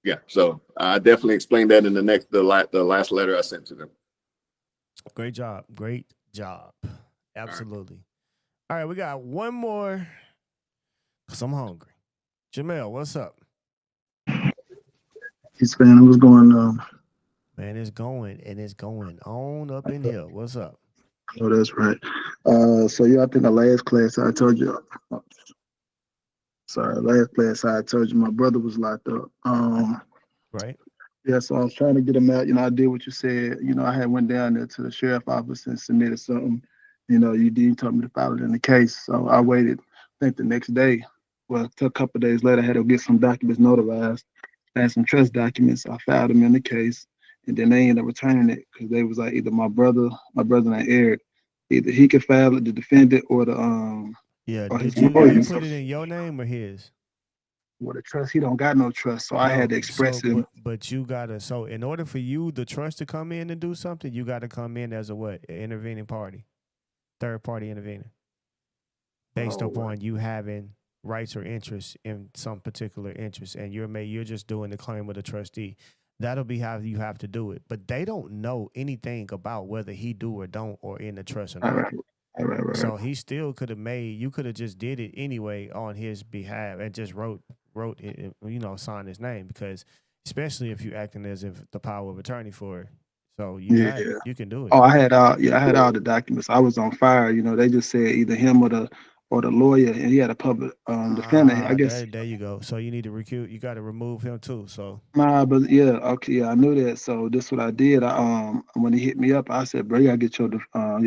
Yeah. So I definitely explained that in the last letter I sent to them. Great job. Great job. Absolutely. All right, we got one more because I'm hungry. Jamel, what's up? He's saying what's going on. Man, it's going and it's going on up in here. What's up? Oh, that's right. So yeah, I think the last class I told you. Sorry, last class I told you my brother was locked up. Right. Yeah, so I was trying to get him out. You know, I did what you said. You know, I had went down there to the sheriff office and submitted something. You know, you told me to file it in the case. So I waited, I think the next day. Well, a couple of days later, I had to get some documents notarized. I had some trust documents. I filed them in the case. And then they ended up returning it because they was like either my brother named Eric, either he could file it, the defendant, or the Yeah. or his Did you lawyer. put it in your name or his? Well, the trust, he don't got no trust. So I had to No. express So him. but you gotta, so in order for you the trust to come in and do something, you gotta come in as a what? An intervening party. Third party intervening. Based upon you having rights or interests in some particular interest, and you're just doing the claim of the trustee. That'll be how you have to do it. But they don't know anything about whether he do or don't or in the trust or not. Right. So he still could have you could have just did it anyway on his behalf and just wrote it, signed his name, because especially if you're acting as if the power of attorney for it. So Yeah. you can do it. Oh, I had all the documents. I was on fire. You know, they just said either him or the lawyer, and he had a public defender. I guess There you go. So you need to recuse. You got to remove him too. So nah, but yeah, okay, yeah, I knew that. So this what I did. When he hit me up, I said, bro, you gotta get your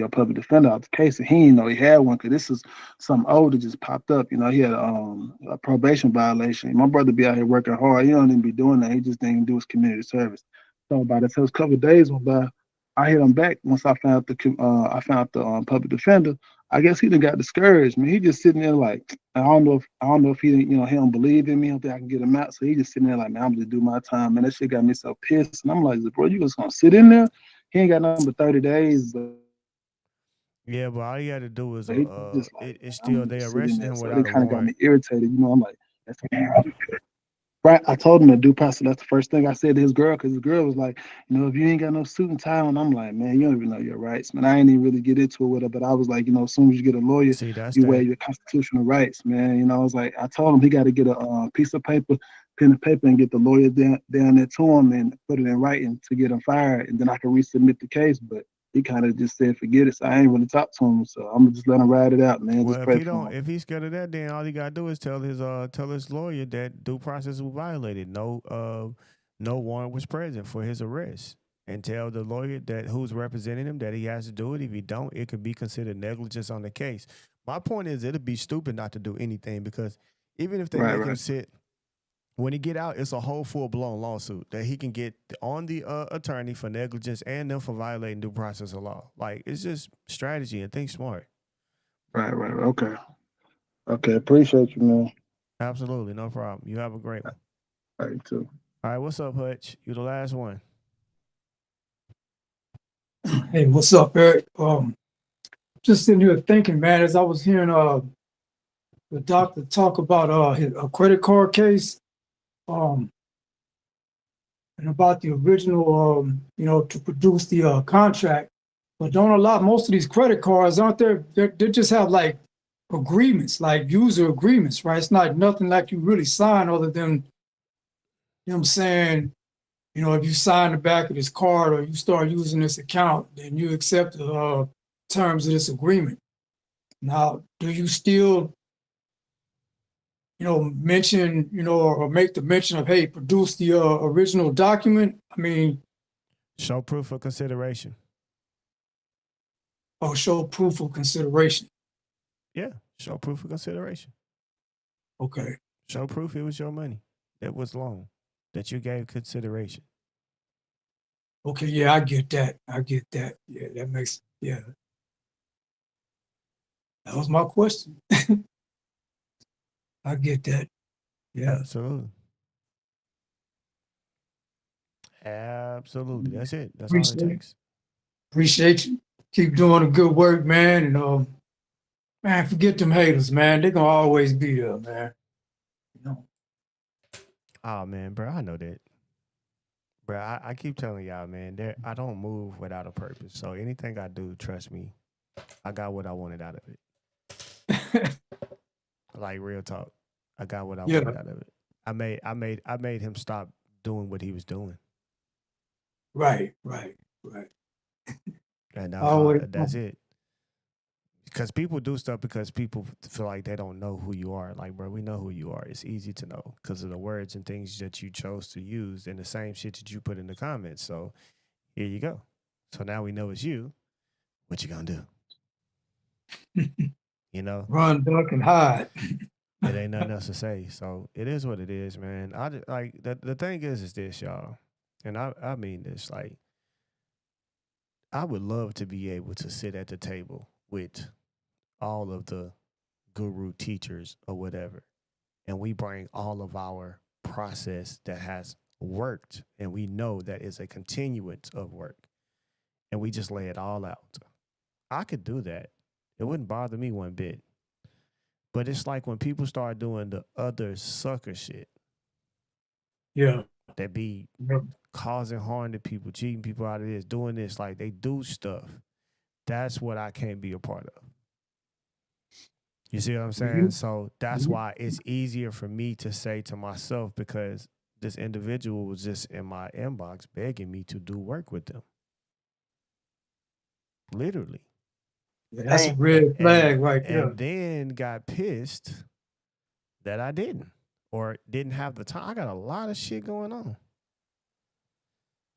public defender out the case. And he didn't know he had one because this is some old that just popped up. You know, he had a probation violation. My brother be out here working hard. He don't even be doing that. He just didn't even do his community service. So by the time a couple of days went by, I hit him back once I found the public defender. I guess he done got discouraged. Man, he just sitting there like, I don't know if he he don't believe in me. I don't think I can get him out. So he just sitting there like, man, I'm just do my time. Man, that shit got me so pissed. And I'm like, bro, you just gonna sit in there? He ain't got nothing but 30 days. yeah, but all you got to do is He just like, it's I'm still gonna they just sit in arrested there. him So they without a kind of got me warrant. irritated. You know, I'm like, that's right. I told him to due process. That's the first thing I said to his girl, because his girl was like, if you ain't got no suit and tie on, I'm like, man, you don't even know your rights, man. I ain't even really get into it with her, but I was like, as soon as you get a lawyer, See, that's you weigh that. your constitutional rights, man. I was like, I told him he got to get a piece of paper, pen and paper, and get the lawyer down there to him and put it in writing to get him fired, and then I can resubmit the case. But he kind of just said, forget it. So I ain't really talked to him. So I'm gonna just let him ride it out, man. Well, Just pray for him. if he's scared of that, then all he got to do is tell his lawyer that due process was violated. No warrant was present for his arrest, and tell the lawyer that who's representing him that he has to do it. If he don't, it could be considered negligence on the case. My point is, it'd be stupid not to do anything, because even if they make him sit, when he get out, it's a whole full blown lawsuit that he can get on the attorney for negligence and them for violating due process of law. Like, it's just strategy and think smart. Right. Okay. Appreciate you, man. Absolutely, no problem. You have a great one. All right, too. All right, what's up, Hutch? You the last one. Hey, what's up, Eric? Just sitting here thinking, man, as I was hearing the doctor talk about a credit card case, and about the original, to produce the contract, but don't allow most of these credit cards, aren't there? They just have like agreements, like user agreements, right? It's not nothing like you really sign other than them saying, if you sign the back of this card or you start using this account, then you accept the terms of this agreement. Now, do you still, mention, or make the mention of, hey, produce the original document? I mean, show proof of consideration. Or show proof of consideration. Yeah, show proof of consideration. Okay. Show proof it was your money that was loaned, that you gave consideration. Okay, yeah, I get that. Yeah, that makes, yeah. That was my question. I get that. Yeah. Absolutely. That's it. That's all it takes. Appreciate you. Keep doing the good work, man. And man, forget them haters, man. They're gonna always be there, man. Oh man, bro, I know that. Bro, I keep telling y'all, man, I don't move without a purpose. So anything I do, trust me, I got what I wanted out of it. Like real talk. I got what I Yeah. wanted out of it. I made him stop doing what he was doing. Right. And Always. that's it. Because people do stuff because people feel like they don't know who you are. Like, bro, we know who you are. It's easy to know because of the words and things that you chose to use and the same shit that you put in the comments. So here you go. So now we know it's you. What you gonna do? You know? Run, duck, and hide. It ain't nothing else to say. So it is what it is, man. I just, like the thing is this, y'all. And I mean this, like, I would love to be able to sit at the table with all of the guru teachers or whatever, and we bring all of our process that has worked, and we know that is a continuance of work, and we just lay it all out. I could do that. It wouldn't bother me one bit. But it's like when people start doing the other sucker shit Yeah. that be Yep. causing harm to people, cheating people out of this, doing this, like they do stuff. That's what I can't be a part of. You see what I'm saying? So that's why it's easier for me to say to myself, because this individual was just in my inbox begging me to do work with them. Literally. Yeah, that's a red flag right there. And then got pissed that I didn't, or didn't have the time. I got a lot of shit going on.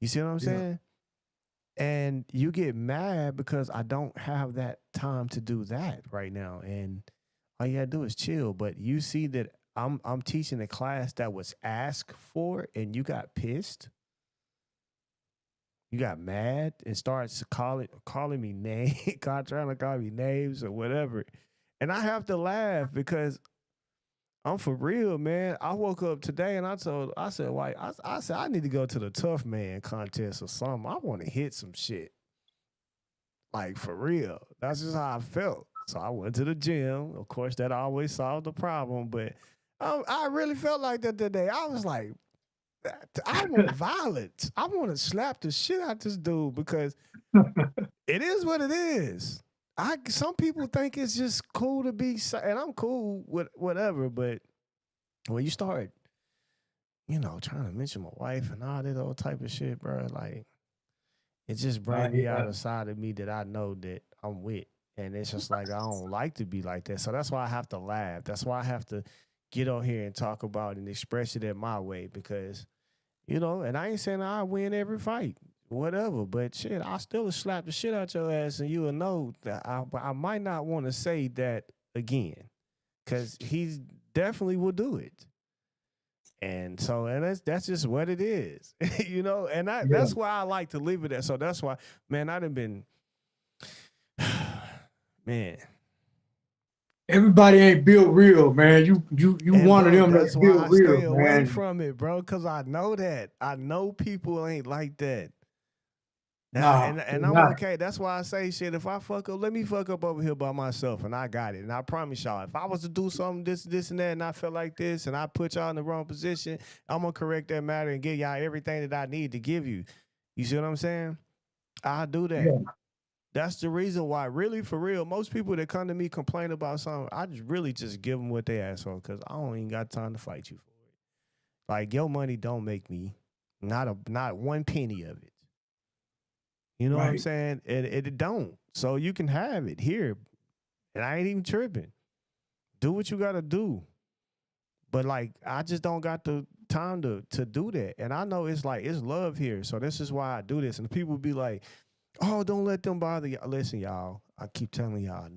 You see what I'm saying? And you get mad because I don't have that time to do that right now. And all you gotta do is chill. But you see that I'm teaching a class that was asked for, and you got pissed. You got mad and starts calling me names, trying to call me names or whatever. And I have to laugh because I'm for real, man. I woke up today and I said, "Why?" I said, I need to go to the Tough Man contest or something. I want to hit some shit. Like, for real. That's just how I felt. So I went to the gym. Of course, that always solved the problem. But I really felt like that today. I was like, I want violence. I want to slap the shit out this dude because it is what it is. Some people think it's just cool to be, and I'm cool with whatever. But when you start, trying to mention my wife and all that old type of shit, bro, like, it just brings me out of side of me that I know that I'm with. And it's just like, I don't like to be like that. So that's why I have to laugh. That's why I have to get on here and talk about it and express it in my way because, and I ain't saying I win every fight, whatever. But shit, I still slap the shit out your ass and you'll know that I might not want to say that again because he definitely will do it. And so, that's just what it is, and that's why I like to leave it there. So that's why, man, I done been, man. Everybody ain't built real, man. You one of them that's built I real, stay away man. from it, bro, because I know that. I know people ain't like that. Nah, and I'm okay. That's why I say, shit, if I fuck up, let me fuck up over here by myself, and I got it. And I promise y'all, if I was to do something, this, and that, and I felt like this, and I put y'all in the wrong position, I'm going to correct that matter and give y'all everything that I need to give you. You see what I'm saying? I'll do that. Yeah. That's the reason why, really, for real, most people that come to me complain about something, I just give them what they ask for because I don't even got time to fight you for it. Like, your money don't make me, not one penny of it. You know what I'm saying? It don't. So you can have it here. And I ain't even tripping. Do what you got to do. But, like, I just don't got the time to do that. And I know it's like, it's love here. So this is why I do this. And people be like, oh, don't let them bother you. Listen, y'all, I keep telling y'all,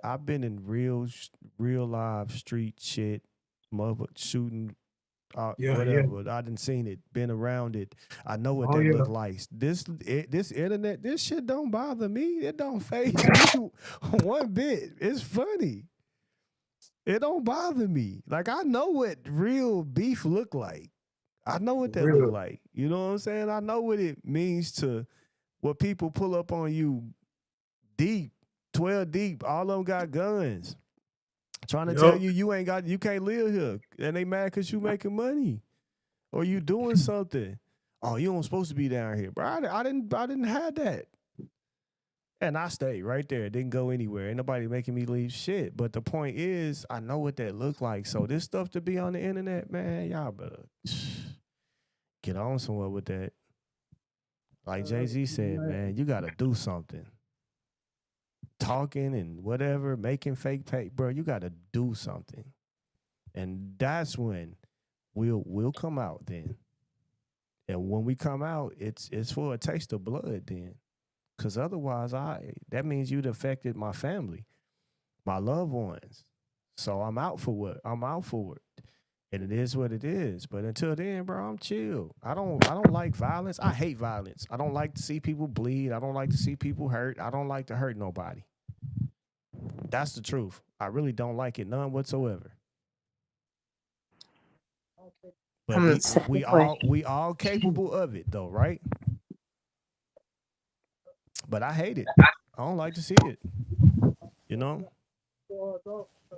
I've been in real live street shit, mother shooting, whatever. I done seen it, been around it. I know what that look like. This internet, this shit don't bother me. It don't faze me one bit. It's funny. It don't bother me. Like, I know what real beef look like. I know what that look like. You know what I'm saying? I know what it means to what people pull up on you deep, 12 deep. All of them got guns. Trying to tell you you can't live here. And they mad because you making money or you doing something. Oh, you don't supposed to be down here, bro. I didn't have that. And I stayed right there. Didn't go anywhere. Ain't nobody making me leave shit. But the point is, I know what that look like. So this stuff to be on the internet, man, y'all better get on somewhere with that. Like Jay-Z said, man, you gotta do something. Talking and whatever, making fake pay, bro, you gotta do something. And that's when we'll come out then. And when we come out, it's for a taste of blood then. Cause otherwise that means you'd affected my family, my loved ones. So I'm out for it. And it is what it is. But until then, bro, I'm chill. I don't like violence. I hate violence. I don't like to see people bleed. I don't like to see people hurt. I don't like to hurt nobody. That's the truth. I really don't like it, none whatsoever. But we all capable of it though, right? But I hate it. I don't like to see it. You know?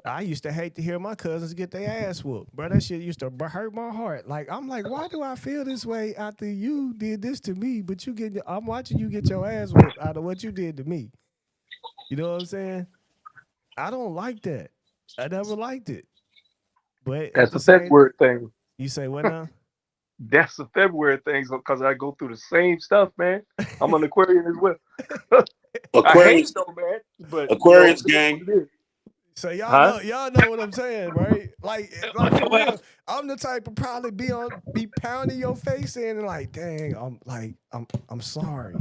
I used to hate to hear my cousins get their ass whooped. Bro, that shit used to hurt my heart. Like, I'm like, why do I feel this way after you did this to me, but I'm watching you get your ass whooped out of what you did to me. You know what I'm saying? I don't like that. I never liked it. But that's a February thing. You say what now? That's a February thing because I go through the same stuff, man. I'm an Aquarian as well. I hate it though, man. But Aquarius gang. So y'all know what I'm saying, right? Like for real, I'm the type of probably be pounding your face in and like, dang, I'm sorry.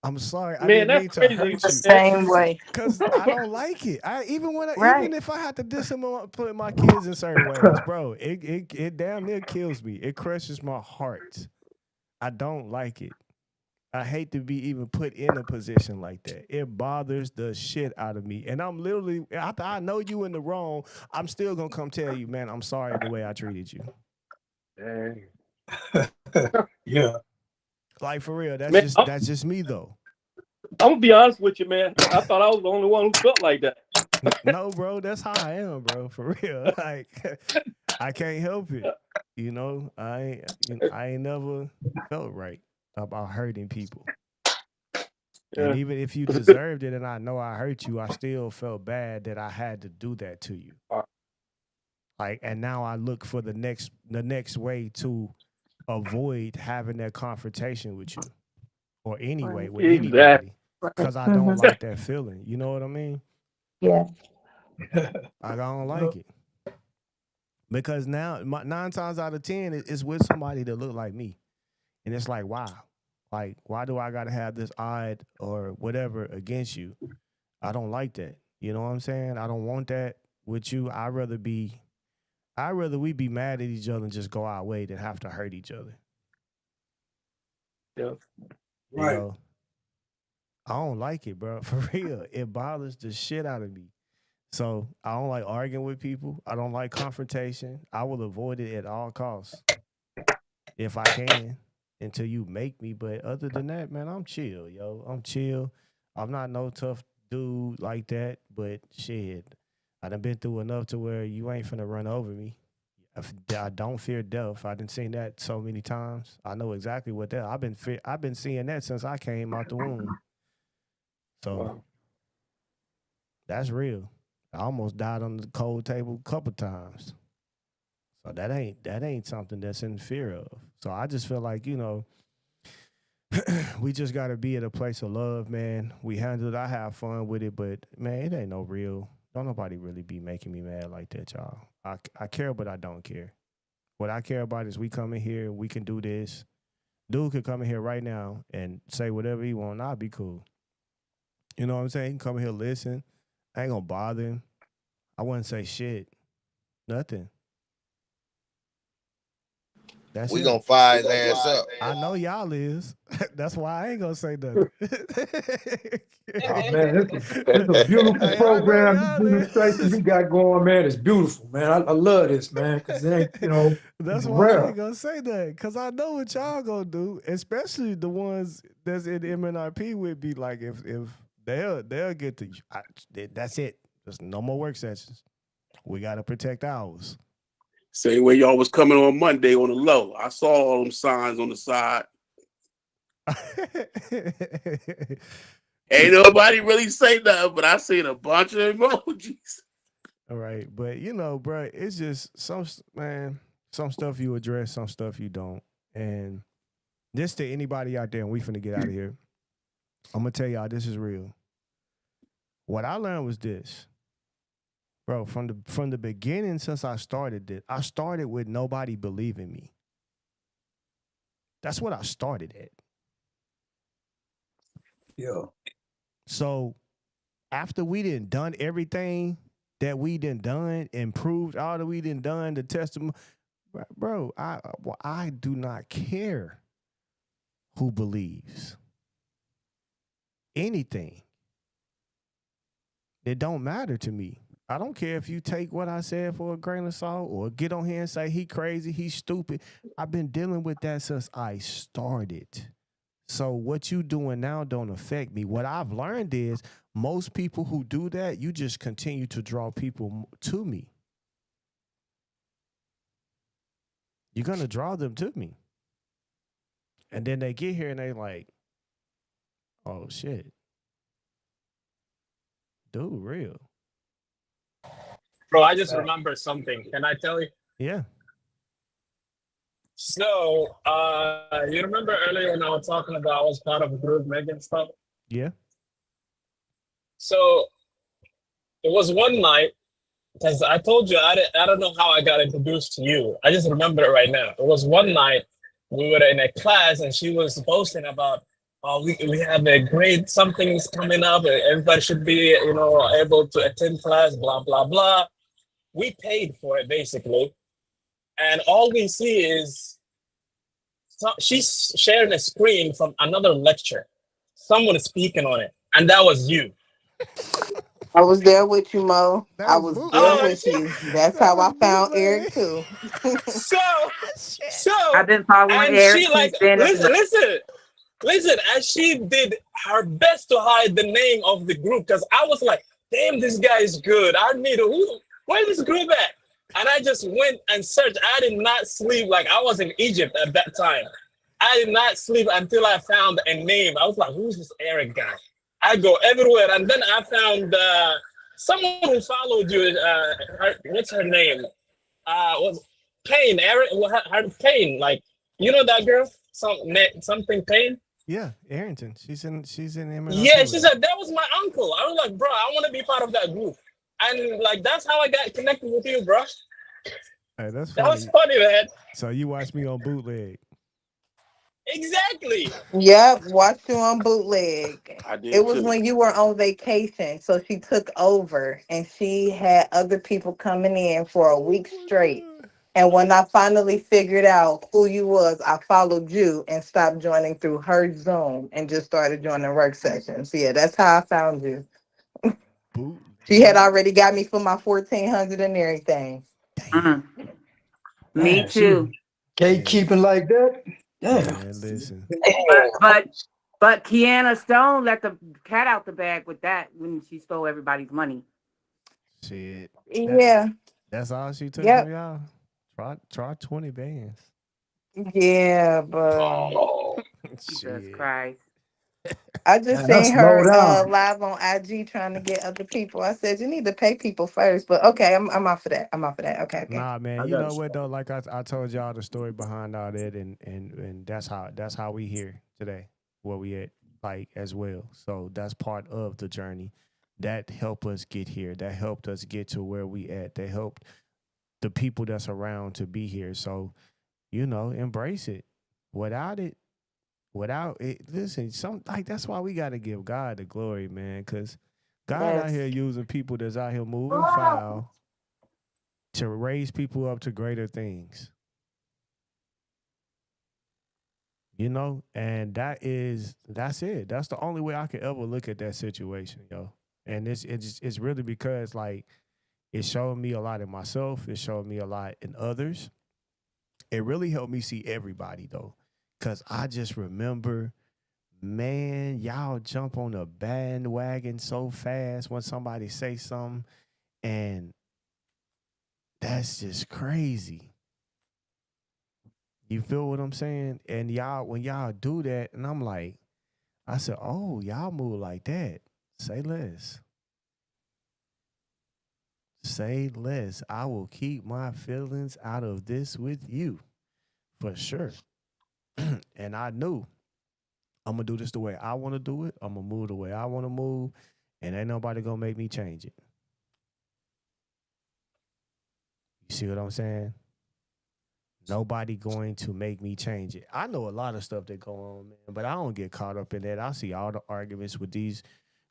I'm sorry. I didn't mean to hurt you. Same way. Cause I don't like it. Even if I had to discipline my kids in certain ways, bro, it damn near kills me. It crushes my heart. I don't like it. I hate to be even put in a position like that. It bothers the shit out of me. And I'm literally, after I know you in the wrong, I'm still going to come tell you, man, I'm sorry the way I treated you. Dang. Yeah. Like, for real, that's just me, though. I'm going to be honest with you, man. I thought I was the only one who felt like that. No, bro, that's how I am, bro, for real. Like, I can't help it. You know, I ain't never felt right about hurting people. Yeah. And even if you deserved it and I know I hurt you, I still felt bad that I had to do that to you. Like, and now I look for the next way to avoid having that confrontation with you or anyway with anybody because I don't like that feeling. You know what I mean? Yeah. I don't like it. Because now 9 times out of 10 it's with somebody that look like me. And it's like, wow. Like, why do I gotta have this odd or whatever against you? I don't like that. You know what I'm saying? I don't want that with you. I'd rather we be mad at each other and just go our way than have to hurt each other. Yeah. Right. You know, I don't like it, bro. For real. It bothers the shit out of me. So I don't like arguing with people. I don't like confrontation. I will avoid it at all costs if I can until you make me. But other than that, man, I'm chill, yo. I'm chill. I'm not no tough dude like that. But shit, I done been through enough to where you ain't finna run over me. I don't fear death. I done seen that so many times. I know exactly what that. I've been seeing that since I came out the womb. So that's real. I almost died on the cold table a couple times. So that ain't something that's in fear of. So I just feel like, you know, we just gotta be at a place of love, man. We handle it. I have fun with it, but man, it ain't no real. Don't nobody really be making me mad like that, y'all. I care, but I don't care. What I care about is we come in here, we can do this. Dude could come in here right now and say whatever he want. I'll be cool. You know what I'm saying? He can come in here, listen. I ain't gonna bother him. I wouldn't say shit. Nothing. That's we it. gonna fire his ass up. I know y'all is. That's why I ain't gonna say nothing. Oh, man, it's a beautiful program, demonstration you got going, man. It's beautiful, man. I love this, man, because then, you know, that's why I ain't gonna say that, because I know what y'all gonna do, especially the ones that's in MNRP with me. Like, if they'll get to that's it. There's no more work sessions. We gotta protect ours. Same way y'all was coming on Monday on the low. I saw all them signs on the side. Ain't nobody really say nothing, but I seen a bunch of emojis. All right, but bro, it's just some stuff you address, some stuff you don't. And this to anybody out there, and we finna get out of here. I'm gonna tell y'all this is real. What I learned was this, bro. From the beginning, since I started with nobody believing me. That's what I started at. Yeah. So after we done everything that we done and proved all that we done, the testimony, bro, I do not care who believes anything. It don't matter to me. I don't care if you take what I said for a grain of salt or get on here and say he crazy, he's stupid. I've been dealing with that since I started. So what you doing now don't affect me. What I've learned is most people who do that, you just continue to draw people to me. You're going to draw them to me. And then they get here and they like, oh, shit. Dude, real. Bro, I just remember something. Can I tell you? Yeah. So, you remember earlier when I was talking about I was part of a group making stuff? Yeah. So, it was one night, because I told you, I don't know how I got introduced to you. I just remember it right now. It was one night, we were in a class, and she was boasting about, we have a great, something's coming up, and everybody should be, able to attend class, blah, blah, blah. We paid for it, basically. And all we see is she's sharing a screen from another lecture. Someone is speaking on it. And that was you. I was there with you, Mo. I was there Oh, with you. That's how I found Eric too. so, I've been following and Eric she since like, then as well. listen, and she did her best to hide the name of the group because I was like, damn, this guy is good. I need where is this group at? And I just went and searched. I did not sleep. Like I was in Egypt at that time. I did not sleep until I found a name. I was like, who's this Eric guy? I go everywhere. And then I found someone who followed you. What's her name? Was Payne, Eric? Her Payne, like, you know that girl? Something Payne? Yeah, Arrington. She's in MNRP. Yeah, she said, that was my uncle. I was like, bro, I want to be part of that group. And like, that's how I got connected with you, bro. Hey, that's funny. That was funny, man. So you watched me on bootleg. Exactly. Yep, watched you on bootleg. I did It was too. when you were on vacation, so she took over and she had other people coming in for a week straight. And when I finally figured out who you was, I followed you and stopped joining through her Zoom and just started joining work sessions. Yeah, that's how I found you. She had already got me for my 1,400 and everything. Me too. Gatekeeping like that? Yeah. Man, listen. But Kiana Stone let the cat out the bag with that when she stole everybody's money. Shit. Yeah. That's all she took Yep. from y'all. Try 20 bands. Yeah, but Jesus Christ. I just Man, seen that's her low down. live on IG trying to get other people. I said you need to pay people first, but okay, I'm off of that. I'm off of that. Okay. Nah, man. You know what though? Like I told y'all the story behind all that, and that's how we here today, where we at, like as well. So that's part of the journey that helped us get here. That helped us get to where we at. That helped the people that's around to be here. So embrace it. Without it, listen, that's why we got to give God the glory, man, because God out here using people that's out here moving foul to raise people up to greater things. And that's it. That's the only way I could ever look at that situation, yo. And it's really because like it showed me a lot in myself. It showed me a lot in others. It really helped me see everybody though. Cause I just remember, man, y'all jump on a bandwagon so fast when somebody say something, and That's just crazy. You feel what I'm saying? And y'all, when y'all do that, and I'm like, I said, oh, y'all move like that. Say less. Say less. I will keep my feelings out of this with you for sure. And I knew I'm gonna do this the way I want to do it. I'm gonna move the way I want to move, and ain't nobody gonna make me change it. You see what I'm saying? Nobody going to make me change it. I know a lot of stuff that go on, man, but I don't get caught up in that. I see all the arguments with these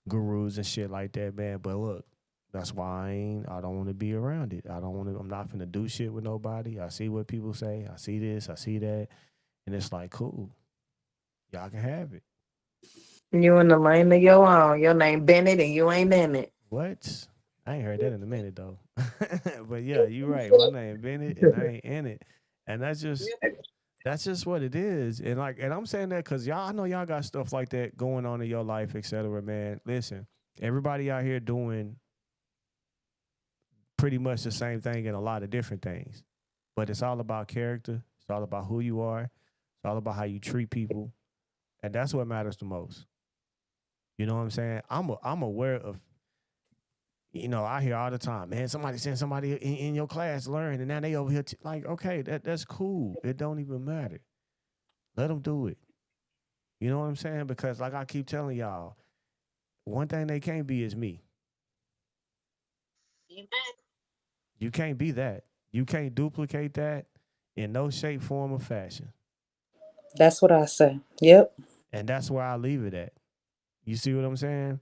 gurus and shit like that, man. But look, that's why I don't want to be around it. I don't want to. I'm not finna do shit with nobody. I see what people say. I see this. I see that, and it's like, cool. Y'all can have it. You in the lane of your own. Your name Bennett and you ain't in it. What? I ain't heard that in a minute though. But yeah, you're right. My name Bennett and I ain't in it. And that's just what it is. And and I'm saying that because y'all, I know y'all got stuff like that going on in your life, etc. Man, listen, everybody out here doing pretty much the same thing in a lot of different things. But it's all about character. It's all about who you are. It's all about how you treat people. And that's what matters the most. You know what I'm saying? I'm aware of, I hear all the time, man, somebody sent somebody in your class learn, and now they over here like, okay, that's cool. It don't even matter. Let them do it. You know what I'm saying? Because like I keep telling y'all, one thing they can't be is me. You can't be that. You can't duplicate that in no shape, form, or fashion. That's what I say. Yep. And that's where I leave it at. You see what I'm saying?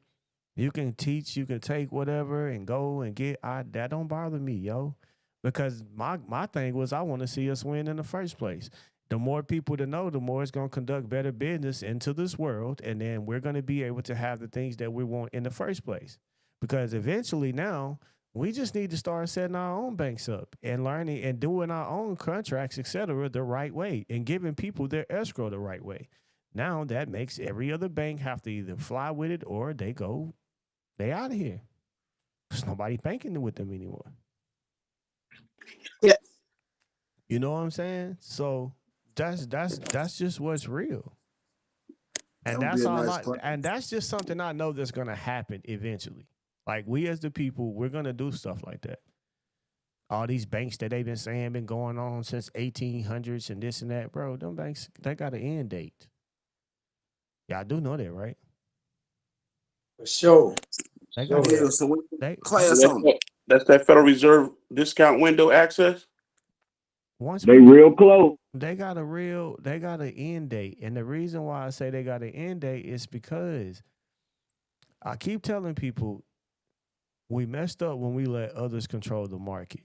You can teach, you can take whatever and go and get. That don't bother me, yo. Because my thing was I want to see us win in the first place. The more people to know, the more it's going to conduct better business into this world. And then we're going to be able to have the things that we want in the first place. Because eventually now, we just need to start setting our own banks up and learning and doing our own contracts, et cetera, the right way and giving people their escrow the right way. Now that makes every other bank have to either fly with it or they out of here. There's nobody banking with them anymore. Yeah. You know what I'm saying? So that's just what's real. And That would be that's a all nice question. and that's just something I know that's gonna happen eventually. Like we as the people, we're gonna do stuff like that. All these banks that they've been saying been going on since 1800s and this and that, bro. Them banks, they got an end date. Y'all do know that, right? For sure. They got Yeah, a so what they class on? That's that Federal Reserve discount window access. once They we real close. they got an end date. And the reason why I say they got an end date is because I keep telling people we messed up when we let others control the market.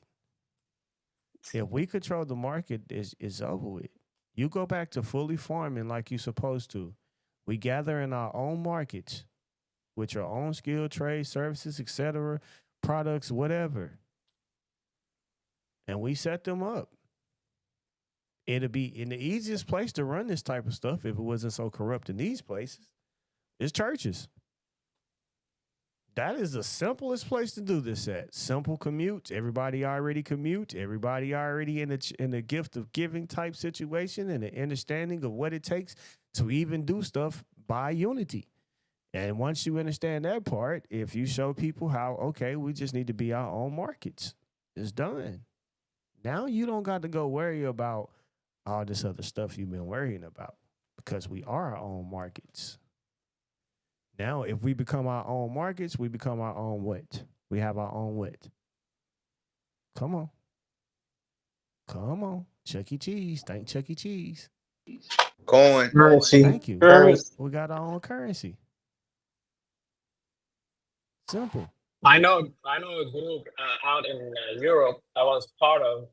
If we control the market, it's over with. You go back to fully farming like you're supposed to. We gather in our own markets with your own skill, trade, services, etc., products, whatever. And we set them up. It'll be in the easiest place to run this type of stuff if it wasn't so corrupt in these places. It's churches. That is the simplest place to do this at. Simple commutes. Everybody already commute. Everybody already in the gift of giving type situation and the understanding of what it takes to even do stuff by unity. And once you understand that part, if you show people how, okay, we just need to be our own markets, it's done. Now you don't got to go worry about all this other stuff you've been worrying about because we are our own markets. Now, if we become our own markets, we become our own what? We have our own what? Come on. Come on. Chuck E. Cheese. Thank Chuck E. Cheese. Coin. Currency. Thank you. Currency. We got our own currency. Simple. I know a group out in Europe I was part of.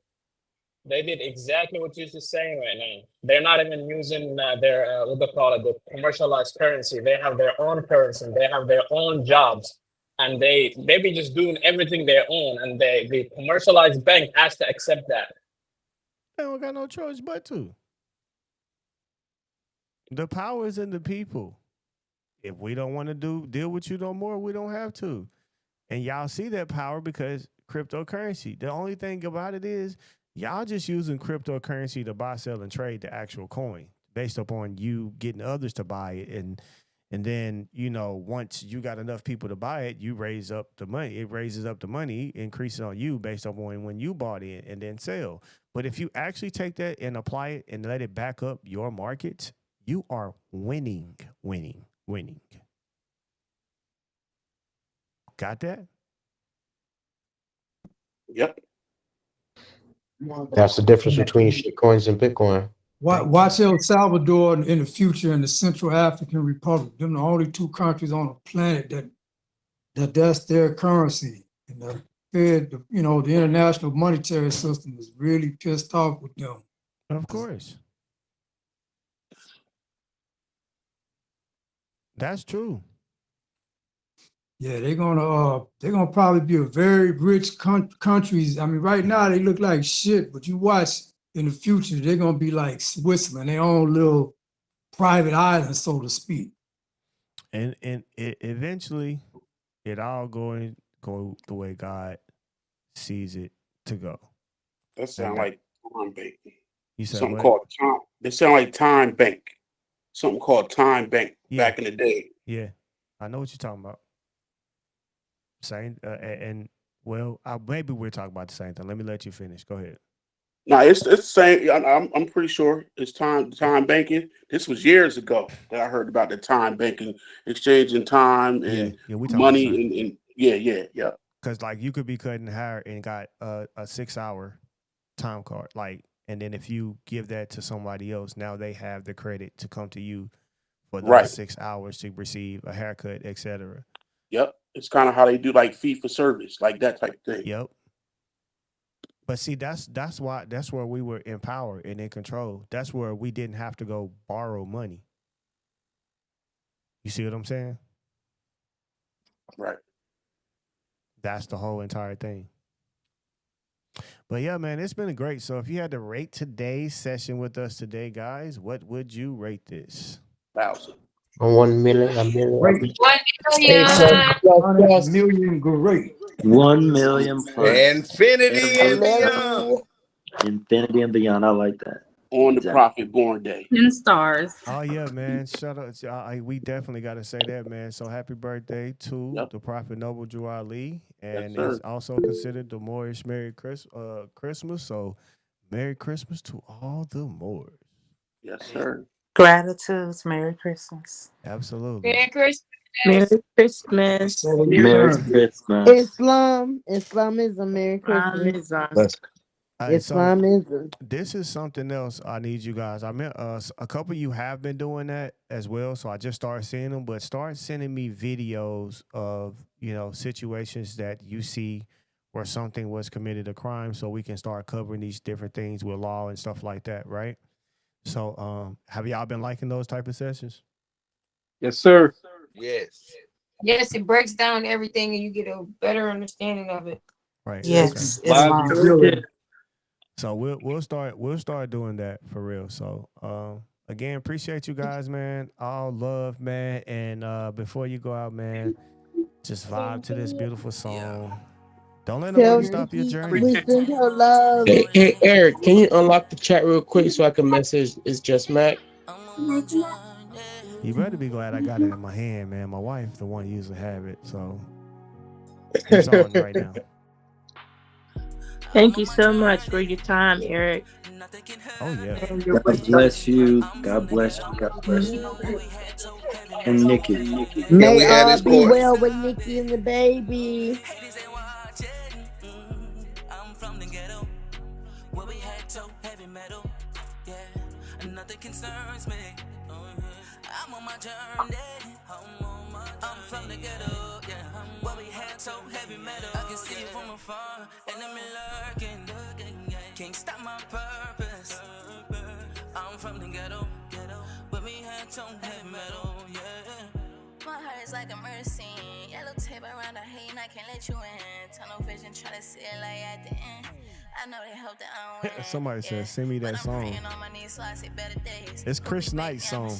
They did exactly what you're just saying right now. They're not even using their what they call it, the commercialized currency. They have their own currency. They have their own jobs, and they be just doing everything their own. And the commercialized bank has to accept that. They don't got no choice but to. The power is in the people. If we don't want to deal with you no more, we don't have to. And y'all see that power because cryptocurrency. The only thing about it is y'all just using cryptocurrency to buy, sell, and trade the actual coin based upon you getting others to buy it. And then, once you got enough people to buy it, you raise up the money. It raises up the money, increases on you based upon when you bought it and then sell. But if you actually take that and apply it and let it back up your markets, you are winning. Got that? Yep. That's the difference between shitcoins and Bitcoin. Watch El Salvador in the future and the Central African Republic. Them the only two countries on the planet that's their currency. And the Fed, the international monetary system is really pissed off with them. Of course. That's true. Yeah, they're gonna probably be a very rich countries. I mean, right now they look like shit, but you watch in the future, they're gonna be like Switzerland, their own little private island, so to speak. And eventually, it all go the way God sees it to go. That sound like time bank. You said Something what? called time. They sound like time bank. Something called time bank back in the day. Yeah, I know what you're talking about. Same, maybe we're talking about the same thing. Let me let you finish. Go ahead. No, it's the same. I'm pretty sure it's time banking. This was years ago that I heard about the time banking, exchanging time and we talking money about the same. and yeah. Because like you could be cutting hair and got a 6-hour time card, and then if you give that to somebody else, now they have the credit to come to you for those 6 hours to receive a haircut, etc. Yep, it's kind of how they do like fee for service, like that type of thing. Yep. But see, that's where we were in power and in control. That's where we didn't have to go borrow money. You see what I'm saying? Right. That's the whole entire thing. But yeah, man, it's been great. So if you had to rate today's session with us today, guys, what would you rate this? 1,000. 1 million, a million. 1 million great. 1 million plus. Infinity and beyond. Infinity and beyond. I like that. On the Prophet Born Day. 10 stars. Oh yeah, man! Shout out! We definitely got to say that, man. So happy birthday to the Prophet Noble Drew Ali, and it's also considered the Moorish Merry Christmas. So Merry Christmas to all the Moors. Yes, sir. Gratitude. Merry Christmas. Absolutely. Merry Christmas. Merry Christmas. Merry Christmas. Islamism. Merry Christmas. So this is something else I need you guys. I mean, a couple of you have been doing that as well, so I just started seeing them. But start sending me videos of situations that you see where something was committed a crime, so we can start covering these different things with law and stuff like that, right? So, have y'all been liking those type of sessions? Yes, sir. Yes. Yes, it breaks down everything and you get a better understanding of it. Right. Yes. Okay. So we'll start doing that for real. So again, appreciate you guys, man. All love, man. And before you go out, man, just vibe to this beautiful song. Don't let nobody stop your journey. We send her love. Hey, Eric, can you unlock the chat real quick so I can message It's Just Mac? You better be glad I got it in my hand, man. My wife, the one usually have it, so it's on right now. Thank you so much for your time, Eric. Oh yeah. God bless you. God bless you. God bless you. And Nikki. May all be well with Nikki and the baby. Nothing concerns me. I'm on my journey. I'm from the ghetto. Yeah, where we had so heavy metal. I can see it from afar, and I'm lurking. Can't stop my purpose. I'm from the ghetto. Where we had so heavy metal. Yeah. My heart is like a murder scene. Yellow tape around the hate, and I can't let you in. Tunnel vision, try to see it like at the end. I know they hope that I don't win. Somebody said, send me that song. It's Chris Knight's song.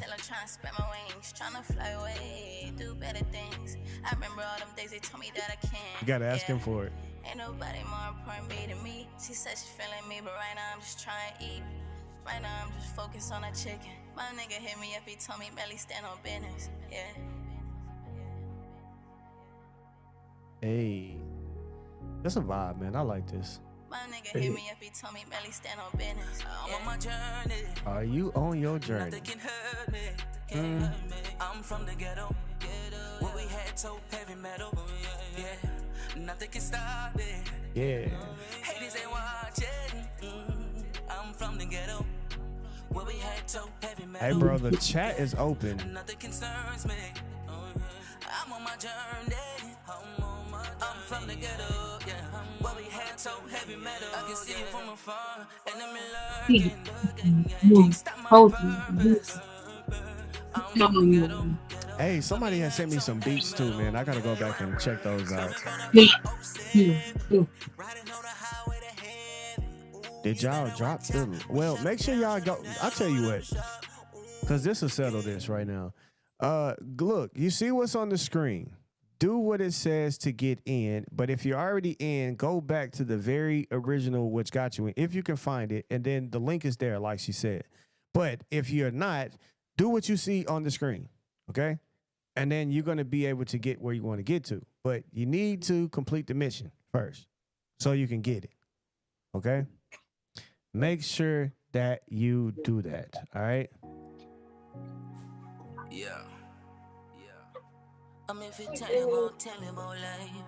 Trying to fly away, do better things. I remember all them days they told me that I can't. You gotta ask him for it. Ain't nobody more important me than me. She said she feeling me, but right now I'm just trying to eat. Right now I'm just focused on that chicken. My nigga hit me up, he told me Melly stand on business. Yeah. Hey, that's a vibe, man. I like this. My nigga hit me up, he told me Melly stand on business. I'm on my journey. Are you on your journey? Nothing can hurt me. Can't hurt me. I'm from the ghetto. Where we had so heavy metal. Yeah. Nothing can stop it. Yeah. Haters ain't watching. I'm from the ghetto. Where we had so heavy metal. Hey, bro, the chat is open. Nothing concerns me. I'm on my journey. I'm from the ghetto. Yeah. Where we had so heavy metal. I can see it from afar. And I'm lurking. Hey, somebody has sent me some beats too, man. I gotta go back and check those out. Did y'all drop them? Well, make sure y'all go. I'll tell you what, because this will settle this right now. Look, you see what's on the screen. Do what it says to get in, but if you're already in, go back to the very original which got you in, if you can find it, and then the link is there, like she said. But if you're not, do what you see on the screen, okay? And then you're going to be able to get where you want to get to. But you need to complete the mission first so you can get it, okay? Make sure that you do that, all right? Yeah.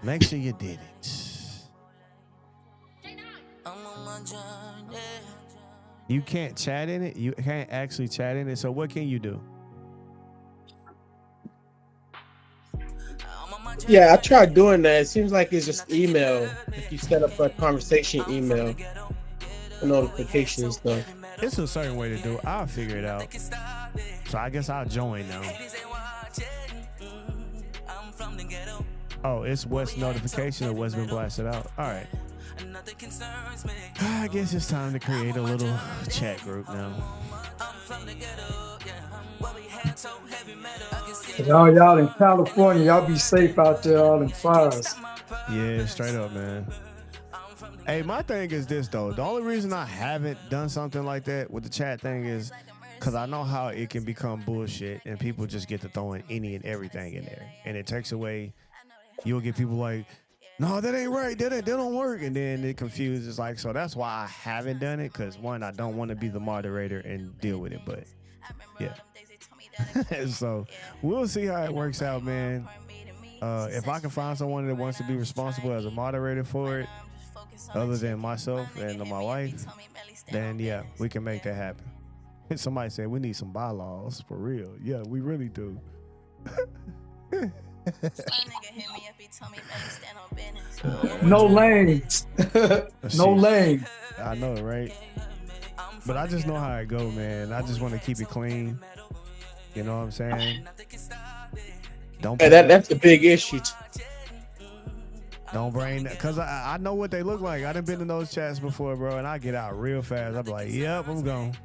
Make sure you did it. I'm on my journey. You can't chat in it. You can't actually chat in it. So what can you do? Yeah, I tried doing that. It seems like it's just email. If you set up a conversation email, a notification and stuff. It's a certain way to do it. I'll figure it out. So I guess I'll join now. Oh, it's what's notification or what's been blasted out. All right. I guess it's time to create a little chat group now. Y'all in California, y'all be safe out there, all in fires. Yeah, straight up, man. Hey, my thing is this, though. The only reason I haven't done something like that with the chat thing is because I know how it can become bullshit and people just get to throwing any and everything in there. And it takes away, you'll get people like, no, that ain't right. That don't work. And then it confuses. Like, so that's why I haven't done it. Because one, I don't want to be the moderator and deal with it. But yeah. So we'll see how it works out, man. If I can find someone that wants to be responsible as a moderator for it, other than myself and my wife, then yeah, we can make that happen. Somebody said we need some bylaws for real. Yeah, we really do. No lanes. No lane. I know, right? But I just know how it go, man. I just want to keep it clean. You know what I'm saying? Don't. Hey, that's the big issue. Don't bring that, because I know what they look like. I done been in those chats before, bro, and I get out real fast. I'm like, yep, I'm gone.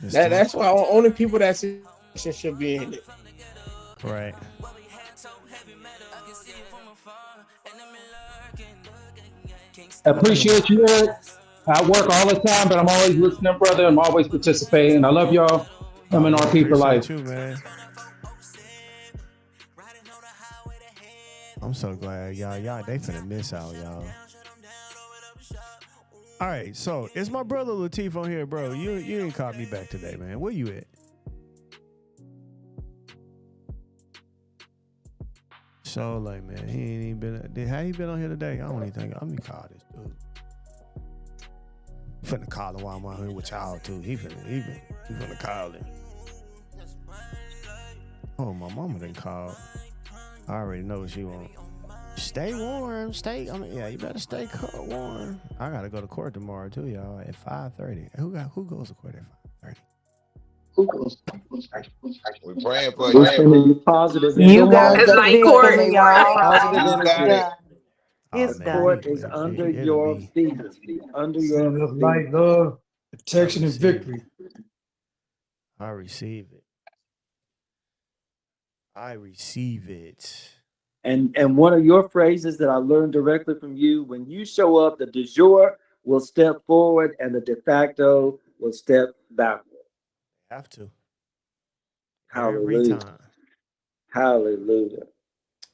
That's why only people that's in should be in it. Right. I appreciate you, Eric. I work all the time, but I'm always listening, brother. I'm always participating. I love y'all. MNRP for life. You, man. I'm so glad, y'all. They finna miss out, y'all. All right, so it's my brother Latif on here, bro. You ain't caught me back today, man. Where you at? So like, man, he ain't even been. How he been on here today? I don't even think. I'm gonna call this dude. Finna call him while I'm out here with y'all too. He finna call him. Oh, my mama done called. I already know what she want. Stay warm. You better stay warm. I gotta go to court tomorrow too, y'all, at 5:30. Who goes to court at 5:30? We're praying for you. Positive. You guys the light court, y'all. Positive energy. It's The done. court is under your feet. Under your feet. Light, love, protection, and victory. I receive it. And one of your phrases that I learned directly from you, when you show up, the de jure will step forward and the de facto will step backward. Have to. Hallelujah. Every time. Hallelujah.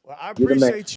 Well, I You're the man. appreciate you.